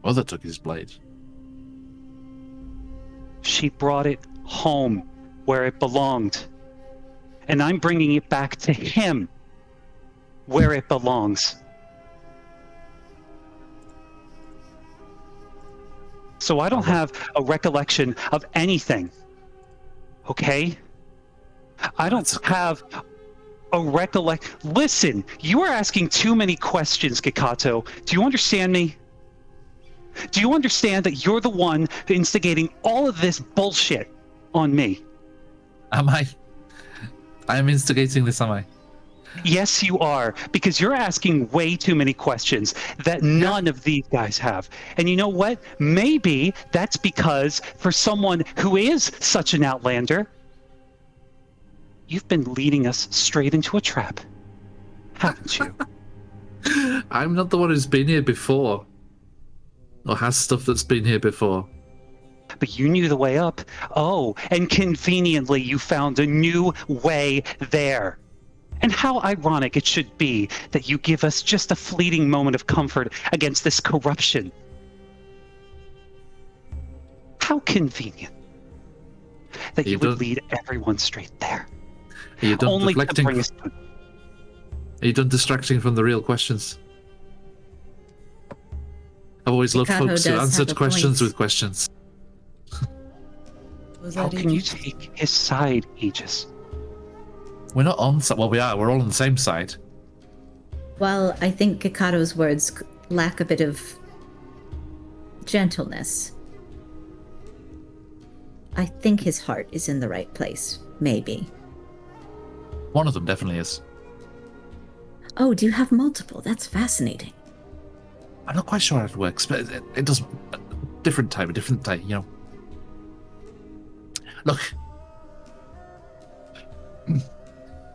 Mother took his blade. She brought it home where it belonged. And I'm bringing it back to him where it belongs. So I don't have a recollection of anything. Okay? I don't have a Listen, you are asking too many questions, Kikato. Do you understand me? Do you understand that you're the one instigating all of this bullshit on me? Am I? I am instigating this, am I? Yes, you are, because you're asking way too many questions that none of these guys have. And you know what? Maybe that's because for someone who is such an outlander, you've been leading us straight into a trap, haven't you? I'm not the one who's been here before, or has stuff that's been here before. But you knew the way up. Oh, and conveniently you found a new way there. And how ironic it should be that you give us just a fleeting moment of comfort against this corruption. How convenient that you would lead everyone straight there. Are you done Only deflecting? to bring us to... Are you done distracting from the real questions? I've always loved Mikado folks who does have answered a questions point. with questions. Was How that can you Aegis? take his side, Aegis? We're not on... Well, we are. We're all on the same side. Well, I think Kikado's words lack a bit of gentleness. I think his heart is in the right place. Maybe. One of them definitely is. Oh, do you have multiple? That's fascinating. I'm not quite sure how it works, but it does... different type, you know. Look.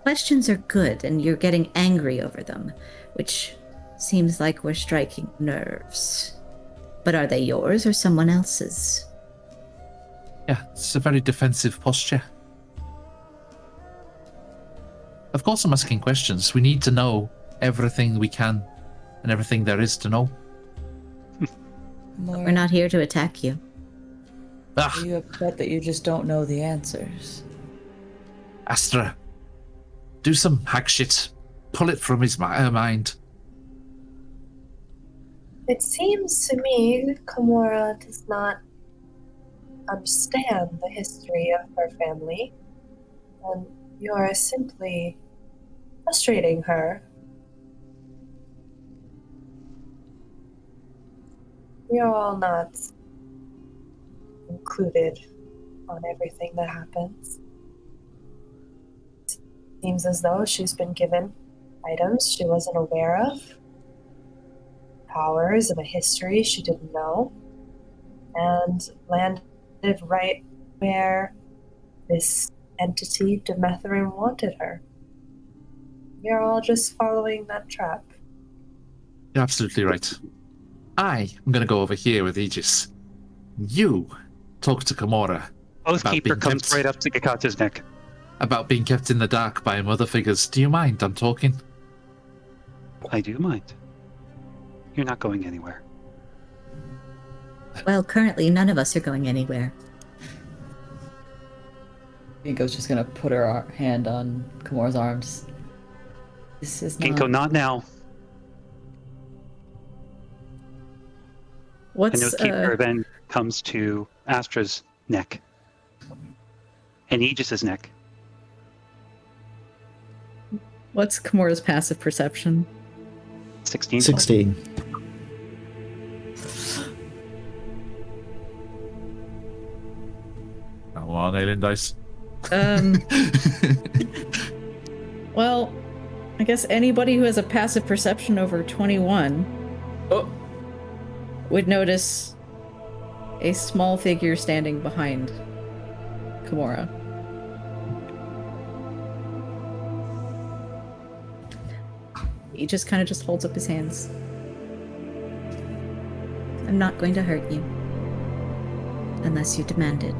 Questions are good, and you're getting angry over them, which seems like we're striking nerves. But are they yours or someone else's? Yeah, it's a very defensive posture. Of course I'm asking questions. We need to know everything we can and everything there is to know. We're not here to attack you. Are you upset that you just don't know the answers? Astra, do some hack shit. Pull it from his mind. It seems to me Kimura does not understand the history of her family, and you are simply frustrating her. We are all not included on everything that happens. Seems as though she's been given items she wasn't aware of, powers and a history she didn't know, and landed right where this entity, Demethrin, wanted her. We are all just following that trap. You're absolutely right. I am going to go over here with Aegis. You talk to Kimura. Oathkeeper comes right up to Gakata's neck. About being kept in the dark by mother figures. Do you mind? I'm talking. I do mind. You're not going anywhere. Well, currently none of us are going anywhere. Ginkgo's just gonna put her hand on Kimura's arms. This is not... Ginkgo, not now. What's And Oathkeeper then comes to Astra's neck. And Aegis's neck. what's Kimura's passive perception? 16. 16. Come on, alien dice. Well, I guess anybody who has a passive perception over 21 would notice a small figure standing behind Kimura. He just kind of just holds up his hands. I'm not going to hurt you. Unless you demand it.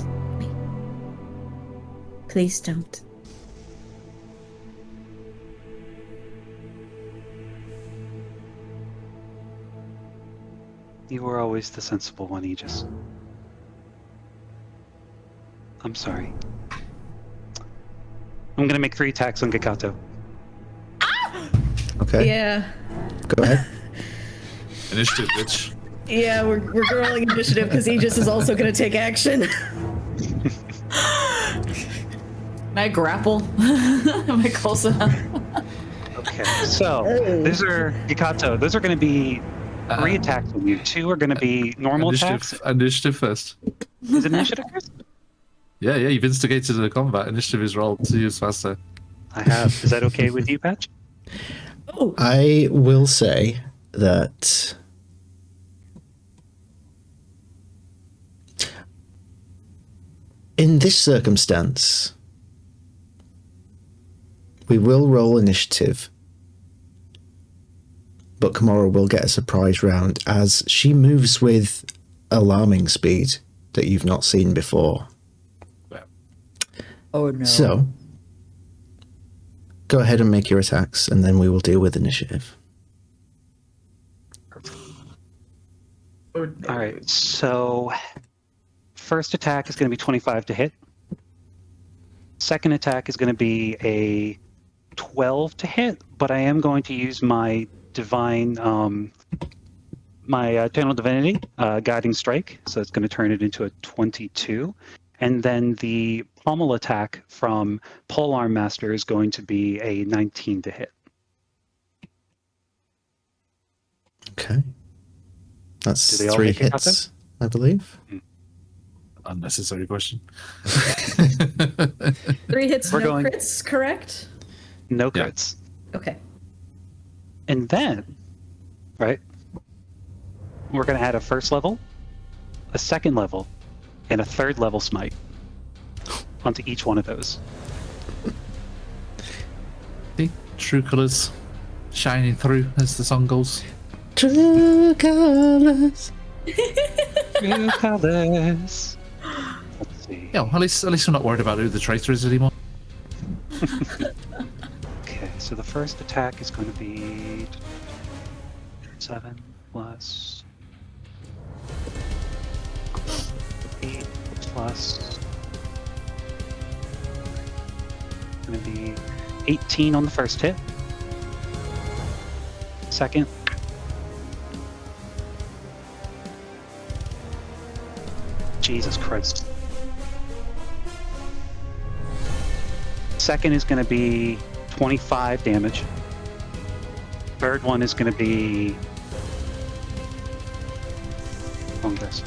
Please don't. You were always the sensible one, Aegis. I'm sorry. I'm gonna make 3 attacks on Gakato. Okay. Yeah. Go ahead. Initiative, bitch. Yeah, we're rolling initiative because Aegis is also going to take action. Can I grapple? Am I close enough? Okay, so these are Gakato. Those are going to be 3 attacks on you. 2 are going to be normal attacks. Initiative first. Is it initiative first? Yeah, you've instigated the combat. Initiative is rolled to use faster. I have. Is that okay with you, Patch? I will say that in this circumstance, we will roll initiative, but Kimura will get a surprise round as she moves with alarming speed that you've not seen before. Oh no. So, go ahead and make your attacks, and then we will deal with initiative. All right, so first attack is going to be 25 to hit. Second attack is going to be a 12 to hit, but I am going to use my divine, my Channel Divinity Guiding Strike, so it's going to turn it into a 22. And then the pommel attack from Polearm Master is going to be a 19 to hit. Okay. That's 3 hits, I believe. Unnecessary question. 3 hits, We're no going- crits, correct? No Yeah. crits. Okay. And then, right, we're going to add a first level, a second level, and a third level smite onto each one of those. See, true colours shining through, as the song goes. True colors. True colors. Let's see. Yeah, at least we're not worried about who the traitor is anymore. Okay, so the first attack is going to be 7 plus 8 plus. Going to be 18 on the first hit. Second. Jesus Christ. Second is going to be 25 damage. Third one is going to be... Oh, yes.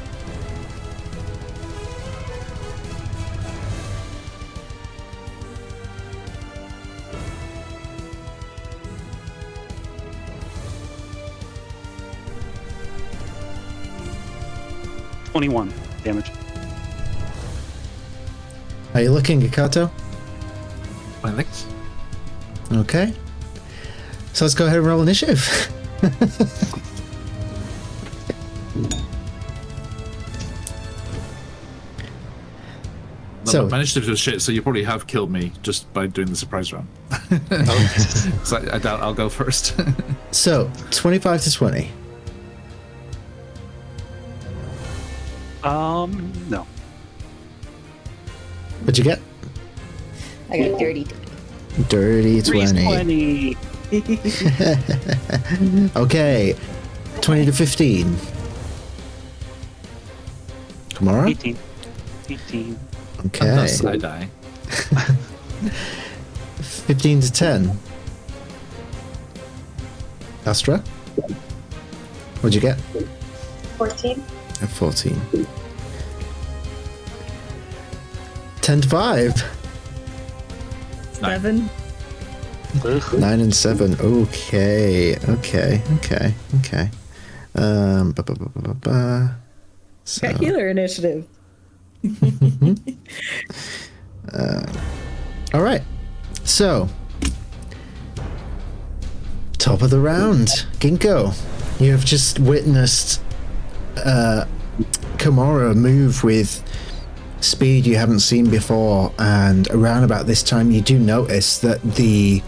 $21 damage. Are you looking, Ikato? My legs. Okay. So let's go ahead and roll initiative. So my initiative was shit, so you probably have killed me just by doing the surprise round. So I doubt I'll go first. So 25 to 20. No. What'd you get? I got dirty. Dirty 20. 20. Okay. 20 to 15. Kamara? 18. 18. Okay. Unless I die. 15 to 10. Astra? What'd you get? 14. 14. 10 to 5. 7. 9 and 7. Okay. So, Got healer initiative. all right. So, top of the round, Ginkgo. You have just witnessed Kimura move with speed you haven't seen before, and around about this time, you do notice that the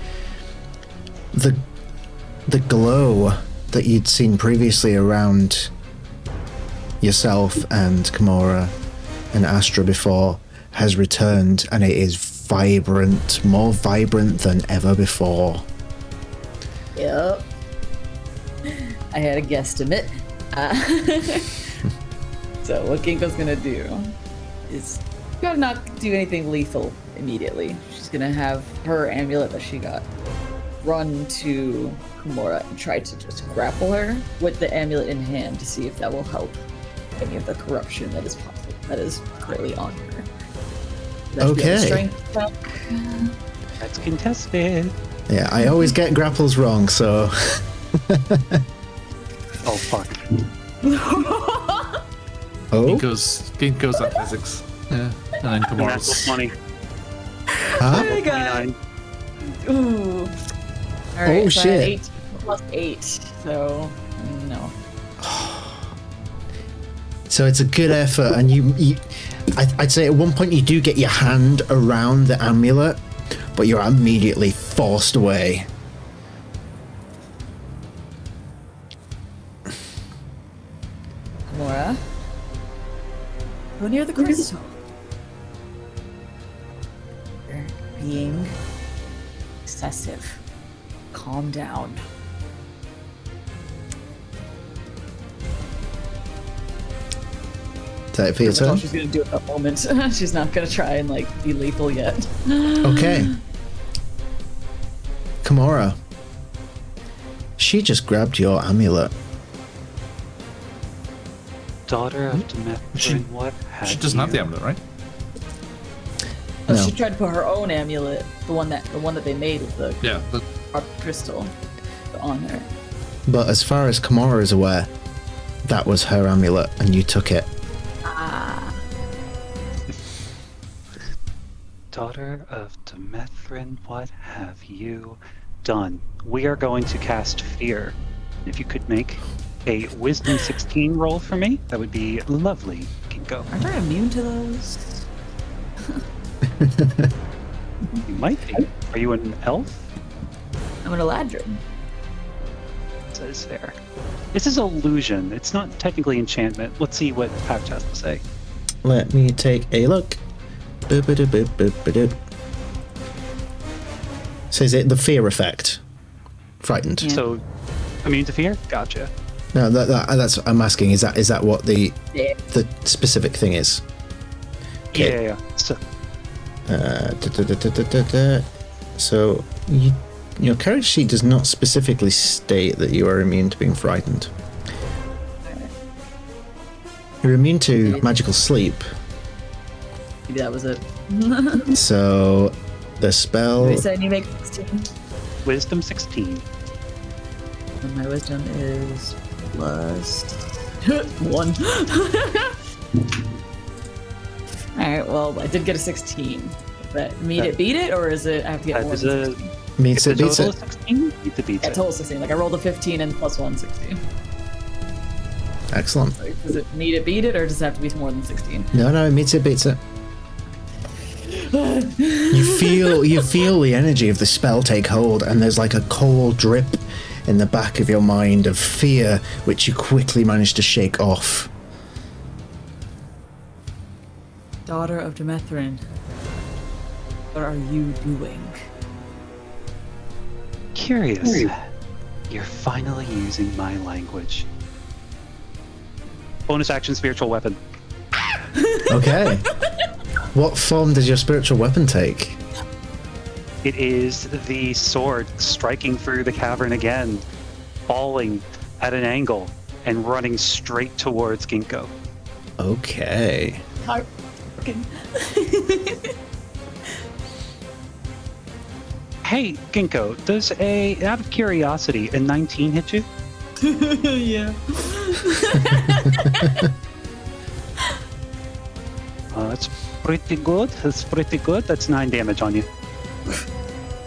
glow that you'd seen previously around yourself and Kimura and Astra before has returned, and it is vibrant, more vibrant than ever before. Yep. I had a guesstimate. So what Ginkgo's gonna do is gonna not do anything lethal immediately. She's gonna have her amulet that she got run to Kimura and try to just grapple her with the amulet in hand to see if that will help any of the corruption that is possible, that is currently on her. That should be a Okay. strength check. That's contested. Yeah, I always get grapples wrong, so Oh, fuck. oh, Ginkgo's at physics. Yeah. And then Natural Kimura's 20. huh? I got 29. ooh. All right, Oh, so I had shit. 8 plus 8, so no. So it's a good effort, and I'd say at one point you do get your hand around the amulet, but you're immediately forced away. Kimura, go near the crystal. You're being excessive. Calm down. Is that it for your That's all turn? she's gonna do at that moment. She's not gonna try and like be lethal yet. Okay. Kimura. She just grabbed your amulet. Daughter of Demethrin, what have She doesn't have the amulet, right? Oh, No. she tried to put her own amulet, the one that they made with the Yeah. crystal, on there. But as far as Kimura is aware, that was her amulet and you took it. Daughter of Demethrin, what have you done? We are going to cast Fear. If you could make a Wisdom 16 roll for me, that would be lovely. Ginkgo. Aren't I immune to those? You might be. Are you an elf? I'm an Eladrin. It says there. This is illusion. It's not technically enchantment. Let's see what Pouch has to say. Let me take a look. Boop-a-doop-boop-boop-a-doop. So is it the fear effect? Frightened. Yeah. So, immune to fear? Gotcha. No, that's I'm asking. Is that what the Yeah. the specific thing is? Okay. Yeah. So, So your character sheet does not specifically state that you are immune to being frightened. You're immune to magical sleep. Maybe that was it. So the spell. You said you make 16. Wisdom 16. And my wisdom is plus 1. Alright, well, I did get a 16. But beat it, or is it I have to get That more is than a 16? Meets it, beats total it. of 16? Meets it, beats Yeah, it. total 16. Like I rolled a 15 and plus 1, 16. Excellent. Like, does it need it, beat it, or does it have to be more than 16? No, it meets it, beats it. You feel the energy of the spell take hold, and there's like a cold drip in the back of your mind of fear, which you quickly manage to shake off. Daughter of Demethrin, what are you doing? Curious. You're finally using my language. Bonus action, spiritual weapon. Okay. What form does your spiritual weapon take? It is the sword striking through the cavern again, falling at an angle and running straight towards Ginkgo. Okay. Heartbroken. Hey, Ginkgo, does out of curiosity, a 19 hit you? Yeah. That's pretty good. That's pretty good. That's 9 damage on you.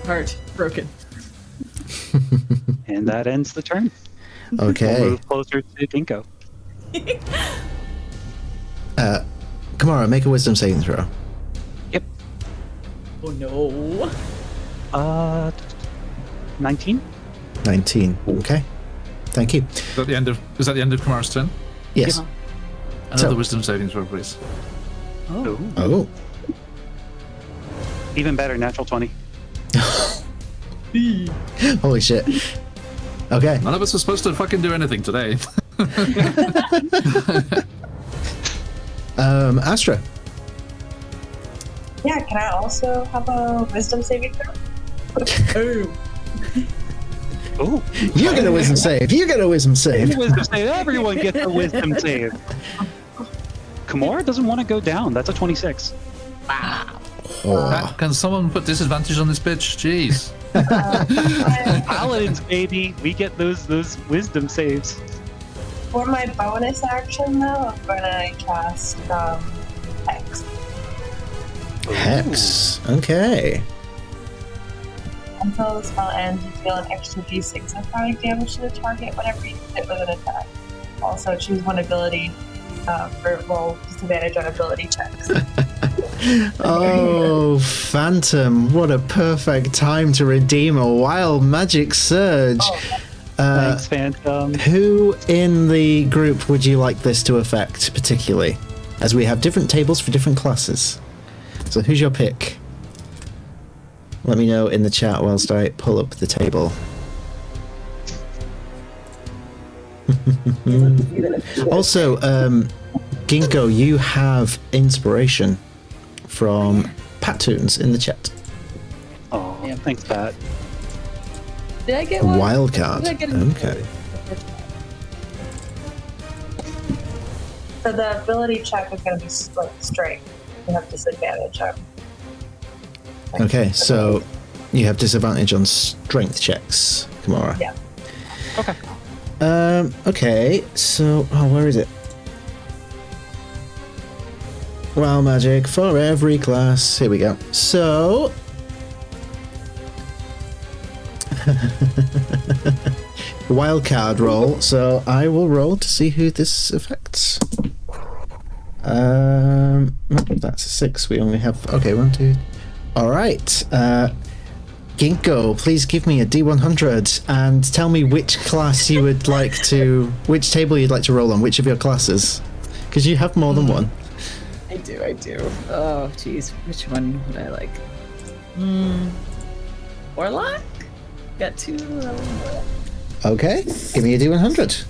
Heart broken. And that ends the turn. Okay. We'll move closer to Ginkgo. Kamara, make a wisdom saving throw. Yep. Oh no. 19? 19. Okay. Thank you. Is that the end of Kamara's turn? Yes. Another So- wisdom saving throw, please. Oh. Oh. Even better, natural 20. Holy shit. Okay. None of us are supposed to fucking do anything today. Astra. Yeah, can I also have a wisdom saving throw? Oh. You get a wisdom save. You get a wisdom save. Wisdom save. Everyone gets a wisdom save. Kimura doesn't want to go down. That's a 26. Oh. Can someone put disadvantage on this bitch? Jeez. Paladins, baby. We get those wisdom saves. For my bonus action, though, I'm gonna cast Hex. Hex. Okay. Until the spell ends, you deal an extra d6 necrotic damage to the target whenever you hit with an attack. Also, choose one ability for roll disadvantage on ability checks. Oh, Phantom. What a perfect time to redeem a wild magic surge. Thanks, Phantom. Who in the group would you like this to affect particularly? as we have different tables for different classes. So who's your pick? Let me know in the chat whilst I pull up the table. Also, Ginkgo, you have inspiration from Pattoons in the chat. Oh, thanks, Pat. Did I get one? Wildcard. Did I get Okay. So the ability check is going to be like strength. You have disadvantage on. Okay, so you have disadvantage on strength checks, Kimura. Yeah. Okay. Okay, so where is it? Wild magic for every class. Here we go. So wildcard roll. So I will roll to see who this affects. That's a 6. We only have 1, 2. All right. Ginkgo, please give me a D100 and tell me which class you would like to, which table you'd like to roll on, which of your classes, because you have more than one. I do. Oh, jeez. Which one would I like? Warlock? Got 2. Okay, give me a D100.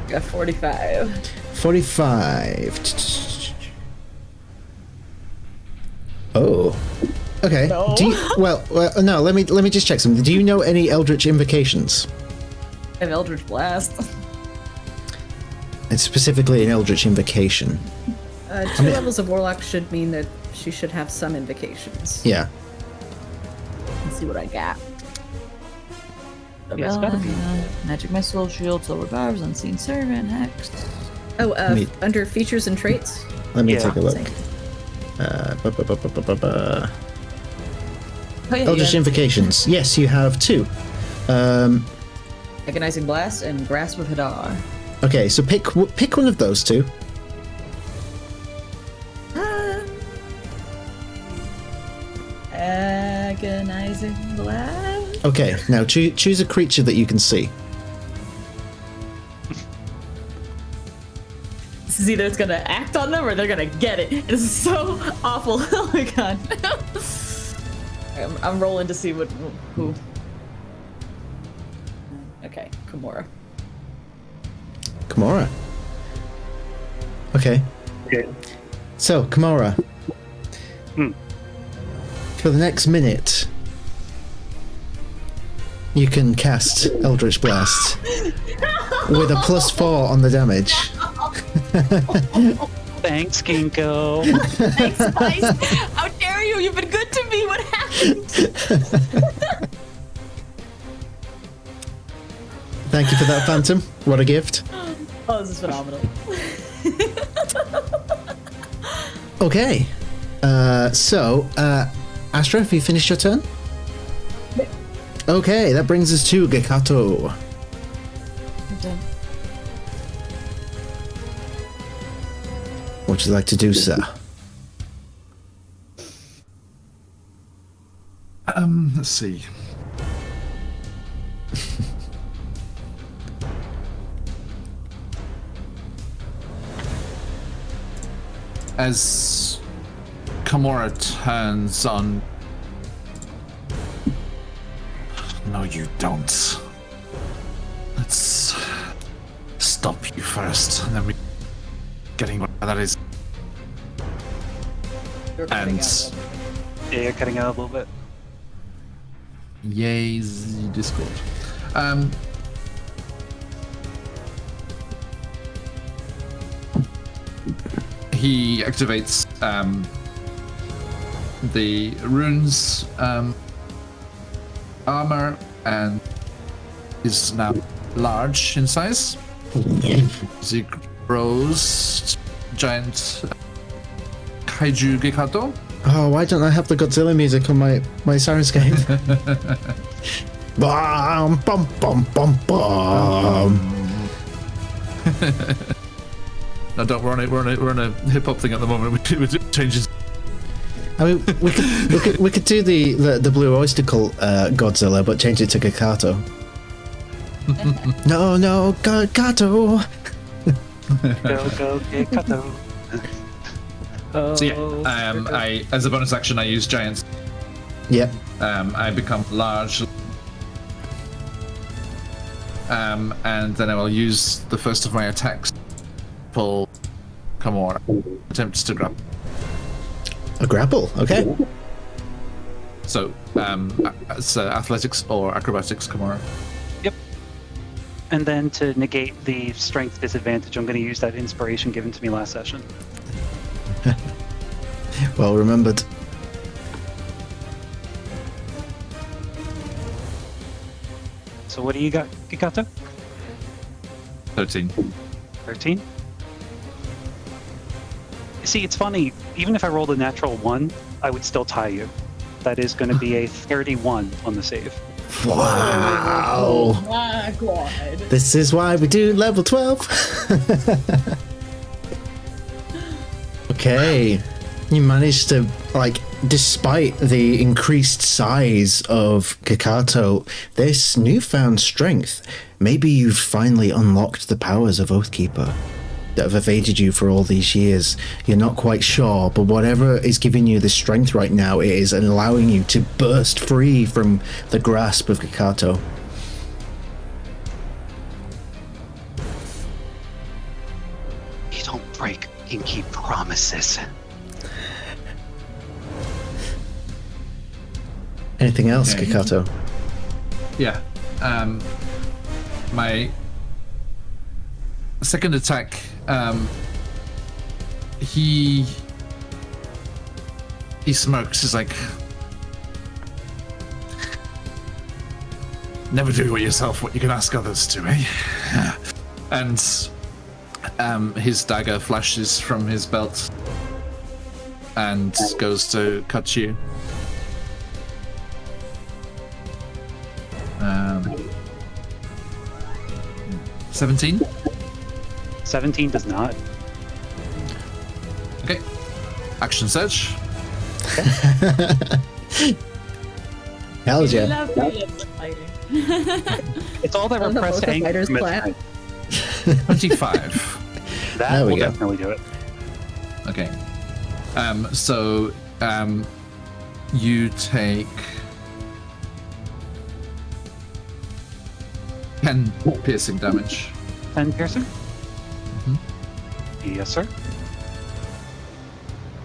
Got 45. 45. Oh. Okay. No. Well, no. Let me just check something. Do you know any Eldritch invocations? I have Eldritch Blast. It's specifically an Eldritch invocation. 2 levels of Warlock should mean that she should have some invocations. Yeah. Let's see what I got. Yeah, it's gotta be. Magic Missile, Shield, Silver Barbs, Unseen Servant, Hex. Oh, under features and traits? Let me Yeah. take a look. Oh, yeah, Eldritch invocations. Yes, you have 2. Agonizing Blast and Grasp of Hadar. Okay, so pick one of those 2. Agonizing Blast. Okay, now choose a creature that you can see. This is either it's gonna act on them or they're gonna get it. This is so awful. Oh my god. I'm rolling to see who. Okay, Kimura. Kimura. Okay. So, Kimura. For the next minute, you can cast Eldritch Blast with a +4 on the damage. Thanks, Ginkgo. Thanks, Spice. How dare you? You've been good to me. What happened? Thank you for that, Phantom. What a gift. Oh, this is phenomenal. Okay. So, Astra, have you finished your turn? Okay, that brings us to Gekato. I'm done. What would you like to do, sir? Let's see. As Kimura turns on... No, you don't. Let's stop you first, and then we... Getting where that is. You're cutting And... out. Yeah, you're cutting out a little bit. Yay, Discord. He activates the runes armor and is now large in size. He grows giant kaiju Gekato. Oh, why don't I have the Godzilla music on my Sirenscape? Bum bum bum bum bum. No, don't. We're on a hip hop thing at the moment. We changes. I mean, we could do the Blue Oyster Cult Godzilla, but change it to Gekato. No, Gekato. Go, Gekato. So yeah, I as a bonus action I use giant. Yep. I become large. And then I will use the first of my attacks. Pull Kimura. Attempts to grab. A grapple, okay. So, athletics or acrobatics, Kimura. Yep. And then to negate the strength disadvantage, I'm going to use that inspiration given to me last session. Well remembered. So what do you got, Kikato? 13. 13? See, it's funny. Even if I rolled a natural 1, I would still tie you. That is going to be a 31 on the save. Wow. Oh my god. This is why we do level 12. Okay. You managed to, like, despite the increased size of Kikato, this newfound strength, maybe you've finally unlocked the powers of Oathkeeper that have evaded you for all these years. You're not quite sure, but whatever is giving you the strength right now, it is allowing you to burst free from the grasp of Kikato. You don't break pinky promises. Anything else, Okay. Kikato? Yeah. My second attack, he smirks. He's like, never do it yourself what you can ask others to, eh? And his dagger flashes from his belt and goes to cut you. 17? 17 does not. Okay. Action search. Hell yeah. Love fighting. It's all that On the repressed both the anger fighters from plan. 25. That There we will go. definitely do it. Okay. So you take 10 piercing damage. 10 piercing? Mhm. Yes, sir.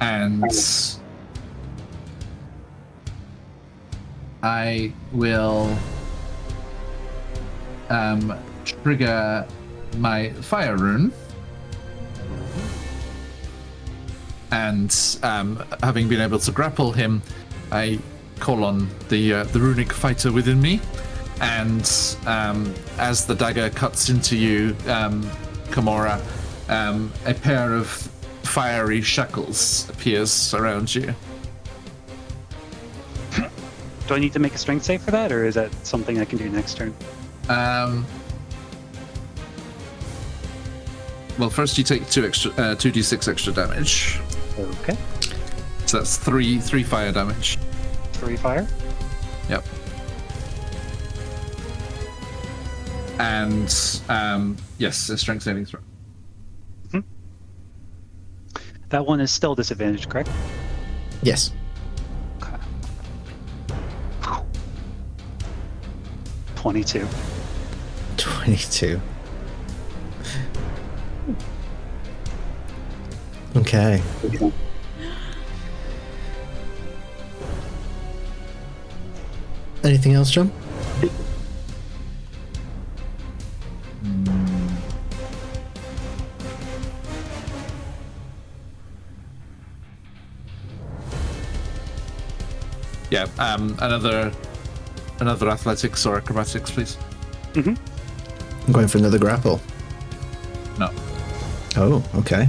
And I will trigger my fire rune. And having been able to grapple him, I call on the runic fighter within me. And as the dagger cuts into you, Kimura, a pair of fiery shackles appears around you. Do I need to make a strength save for that, or is that something I can do next turn? Well, first you take 2d6 extra damage. Okay. So that's three fire damage. 3 fire. Yep. And yes, a strength saving throw. That one is still disadvantaged, correct? Yes. Okay. 22. 22. Okay. Anything else, John? Yeah, another athletics or acrobatics, please. Mm-hmm. I'm going for another grapple. No. Oh, okay.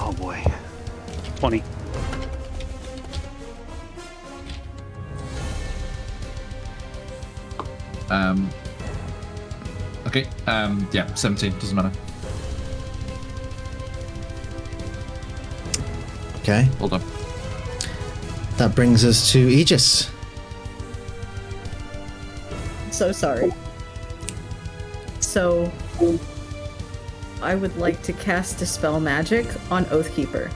Oh boy. 20. Okay. Yeah, 17 doesn't matter. Okay. Hold on. That brings us to Aegis. So sorry. So I would like to cast Dispel Magic on Oathkeeper.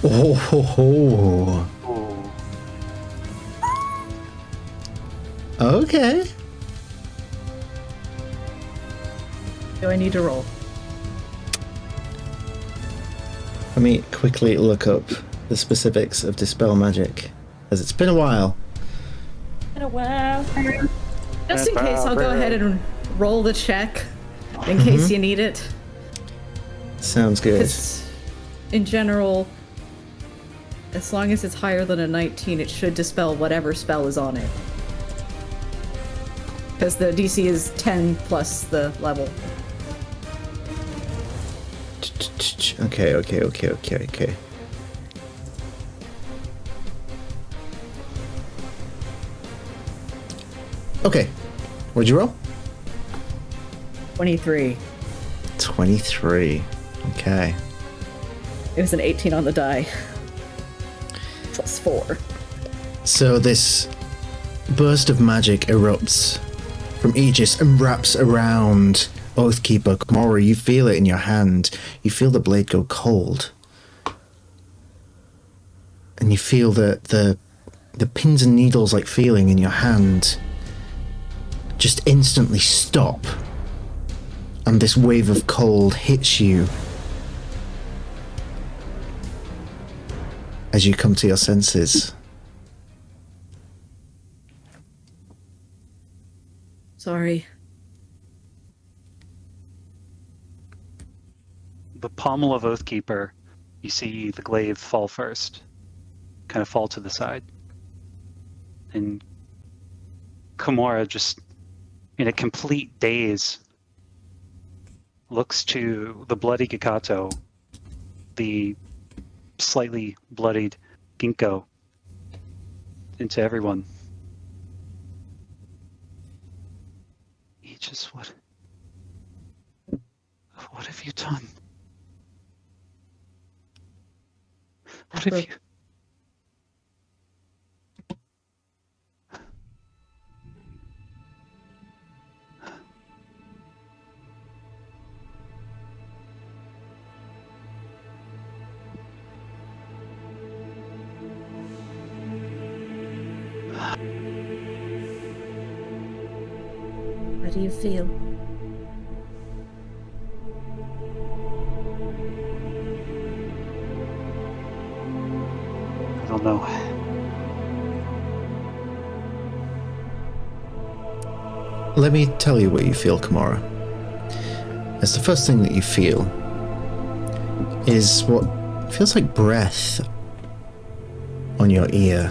Oh ho ho. Okay. Do I need to roll? Let me quickly look up the specifics of Dispel Magic, as it's been a while. In a while. Just in case, I'll go ahead and roll the check in case you need it. Sounds good. 'Cause in general, as long as it's higher than a 19, it should dispel whatever spell is on it. Because the DC is 10 plus the level. Okay. Okay. What'd you roll? 23. 23. Okay. It was an 18 on the die. Plus 4. So this burst of magic erupts from Aegis and wraps around Oathkeeper. Komora, you feel it in your hand. You feel the blade go cold. And you feel the pins and needles like feeling in your hand just instantly stop. And this wave of cold hits you as you come to your senses. Sorry. The pommel of Oathkeeper, you see the glaive fall first, kind of fall to the side. And Komora, just in a complete daze, looks to the bloody Gikato, the slightly bloodied Ginkgo, into everyone. Aegis, what have you done? What have you... How do you feel? I don't know. Let me tell you what you feel, Komora. As the first thing that you feel is what feels like breath on your ear.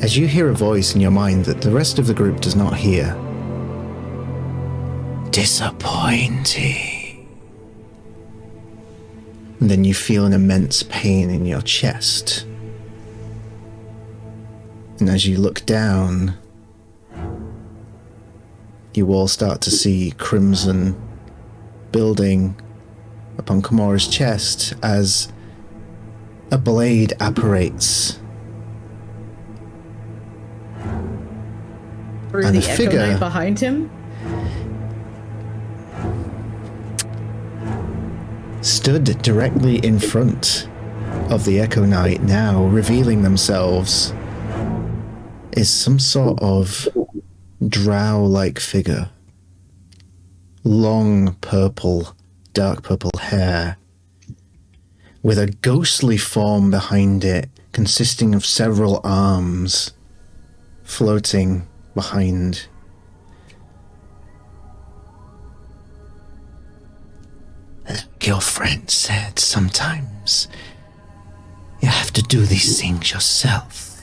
As you hear a voice in your mind that the rest of the group does not hear. Disappointing. And then you feel an immense pain in your chest. And as you look down, you all start to see crimson building upon Komora's chest as a blade apparates. Through And the the Echo figure- Knight behind him? Stood directly in front of the Echo Knight, now revealing themselves, is some sort of drow-like figure. Long purple, dark purple hair, with a ghostly form behind it, consisting of several arms floating behind. Your friend said sometimes you have to do these things yourself.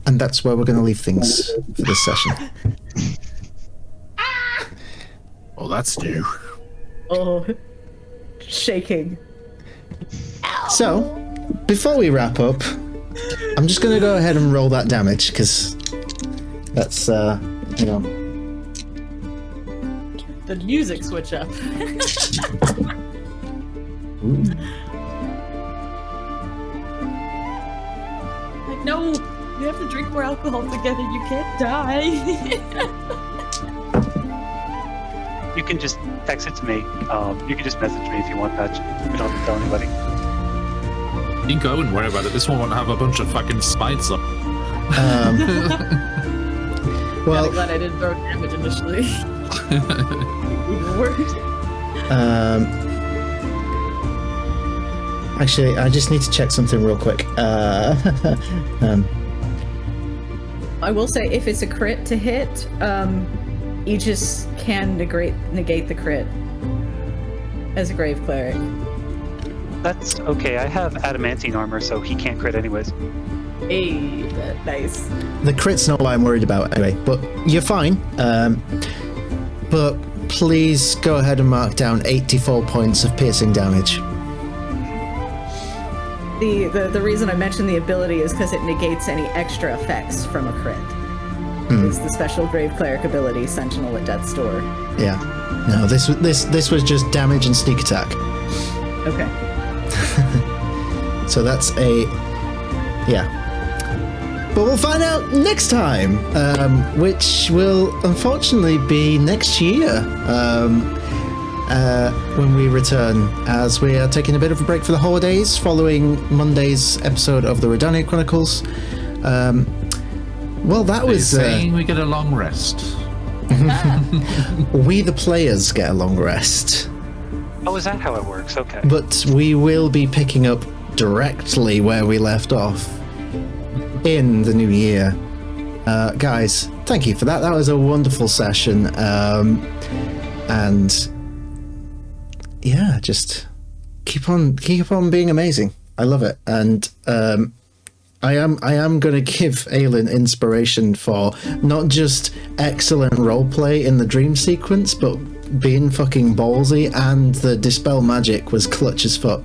And that's where we're going to leave things for this session. Oh, that's new. Oh, shaking. So, before we wrap up, I'm just going to go ahead and roll that damage, because that's, you know... The music switch up. Ooh. Like, no! We have to drink more alcohol together. You can't die. You can just text it to me. You can just message me if you want, Patch. We don't have to tell anybody. You can go and worry about it. This one won't have a bunch of fucking spikes on. Well, I'm glad I didn't throw damage initially. Even worse. Actually, I just need to check something real quick. I will say, if it's a crit to hit, you just can negate the crit as a Grave Cleric. That's okay. I have adamantine armor, so he can't crit anyways. Hey, nice. The crit's not what I'm worried about anyway, but you're fine. But please go ahead and mark down 84 points of piercing damage. The reason I mentioned the ability is because it negates any extra effects from a crit. It's the special Grave Cleric ability, Sentinel at Death's Door. Yeah. No, this was just damage and sneak attack. Okay. So that's yeah. But we'll find out next time, which will unfortunately be next year when we return, as we are taking a bit of a break for the holidays following Monday's episode of the Redania Chronicles. Well, that was saying we get a long rest. We the players get a long rest. Oh, is that how it works? Okay. But we will be picking up directly where we left off in the new year. Guys, thank you for that. That was a wonderful session. And yeah, just keep on being amazing. I love it. And I am going to give Aelin inspiration for not just excellent roleplay in the dream sequence, but being fucking ballsy, and the dispel magic was clutch as fuck.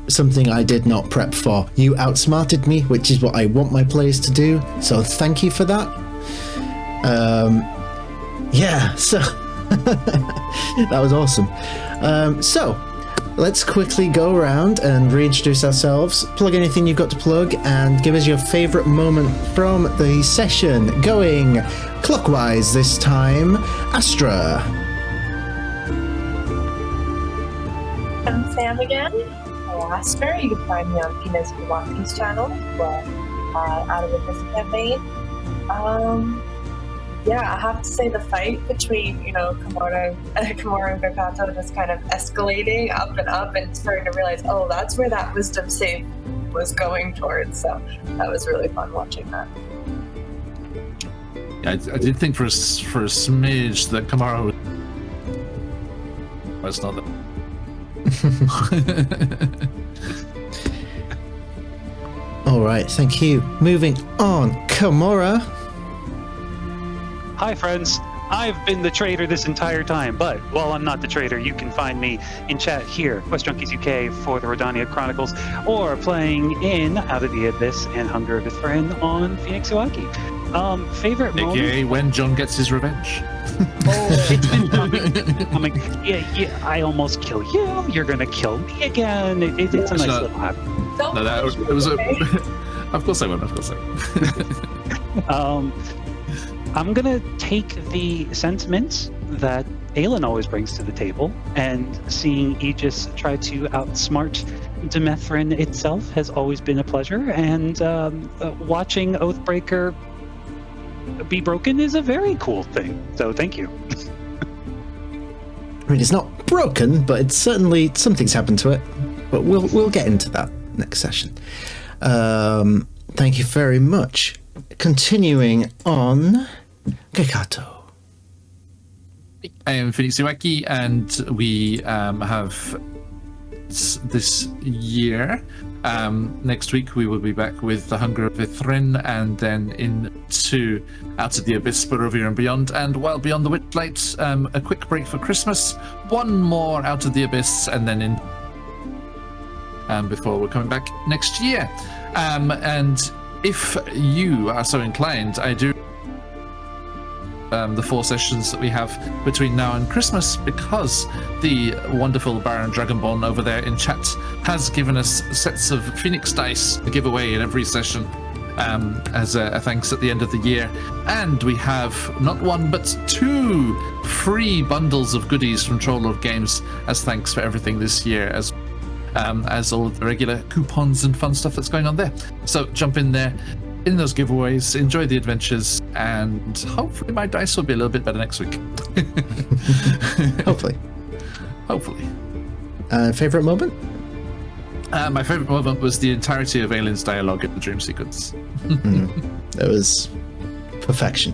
Something I did not prep for. You outsmarted me, which is what I want my players to do, so thank you for that. Yeah, so that was awesome. So let's quickly go around and reintroduce ourselves, plug anything you've got to plug, and give us your favourite moment from the session. Going clockwise this time, Astra. I'm Sam again. Astra. You can find me on QuestJunkiesUK's channel, out of the Myth campaign. Yeah, I have to say the fight between, Kimura and Gakato just kind of escalating up and starting to realize, oh, that's where that wisdom save was going towards. So that was really fun watching that. Yeah, I did think for a smidge that Kimura was not that. All right, thank you. Moving on, Kimura. Hi, friends. I've been the traitor this entire time, but while I'm not the traitor, you can find me in chat here, QuestJunkiesUK for the Redania Chronicles, or playing in Out of the Abyss and Hunger of Demethrin on QuestJunkiesUK. Favorite moment? AKA when John gets his revenge. Oh, it's been coming. Yeah, I almost kill you. You're gonna kill me again. It's a nice little happy. It was a... Of course I won't. I'm gonna take the sentiments that Aelin always brings to the table, and seeing Aegis try to outsmart Demethrin itself has always been a pleasure, and watching Oathbreaker be broken is a very cool thing. So thank you. I mean, it's not broken, but it's certainly something's happened to it. But we'll get into that next session. Thank you very much. Continuing on, Gakato. I am QuestJunkiesUK, and we have this year. Next week we will be back with the Hunger of Demethrin, and then into Out of the Abyss, Barovia and Beyond. And while Beyond the Witchlight, a quick break for Christmas, one more Out of the Abyss, and then in before we're coming back next year. And if you are so inclined, I do the 4 sessions that we have between now and Christmas, because the wonderful Baron Dragonborn over there in chat has given us sets of Phoenix dice to give away in every session. as a thanks at the end of the year. And we have not one but 2 free bundles of goodies from Troll Games as thanks for everything this year, as all of the regular coupons and fun stuff that's going on there. So jump in there, in those giveaways, enjoy the adventures, and hopefully my dice will be a little bit better next week. Hopefully. Favorite moment? My favorite moment was the entirety of Aylin's dialogue in the dream sequence. It was perfection.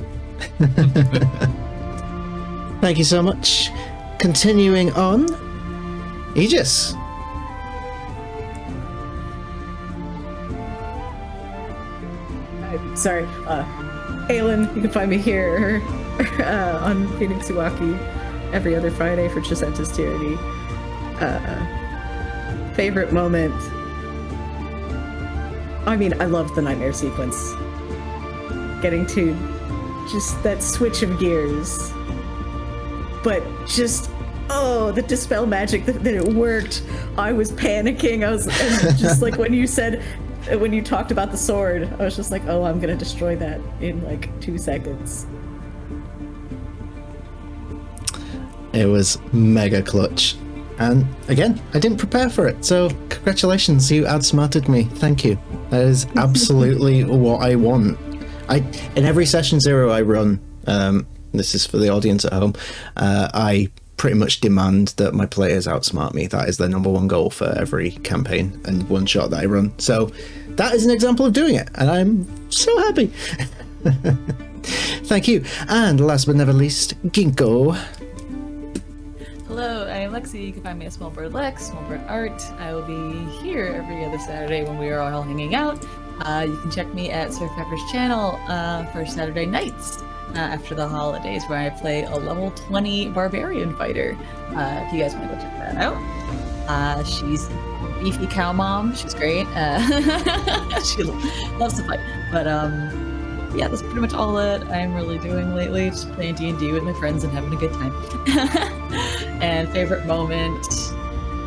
Thank you so much. Continuing on, Aegis. Sorry, Aylin, you can find me here on QuestJunkiesUK every other Friday for Chisenta's Tyranny. Favorite moment? I mean, I loved the nightmare sequence. Getting to just that switch of gears. But just, the dispel magic that it worked. I was panicking. And just like when you talked about the sword, I was just like, oh, I'm gonna destroy that in like 2 seconds. It was mega clutch. And again, I didn't prepare for it, so congratulations, you outsmarted me. Thank you. That is absolutely what I want. In every session 0 I run, this is for the audience at home, I pretty much demand that my players outsmart me. That is their number 1 goal for every campaign and one shot that I run. So that is an example of doing it, and I'm so happy. Thank you. And last but never least, Ginkgo. Hello, I am Lexi. You can find me at Small Bird Lex, Small Bird Art. I will be here every other Saturday when we are all hanging out. You can check me at Sir Pepper's channel for Saturday nights after the holidays, where I play a level 20 barbarian fighter. If you guys want to go check that out. She's a beefy cow mom. She's great. She loves to fight. But yeah, that's pretty much all that I'm really doing lately. Just playing D&D with my friends and having a good time. And favorite moment,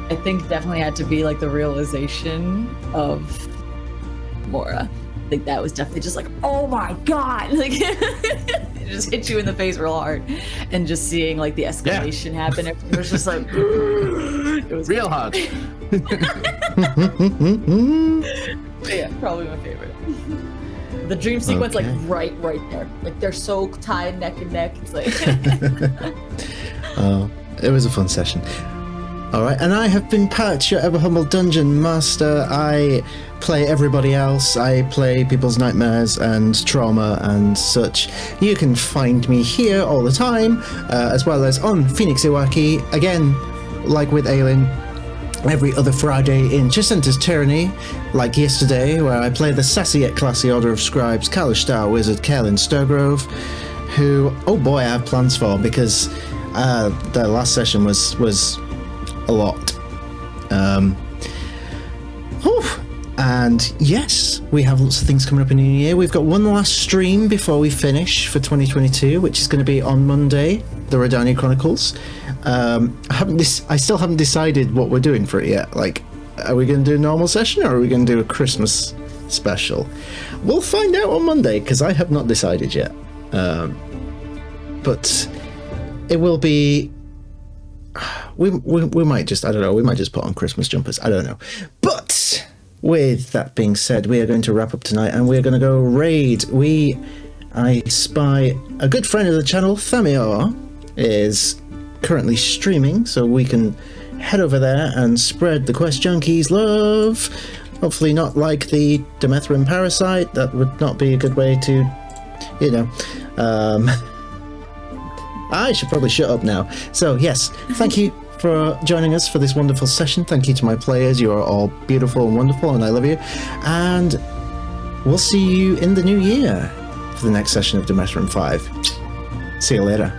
I think definitely had to be like the realization of Mora. I think that was definitely just like, oh my god! Like it just hit you in the face real hard, and just seeing like the escalation happen. It was just like it was real hard. Yeah, probably my favorite. The dream sequence, like right there. Like they're so tied neck and neck. It's like. Oh, it was a fun session. All right, and I have been Pat, your ever humble dungeon master. I play everybody else. I play people's nightmares and trauma and such. You can find me here all the time, as well as on QuestJunkiesUK. Again, like with Aylin, every other Friday in Chisenta's Tyranny, like yesterday, where I play the sassy yet classy Order of Scribes, Kalish Star Wizard Kaelin Sturgrove, who, oh boy, I have plans for, because the last session was a lot. And yes, we have lots of things coming up in the new year. We've got one last stream before we finish for 2022, which is going to be on Monday, the Redania Chronicles. I still haven't decided what we're doing for it yet. Like, are we going to do a normal session, or are we going to do a Christmas special? We'll find out on Monday, because I have not decided yet. But it will be. We might just, I don't know, we might just put on Christmas jumpers. I don't know. But with that being said, we are going to wrap up tonight, and we're going to go raid. I spy a good friend of the channel, Thamior, is currently streaming, so we can head over there and spread the Quest Junkies love. Hopefully not like the Demethrin parasite. That would not be a good way to, you know. I should probably shut up now. So yes, thank you for joining us for this wonderful session. Thank you to my players. You are all beautiful and wonderful, and I love you. And we'll see you in the new year for the next session of Demethrin 5. See you later.